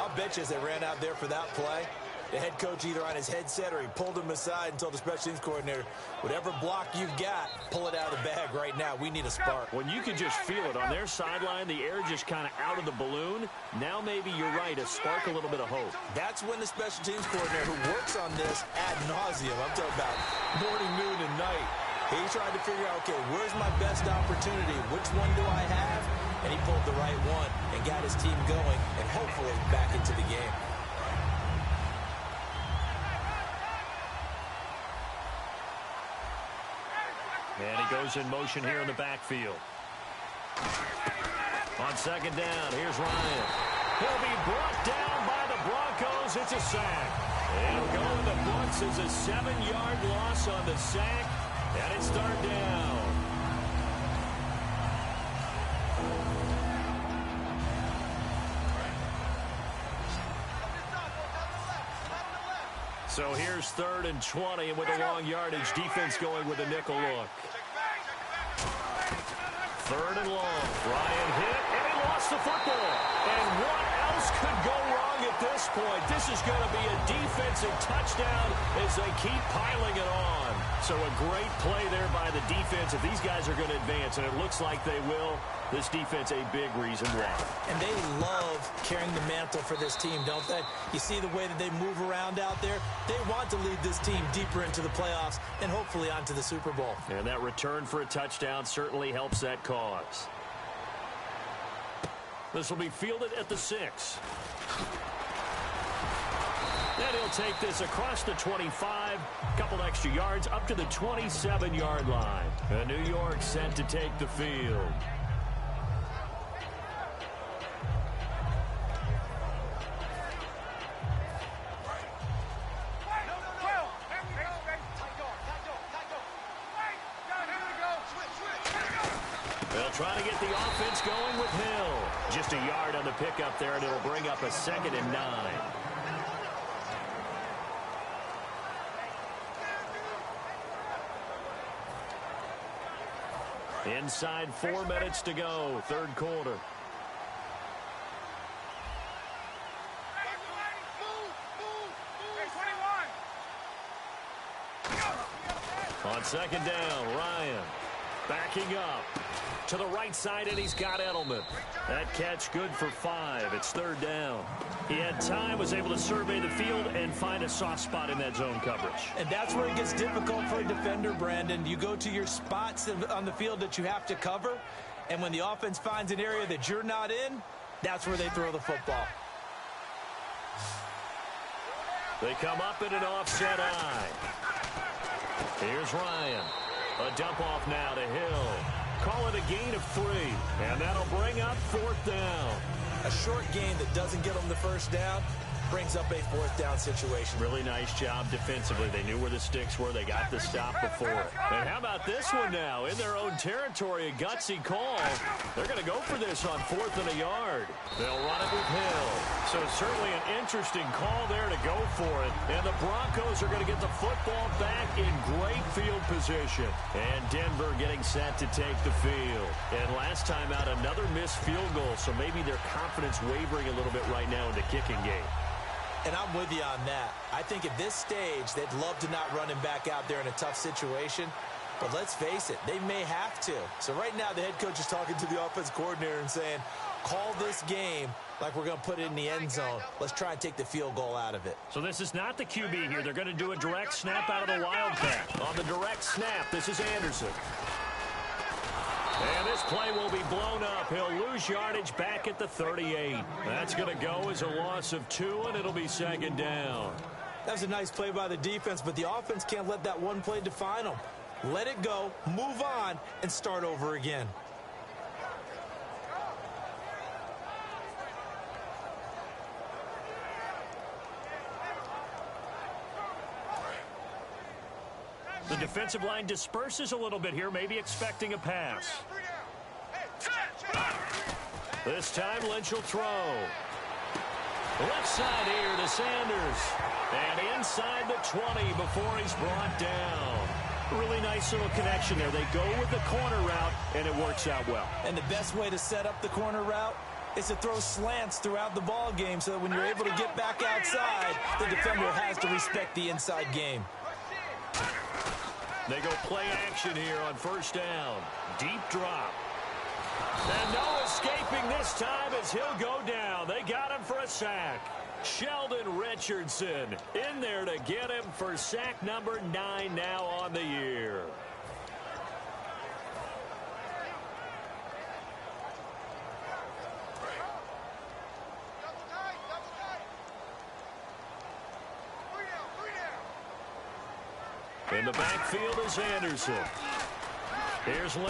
I'll bet you as they ran out there for that play, the head coach either on his headset or he pulled him aside and told the special teams coordinator, whatever block you've got, pull it out of the bag right now. We need a spark. When you can just feel it on their sideline, the air just kind of out of the balloon. Now maybe you're right, a spark, a little bit of hope. That's when the special teams coordinator who works on this ad nauseum, I'm talking about morning, noon, and night, he tried to figure out, okay, where's my best opportunity? Which one do I have? And he pulled the right one and got his team going and hopefully back into the game. And he goes in motion here in the backfield. On second down, here's Ryan. He'll be brought down by the Broncos. It's a sack. It'll go in the books as a 7-yard loss on the sack. And it's third down. So here's 3rd and 20, and with a long yardage, defense going with a nickel look. 3rd and long. Ryan hit, and he lost the football. And what else could go wrong at this point? This is going to be a defensive touchdown as they keep piling it on. So a great play there by the defense. If these guys are going to advance, and it looks like they will, this defense a big reason why. And they love carrying the mantle for this team, don't they? You see the way that they move around out there? They want to lead this team deeper into the playoffs and hopefully onto the Super Bowl. And that return for a touchdown certainly helps that cause. This will be fielded at the 6. And he'll take this across the 25, couple extra yards up to the 27-yard line. And New York set to take the field. They'll try to get the offense going with Hill. Just a yard on the pickup there, and it'll bring up a 2nd and 9. Inside 4 minutes to go, 3rd quarter. On 2nd down, Ryan backing up to the right side, and he's got Edelman. That catch good for 5. It's 3rd down. He had time, was able to survey the field and find a soft spot in that zone coverage. And that's where it gets difficult for a defender, Brandon. You go to your spots on the field that you have to cover, and when the offense finds an area that you're not in, that's where they throw the football. They come up in an offset eye. Here's Ryan. A dump off now to Hill. Call it a gain of 3, and that'll bring up 4th down. A short gain that doesn't get them the first down brings up a 4th down situation. Really nice job defensively. They knew where the sticks were. They got the stop before it. And how about this one now? In their own territory, a gutsy call. They're going to go for this on 4th and a yard. They'll run it with Hill. So certainly an interesting call there to go for it. And the Broncos are going to get the football back in great field position. And Denver getting set to take the field. And last time out, another missed field goal. So maybe their confidence wavering a little bit right now in the kicking game. And I'm with you on that. I think at this stage, they'd love to not run him back out there in a tough situation. But let's face it, they may have to. So right now, the head coach is talking to the offense coordinator and saying, call this game like we're going to put it in the end zone. Let's try and take the field goal out of it. So this is not the QB here. They're going to do a direct snap out of the Wildcat. On the direct snap, this is Anderson. And this play will be blown up. He'll lose yardage back at the 38. That's going to go as a loss of 2, and it'll be 2nd down. That was a nice play by the defense, but the offense can't let that one play define them. Let it go, move on, and start over again. The defensive line disperses a little bit here, maybe expecting a pass. This time, Lynch will throw. Left side here to Sanders. And inside the 20 before he's brought down. Really nice little connection there. They go with the corner route, and it works out well. And the best way to set up the corner route, is to throw slants throughout the ball game so that when you're able to get back outside, the defender has to respect the inside game. They go play action here on first down. Deep drop. And no escaping this time as he'll go down. They got him for a sack. Sheldon Richardson in there to get him for sack number 9 now on the year. In the backfield is Anderson. Here's Lynch.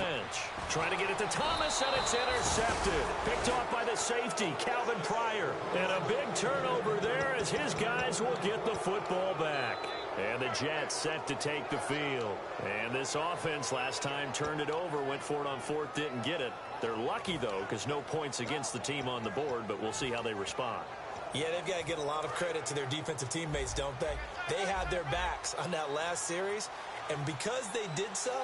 Trying to get it to Thomas, and it's intercepted. Picked off by the safety, Calvin Pryor. And a big turnover there as his guys will get the football back. And the Jets set to take the field. And this offense last time turned it over, went for it on fourth, didn't get it. They're lucky, though, because no points against the team on the board, but we'll see how they respond. Yeah, they've got to get a lot of credit to their defensive teammates, don't they? They had their backs on that last series, and because they did so,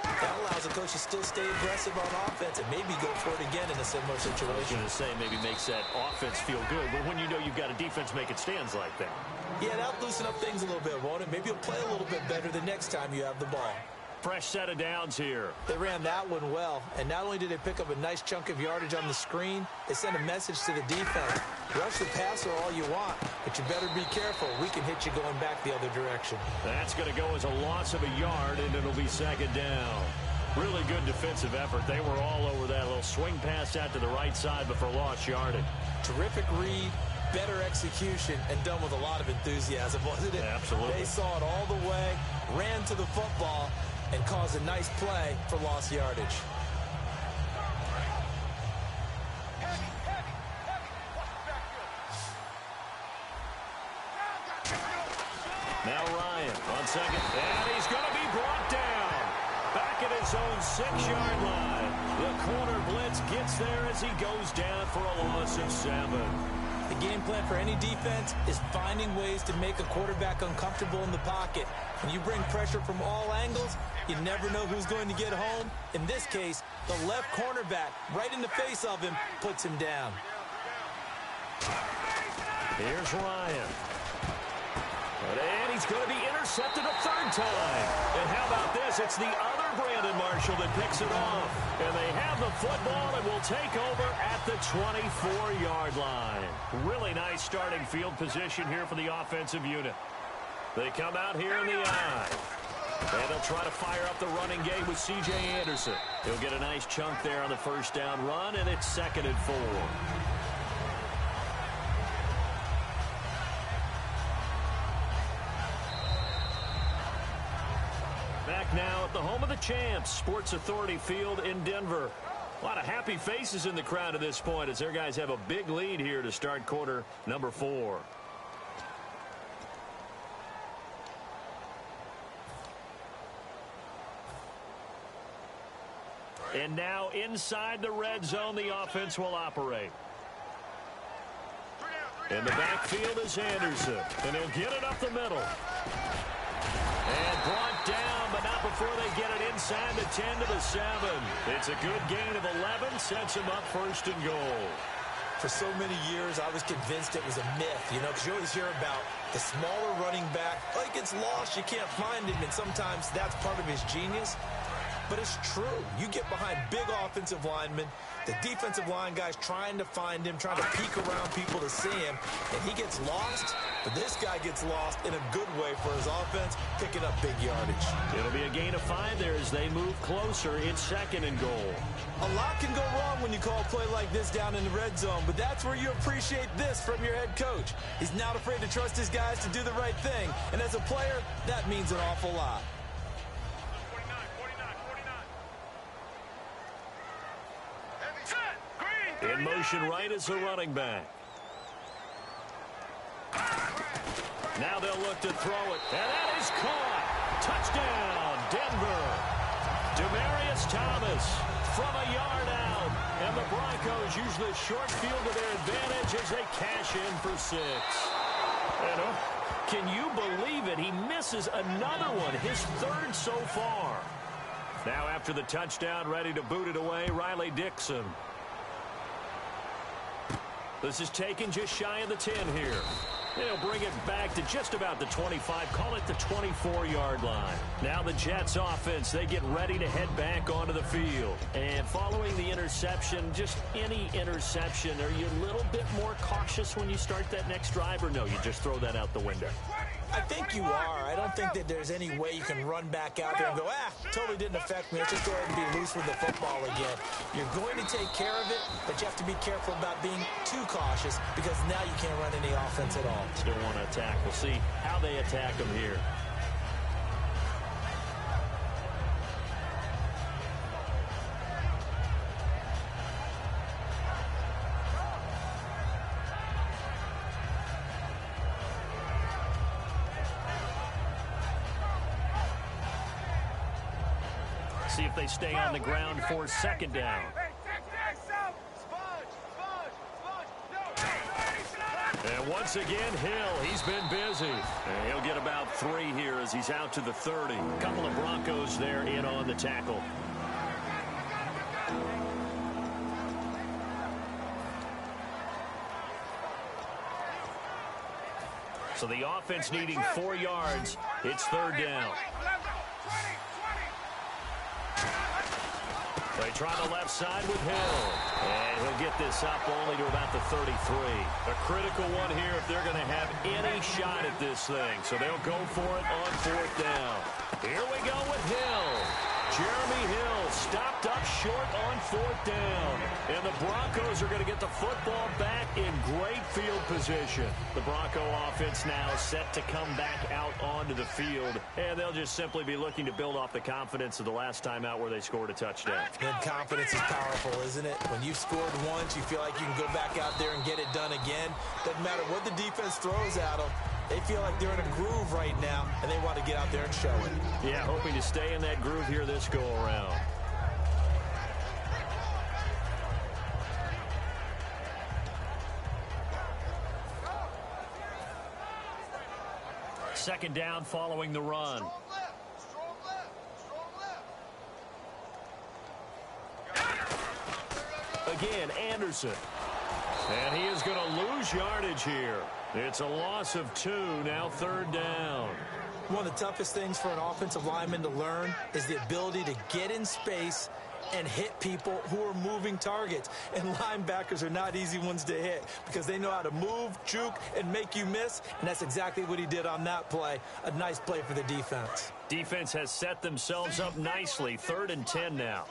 that allows the coach to still stay aggressive on offense and maybe go for it again in a similar situation. I was going to say maybe makes that offense feel good, but when you know you've got a defense making stands like that. Yeah, that'll loosen up things a little bit, won't it? Maybe you'll play a little bit better the next time you have the ball. Fresh set of downs here. They ran that one well, and not only did they pick up a nice chunk of yardage on the screen, they sent a message to the defense. Rush the passer all you want, but you better be careful. We can hit you going back the other direction. That's going to go as a loss of a yard, and it'll be second down. Really good defensive effort. They were all over that little swing pass out to the right side before lost yardage. Terrific read, better execution, and done with a lot of enthusiasm, wasn't it? Absolutely. They saw it all the way, ran to the football, and caused a nice play for lost yardage. Now Ryan on second, and he's going to be brought down. Back at his own 6-yard line. The corner blitz gets there as he goes down for a loss of 7. The game plan for any defense is finding ways to make a quarterback uncomfortable in the pocket. When you bring pressure from all angles, you never know who's going to get home. In this case, the left cornerback, right in the face of him, puts him down. Here's Ryan. And he's going to be intercepted a third time. And how about this? It's the other Brandon Marshall that picks it off. And they have the football and will take over at the 24-yard line. Really nice starting field position here for the offensive unit. They come out here in the eye. And they'll try to fire up the running game with C.J. Anderson. He'll get a nice chunk there on the first down run, and it's 2nd and 4. Back now at the home of the champs, Sports Authority Field in Denver. A lot of happy faces in the crowd at this point as their guys have a big lead here to start quarter number 4. And now inside the red zone, the offense will operate. In the backfield is Anderson, and he'll get it up the middle. And brought down, but not before they get it inside the 10 to the 7. It's a good gain of 11, sets him up 1st and goal. For so many years, I was convinced it was a myth, because you always hear about the smaller running back. Oh, he gets lost, you can't find him, and sometimes that's part of his genius. But it's true. You get behind big offensive linemen, the defensive line guys trying to find him, trying to peek around people to see him, and he gets lost. But this guy gets lost in a good way for his offense, picking up big yardage. It'll be a gain of 5 there as they move closer. It's 2nd and goal. A lot can go wrong when you call a play like this down in the red zone, but that's where you appreciate this from your head coach. He's not afraid to trust his guys to do the right thing, and as a player, that means an awful lot. In motion right is the running back. Now they'll look to throw it, and that is caught. Touchdown, Denver. Demaryius Thomas from a yard out. And the Broncos use the short field to their advantage as they cash in for 6. And can you believe it? He misses another one, his 3rd so far. Now after the touchdown, ready to boot it away, Riley Dixon. This is taken just shy of the 10 here. They'll bring it back to just about the 25, call it the 24-yard line. Now the Jets offense, they get ready to head back onto the field. And following the interception, just any interception, are you a little bit more cautious when you start that next drive, or no, you just throw that out the window? I think you are. I don't think that there's any way you can run back out there and go, totally didn't affect me. Let's just go ahead and be loose with the football again. You're going to take care of it, but you have to be careful about being too cautious because now you can't run any offense at all. Still want to attack. We'll see how they attack them here. See if they stay on the ground for second down. And once again, Hill, he's been busy. And he'll get about 3 here as he's out to the 30. A couple of Broncos there in on the tackle. So the offense needing 4 yards. It's third down. They try the left side with Hill. And he'll get this up only to about the 33. A critical one here if they're going to have any shot at this thing. So they'll go for it on fourth down. Here we go with Hill. Jeremy Hill stopped up short on fourth down. And the Broncos are going to get the football back in great field position. The Bronco offense now set to come back out onto the field. And they'll just simply be looking to build off the confidence of the last time out where they scored a touchdown. And confidence is powerful, isn't it? When you've scored once, you feel like you can go back out there and get it done again. Doesn't matter what the defense throws at them. They feel like they're in a groove right now, and they want to get out there and show it. Yeah, hoping to stay in that groove here this go-around. Second down following the run. Again, Anderson. And he is going to lose yardage here. It's a loss of 2, now third down. One of the toughest things for an offensive lineman to learn is the ability to get in space and hit people who are moving targets. And linebackers are not easy ones to hit because they know how to move, juke, and make you miss. And that's exactly what he did on that play. A nice play for the defense. Defense has set themselves up nicely. 3rd and 10 now.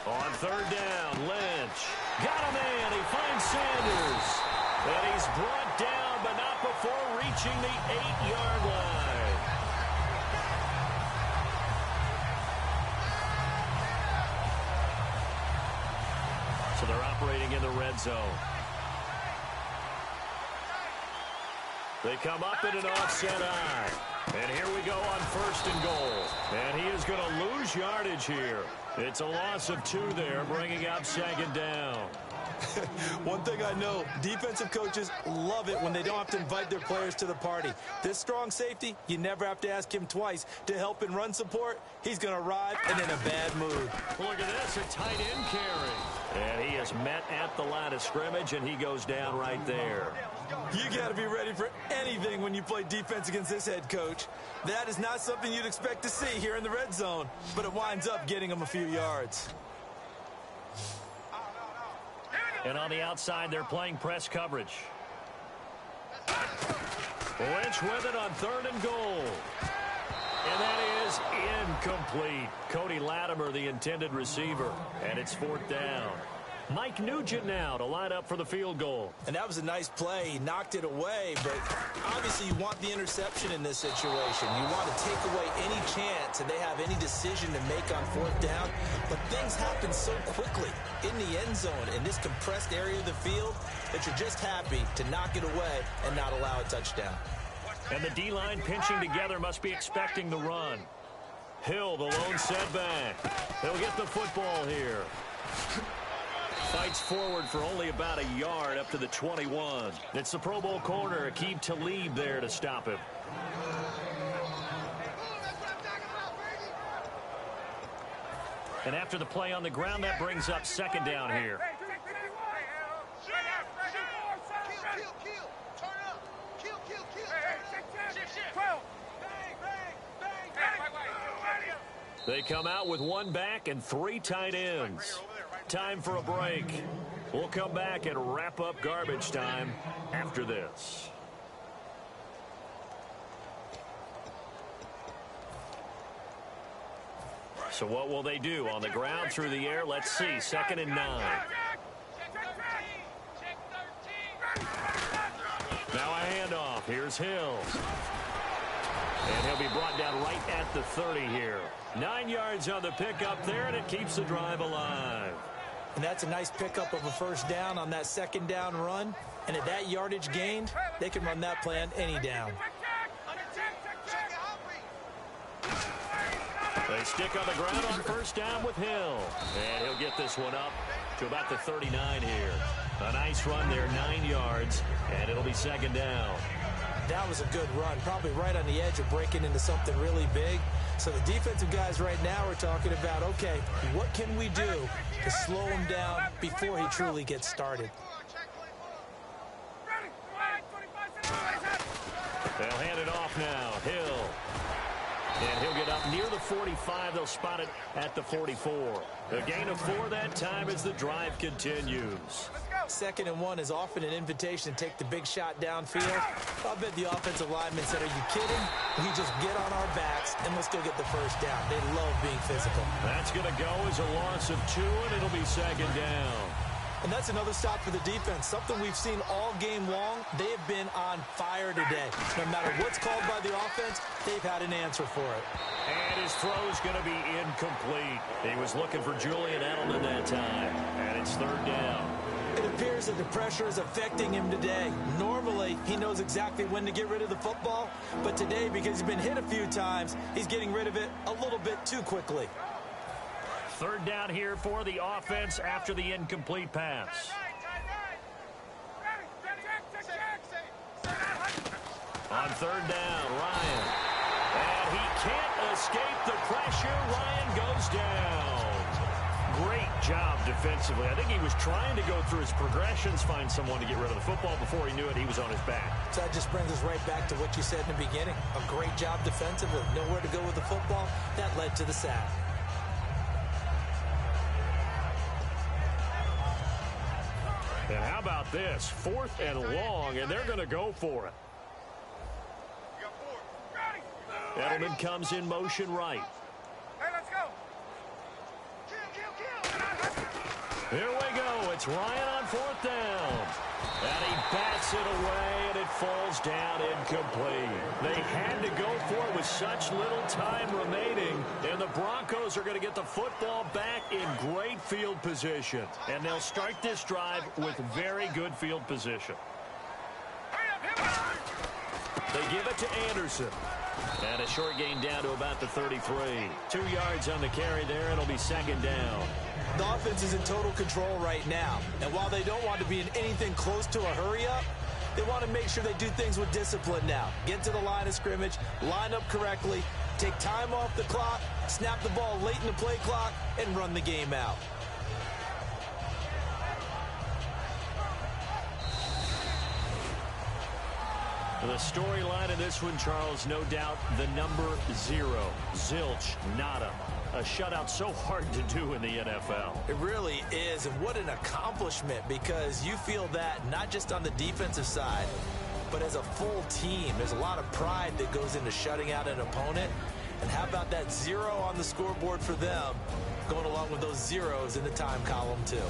On third down, Lynch. Got a man. He finds Sanders. And he's brought down, but not before reaching the 8-yard line. So they're operating in the red zone. They come up in an offset eye. And here we go on 1st and goal. And he is going to lose yardage here. It's a loss of 2 there, bringing up 2nd down. One thing I know, defensive coaches love it when they don't have to invite their players to the party. This strong safety, you never have to ask him twice to help in run support. He's going to arrive and in a bad mood. Look at this, a tight end carry. And he is met at the line of scrimmage, and he goes down right there. You got to be ready for anything when you play defense against this head coach. That is not something you'd expect to see here in the red zone, but it winds up getting him a few yards. And on the outside, they're playing press coverage. Lynch with it on 3rd and goal. And that is incomplete. Cody Latimer, the intended receiver. And it's 4th down. Mike Nugent now to line up for the field goal. And that was a nice play. He knocked it away, but obviously you want the interception in this situation. You want to take away any chance that they have any decision to make on 4th down. But things happen so quickly in the end zone in this compressed area of the field that you're just happy to knock it away and not allow a touchdown. And the D-line pinching together must be expecting the run. Hill, the lone setback. He'll get the football here. Fights forward for only about a yard up to the 21. It's the Pro Bowl corner, Aqib Talib there to stop him. And after the play on the ground, that brings up second down here. They come out with one back and 3 tight ends. Time for a break. We'll come back and wrap up garbage time after this. So what will they do? On the ground, through the air, let's see. 2nd and 9. Now a handoff. Here's Hills. And he'll be brought down right at the 30 here. 9 yards on the pickup there, and it keeps the drive alive. And that's a nice pickup of a first down on that 2nd down run. And at that yardage gained, they can run that play on any down. They stick on the ground on 1st down with Hill. And he'll get this one up to about the 39 here. A nice run there, 9 yards, and it'll be 2nd down. That was a good run, probably right on the edge of breaking into something really big. So the defensive guys right now are talking about, okay, what can we do to slow him down before he truly gets started? They'll hand it off now. Hill. And he'll get up near the 45. They'll spot it at the 44. A gain of 4 that time as the drive continues. 2nd and 1 is often an invitation to take the big shot downfield. I bet the offensive lineman said, are you kidding? We just get on our backs and let's go get the first down. They love being physical. That's going to go as a loss of 2, and it'll be 2nd down. And that's another stop for the defense. Something we've seen all game long. They have been on fire today. No matter what's called by the offense, they've had an answer for it. And his throw's going to be incomplete. He was looking for Julian Edelman that time. And it's 3rd down. It appears that the pressure is affecting him today. Normally, he knows exactly when to get rid of the football. But today, because he's been hit a few times, he's getting rid of it a little bit too quickly. 3rd down here for the offense after the incomplete pass. On 3rd down, Ryan. And he can't escape the pressure. Ryan goes down. Great job defensively. I think he was trying to go through his progressions, find someone to get rid of the football. Before he knew it, he was on his back. So that just brings us right back to what you said in the beginning. A great job defensively. Nowhere to go with the football. That led to the sack. And how about this? 4th and long, and they're going to go for it. Edelman comes in motion right. Hey, let's go. Here we go. It's Ryan on 4th down. And he bats it away, and it falls down incomplete. They had to go for it with such little time remaining, and the Broncos are going to get the football back in great field position. And they'll start this drive with very good field position. They give it to Anderson. And a short gain down to about the 33. 2 yards on the carry there. It'll be 2nd down. The offense is in total control right now. And while they don't want to be in anything close to a hurry-up, they want to make sure they do things with discipline now. Get to the line of scrimmage, line up correctly, take time off the clock, snap the ball late in the play clock, and run the game out. The storyline in this one, Charles, no doubt the number 0, zilch, nada. A shutout so hard to do in the NFL. It really is, and what an accomplishment, because you feel that not just on the defensive side, but as a full team. There's a lot of pride that goes into shutting out an opponent. And how about that 0 on the scoreboard for them, going along with those zeros in the time column, too.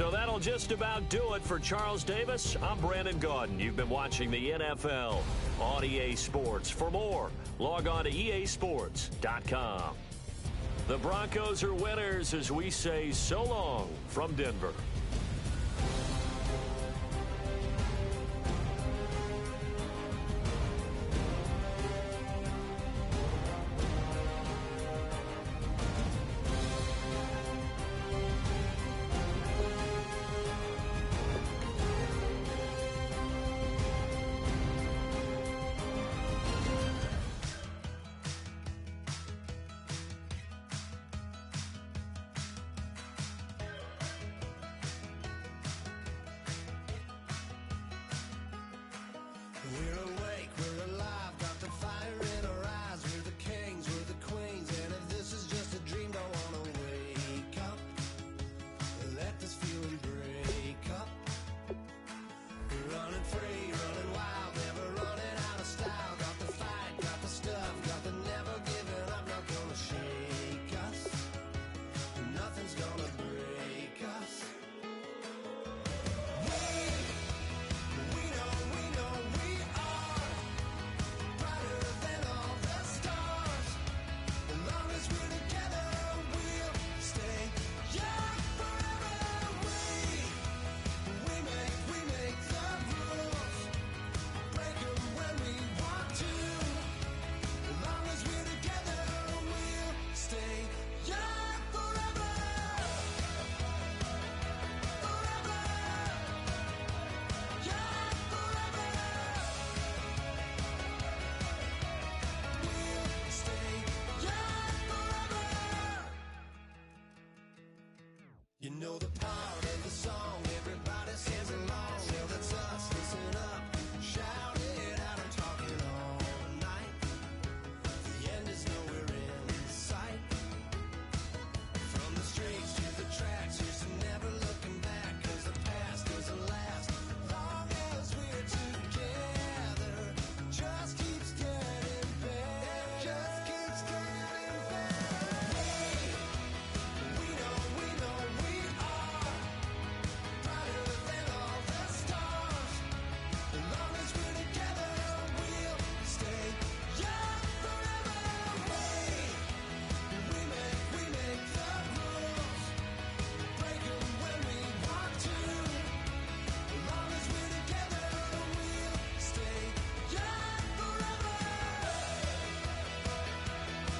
So that'll just about do it for Charles Davis. I'm Brandon Gaudin. You've been watching the NFL on EA Sports. For more, log on to easports.com. The Broncos are winners as we say so long from Denver. We're awake, we're alive, got the fire in our eyes. We're the kings, we're the queens, and if this is just a dream, don't wanna wake up. Let this feeling break up. We're running free, running wild, never running out of style. Got the fight, got the stuff, got the never giving up. Not gonna shake us, nothing's gonna break us. We know we are brighter than all the stars. As long as we're together, we'll stay young forever. We make the rules, break 'em when we want to. As long as we're together, we'll stay young forever. Forever. Young forever. We'll stay young forever. You know the part of the song, everybody sings along. Well, that's us, listen up, shout it out. I'm talking all night. The end is nowhere in sight. From the streets to the tracks, here's to never looking back. 'Cause the past doesn't last long as we're together. Just keeps getting better. Just keeps getting better. We know we are brighter than all the stars. As long as we're together, we'll stay young forever. We make the rules, break 'em when we want to. As long as we're together, we'll stay young forever.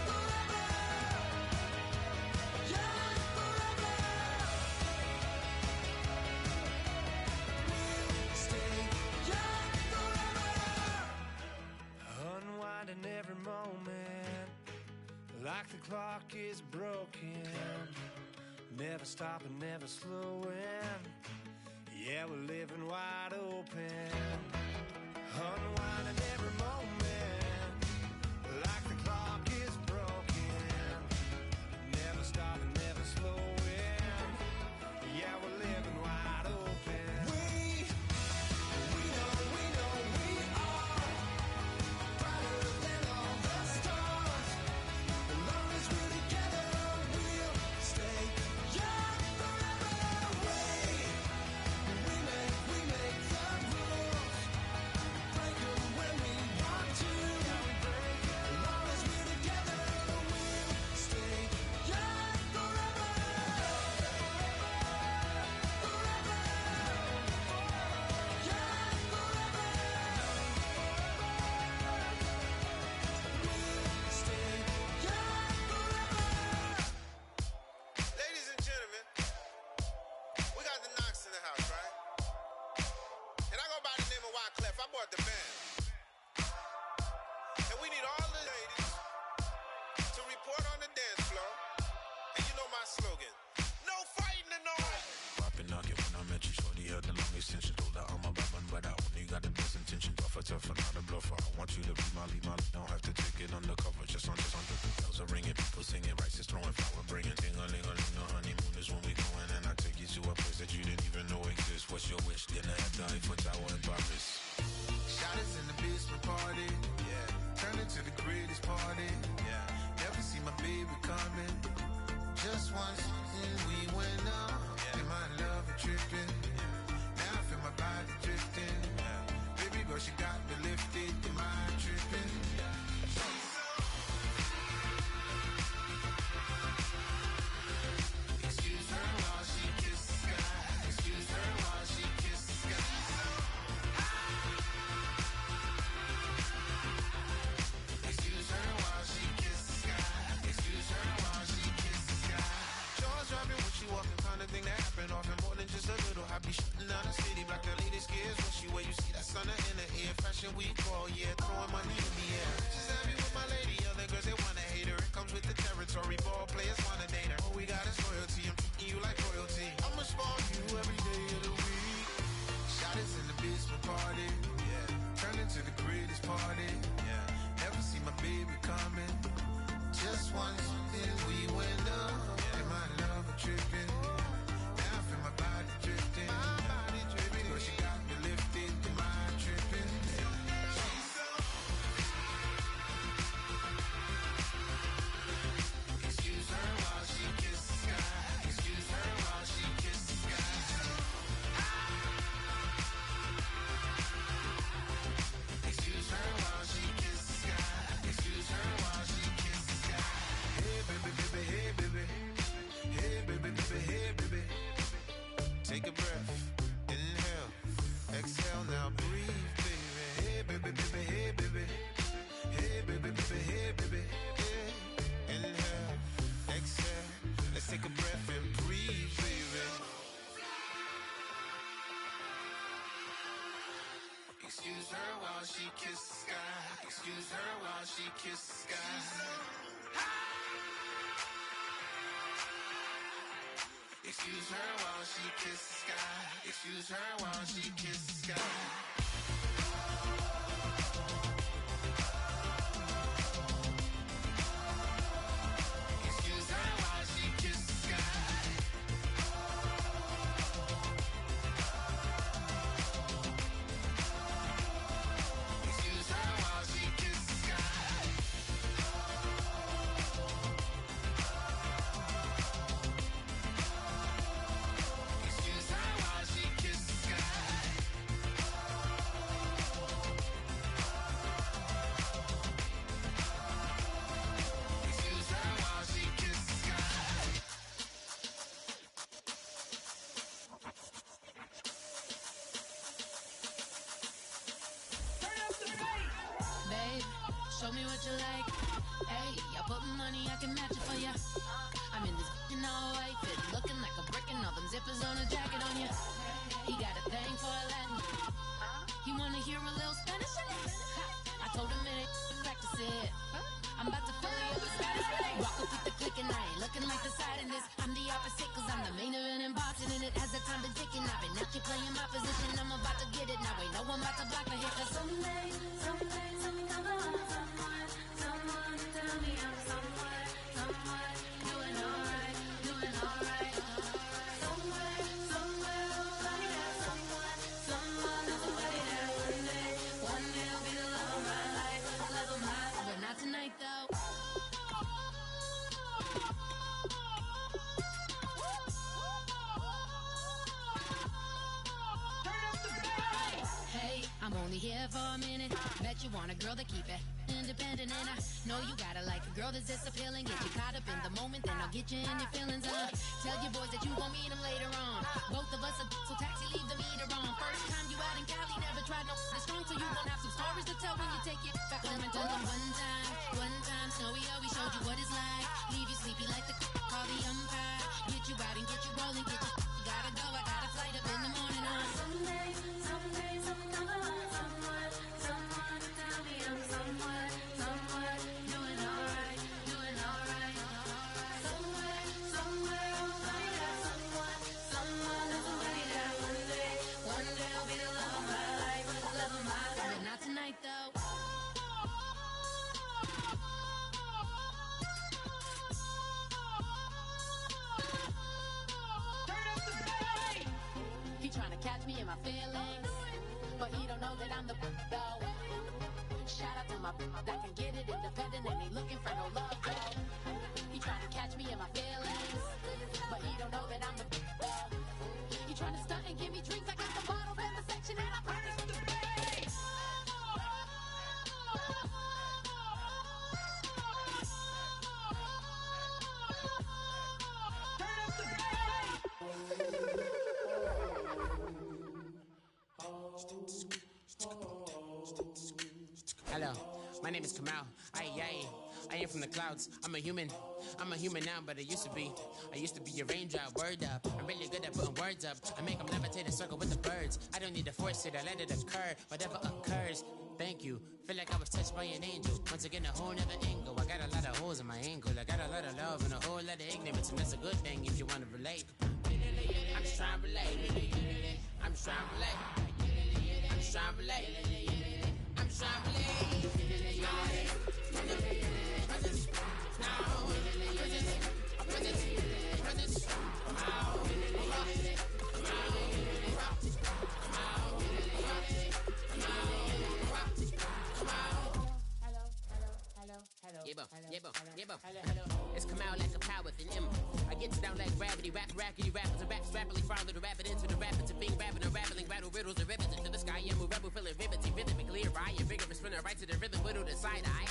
Forever. Young forever. We'll stay young forever. Unwinding every moment, like the clock is broken. Never stopping, never slowing. Yeah, we're living wide open. Unwinding every moment, like the clock is broken. Never stopping, never slowing. Yeah, we're living wide open. We know we are brighter than all the stars. As long as we're together, we'll stay young forever. We make the rules, break 'em when we want to. As long as we're together, we'll stay young forever. Forever. Young forever. We'll stay young forever. Ladies and gentlemen, we got the Knox in the house, right? And I go by the name of Wyclef. I bought the band. And we need all the ladies to report on the dance floor. And you know my slogan, no fighting and no Poppin' knockin' when I met you, shorty had the long extension. Told her I'm a bad man, but I only got the best intention. Tougher, not a bluffer. I want you to be my lead, don't have to take it undercover. Just on the bells are ringing, people singing, rice is throwing, flower bringing. Ding-a-ling-a-ling, the honeymoon is when we going, and I take you to a place that you didn't even know exists. What's your wish? Dinner at the Eiffel Tower in Paris. Shot us in the basement party, yeah. Turn it to the greatest party, yeah. Never see my baby coming. Just once, and we went up. And my love a tripping. Now I feel my body drifting. Baby girl, she got me lifted. Am I tripping? Excuse her while she kiss the sky. Excuse her while she kiss the sky. Excuse her while she kiss the sky. Excuse her while she kiss the sky. Jaws dropping when she walking, kind of thing that happen often. More than just a little. I be shutting down the city, black the latest gears. When she wear, you see that sun in the air. Fashion week all year, throwing money in the air. She's happy with my lady, other girls they wanna hate her. It comes with the territory, ball players wanna date her. All we got is loyalty, I'm treating you like royalty. I'ma spoil you every day of the week. Shot is in the basement party, yeah. Turn into the greatest party, yeah. Never see my baby coming. Just once, then we went up. And my love a tripping. Now I feel my body drifting. My body dripping. Girl, she got me lifted. Am I tripping? Excuse her while she kiss the sky. Excuse her while she kiss the sky. Excuse her while she kiss the sky. Excuse her while she kiss the sky. Hey baby, baby, hey baby. Hey baby, baby, hey baby. Take a breath, inhale, exhale, now breathe, baby. Hey baby, baby, hey baby. Hey baby, baby, hey baby. Hey, inhale, exhale. Let's take a breath and breathe, baby. Excuse her while she kiss the sky. Excuse her while she kiss the sky. Excuse her while she kiss the sky. Excuse her while she kiss the sky. Excuse her while she kiss the sky. Excuse her while she kiss the sky. Excuse her while she kiss the sky. Excuse her while she kiss the sky. Babe, show me what you like. Hey, I put money, I can match it for ya. I'm in this in all white fit, looking like a brick and all them zippers on a jacket on ya. He got a thing for a Latin. He wanna hear a little Spanish? I told him it ain't practice it. I'm about to fill you up with Spanish. Walk up with the click and I ain't looking like the side in this. I'm the opposite cause I'm the main event and boxing and it has the time been ticking. I've been out here playing my position, I'm about to get it. Now ain't no one about to block the hit cause someday I'm gonna someone tell me I'm someone doing alright. Somewhere, somebody got someone knows somebody that one day will be the love of my life, but not tonight though. Hey, I'm only here for a minute. Bet you want a girl to keep it independent, and I know you gotta like a girl that's this appealing. Get you caught up in the moment, then I'll get you in your feelings. Tell your boys that you gon' meet them later on. Both of us are so taxi, leave the meter on. First time you out in Cali, never tried no strong, so you gon' have some stories to tell when you take it back home and tell them one time, Snowy always showed you what it's like. Leave you sleepy like the call the umpire. Get you out and get you rolling, get you gotta go. I got a flight up in the morning on someday, someone tell me I'm someone doing alright. Somewhere, somebody got someone knows somebody that one day will be the love of my life, but not tonight though. He tryna catch me in my feelings, but he don't know that I'm the though. Shout out to my that can get it independent and ain't looking for no love though. He tryna catch me in my feelings, and give me drinks. I got the bottles in the section and I turn up the bass. Turn up the Hello, my name is Kamal. I am from the clouds. I'm a human now, but I used to be a raindrop. Word up, I'm really good at putting words up. I make them levitate and circle with the birds. I don't need to force it, I let it occur. Whatever occurs, thank you. Feel like I was touched by an angel. Once again, a whole nother angle. I got a lot of holes in my angle. I got a lot of love and a whole lot of ignorance, and that's a good thing if you want to relate. I'm just trying to relate. I'm just trying to relate. I'm just trying to relate. I'm just trying to relate. It's come out like a power within him. I get down like gravity, rackety rappers and raps rapidly follow the rapid into the rapid to being rapping and rattling rattle riddles and ribbons into the sky. I'm a rebel feeling riveting, rhythmically right and vigorous, spinning right to the rhythm, whittle the side eye.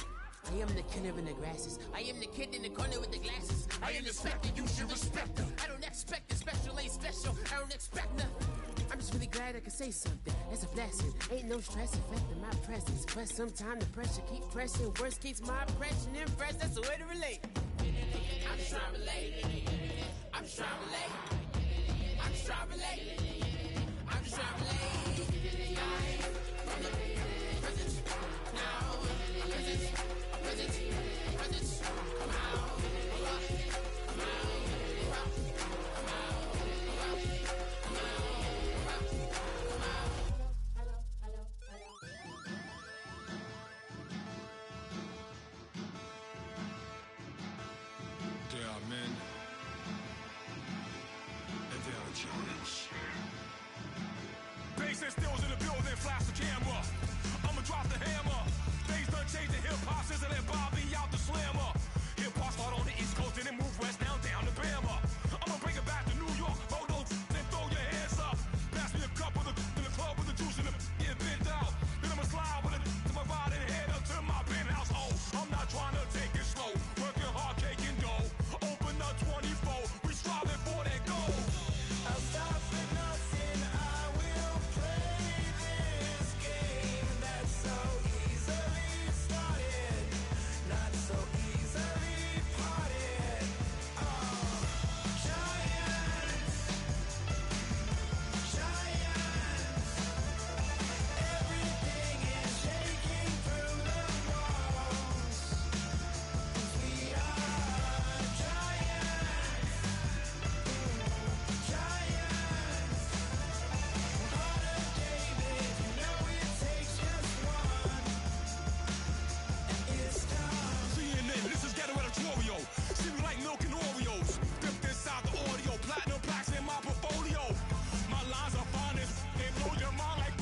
I am the killer in the grasses. I am the kid in the corner with the glasses. I am the specter, you should respect them. I don't expect the special, ain't special. I don't expect nothing. I'm just really glad I can say something. That's a blessing. Ain't no stress affecting my presence. But sometimes the pressure keep pressing. Worst keeps my impression impressed. That's the way to relate. I'm just trying to relate. I'm just trying to relate. I'm just trying to relate. I'm just trying to relate. From the presence now. Presence. Come out. Come out. There are men, and there are giants. Bass and stills in the building, flash the camera. I'ma drop the hammer. Things done changed in hip-hop, sizzling Bobby out the slammer. Hip-hop start on the East Coast and then move west down to Bama. I'ma bring it back to New York, hold those and throw your hands up. Pass me a cup of the in the club with the juice in the get bent out. Then I'ma slide with it to my ride and head up to my penthouse. Oh, I'm not trying to take it slow, working hard, cake and dough. Open up 24, we striving for that goal. I'll stop for nothing, I will play this game that's so easily started, not so easily parted. Giants, everything is shaking through the walls. We are giants. Heart of David, you know it takes just one, and it's time. CNN, this is Ghetto Editorial. See me like milk and Oreos. Dipped inside the audio, platinum plaques in my portfolio. My lines are finest, they blow your mind like.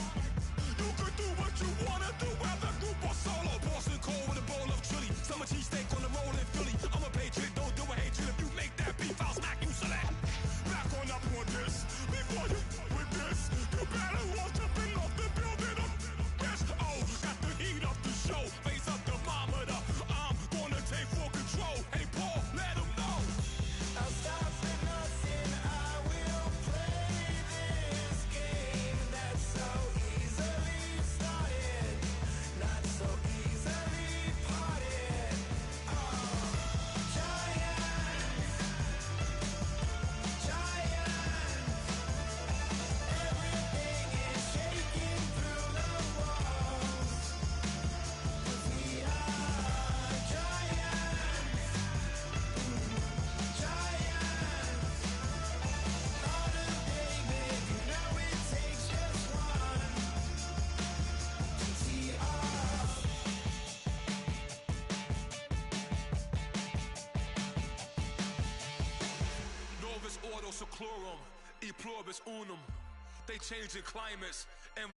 You could do what you wanna do, whether group or solo. Boston cold with a bowl of chili. Summer cheesesteak on the roll in Philly. I'm a patriot, don't do a hatred. If you make that beef, I'll smack you select. Back on up on this. Before you with this, you better walk jumping off the building up. Yes, oh, got the heat up the show. Face up the thermometer. I'm gonna take full control. Hey, Paul, let him know. I'll stop for nothing, I will play this game that's so easily started, not so easily parted. Giants, everything is shaking through the walls. 'Cause we are giants. Heart of David, you know it takes just one. TTR. Novus Ordo Seclorum, E Pluribus Unum. They changing climates and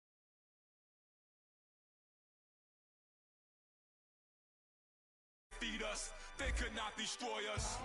feed us. They could not destroy us.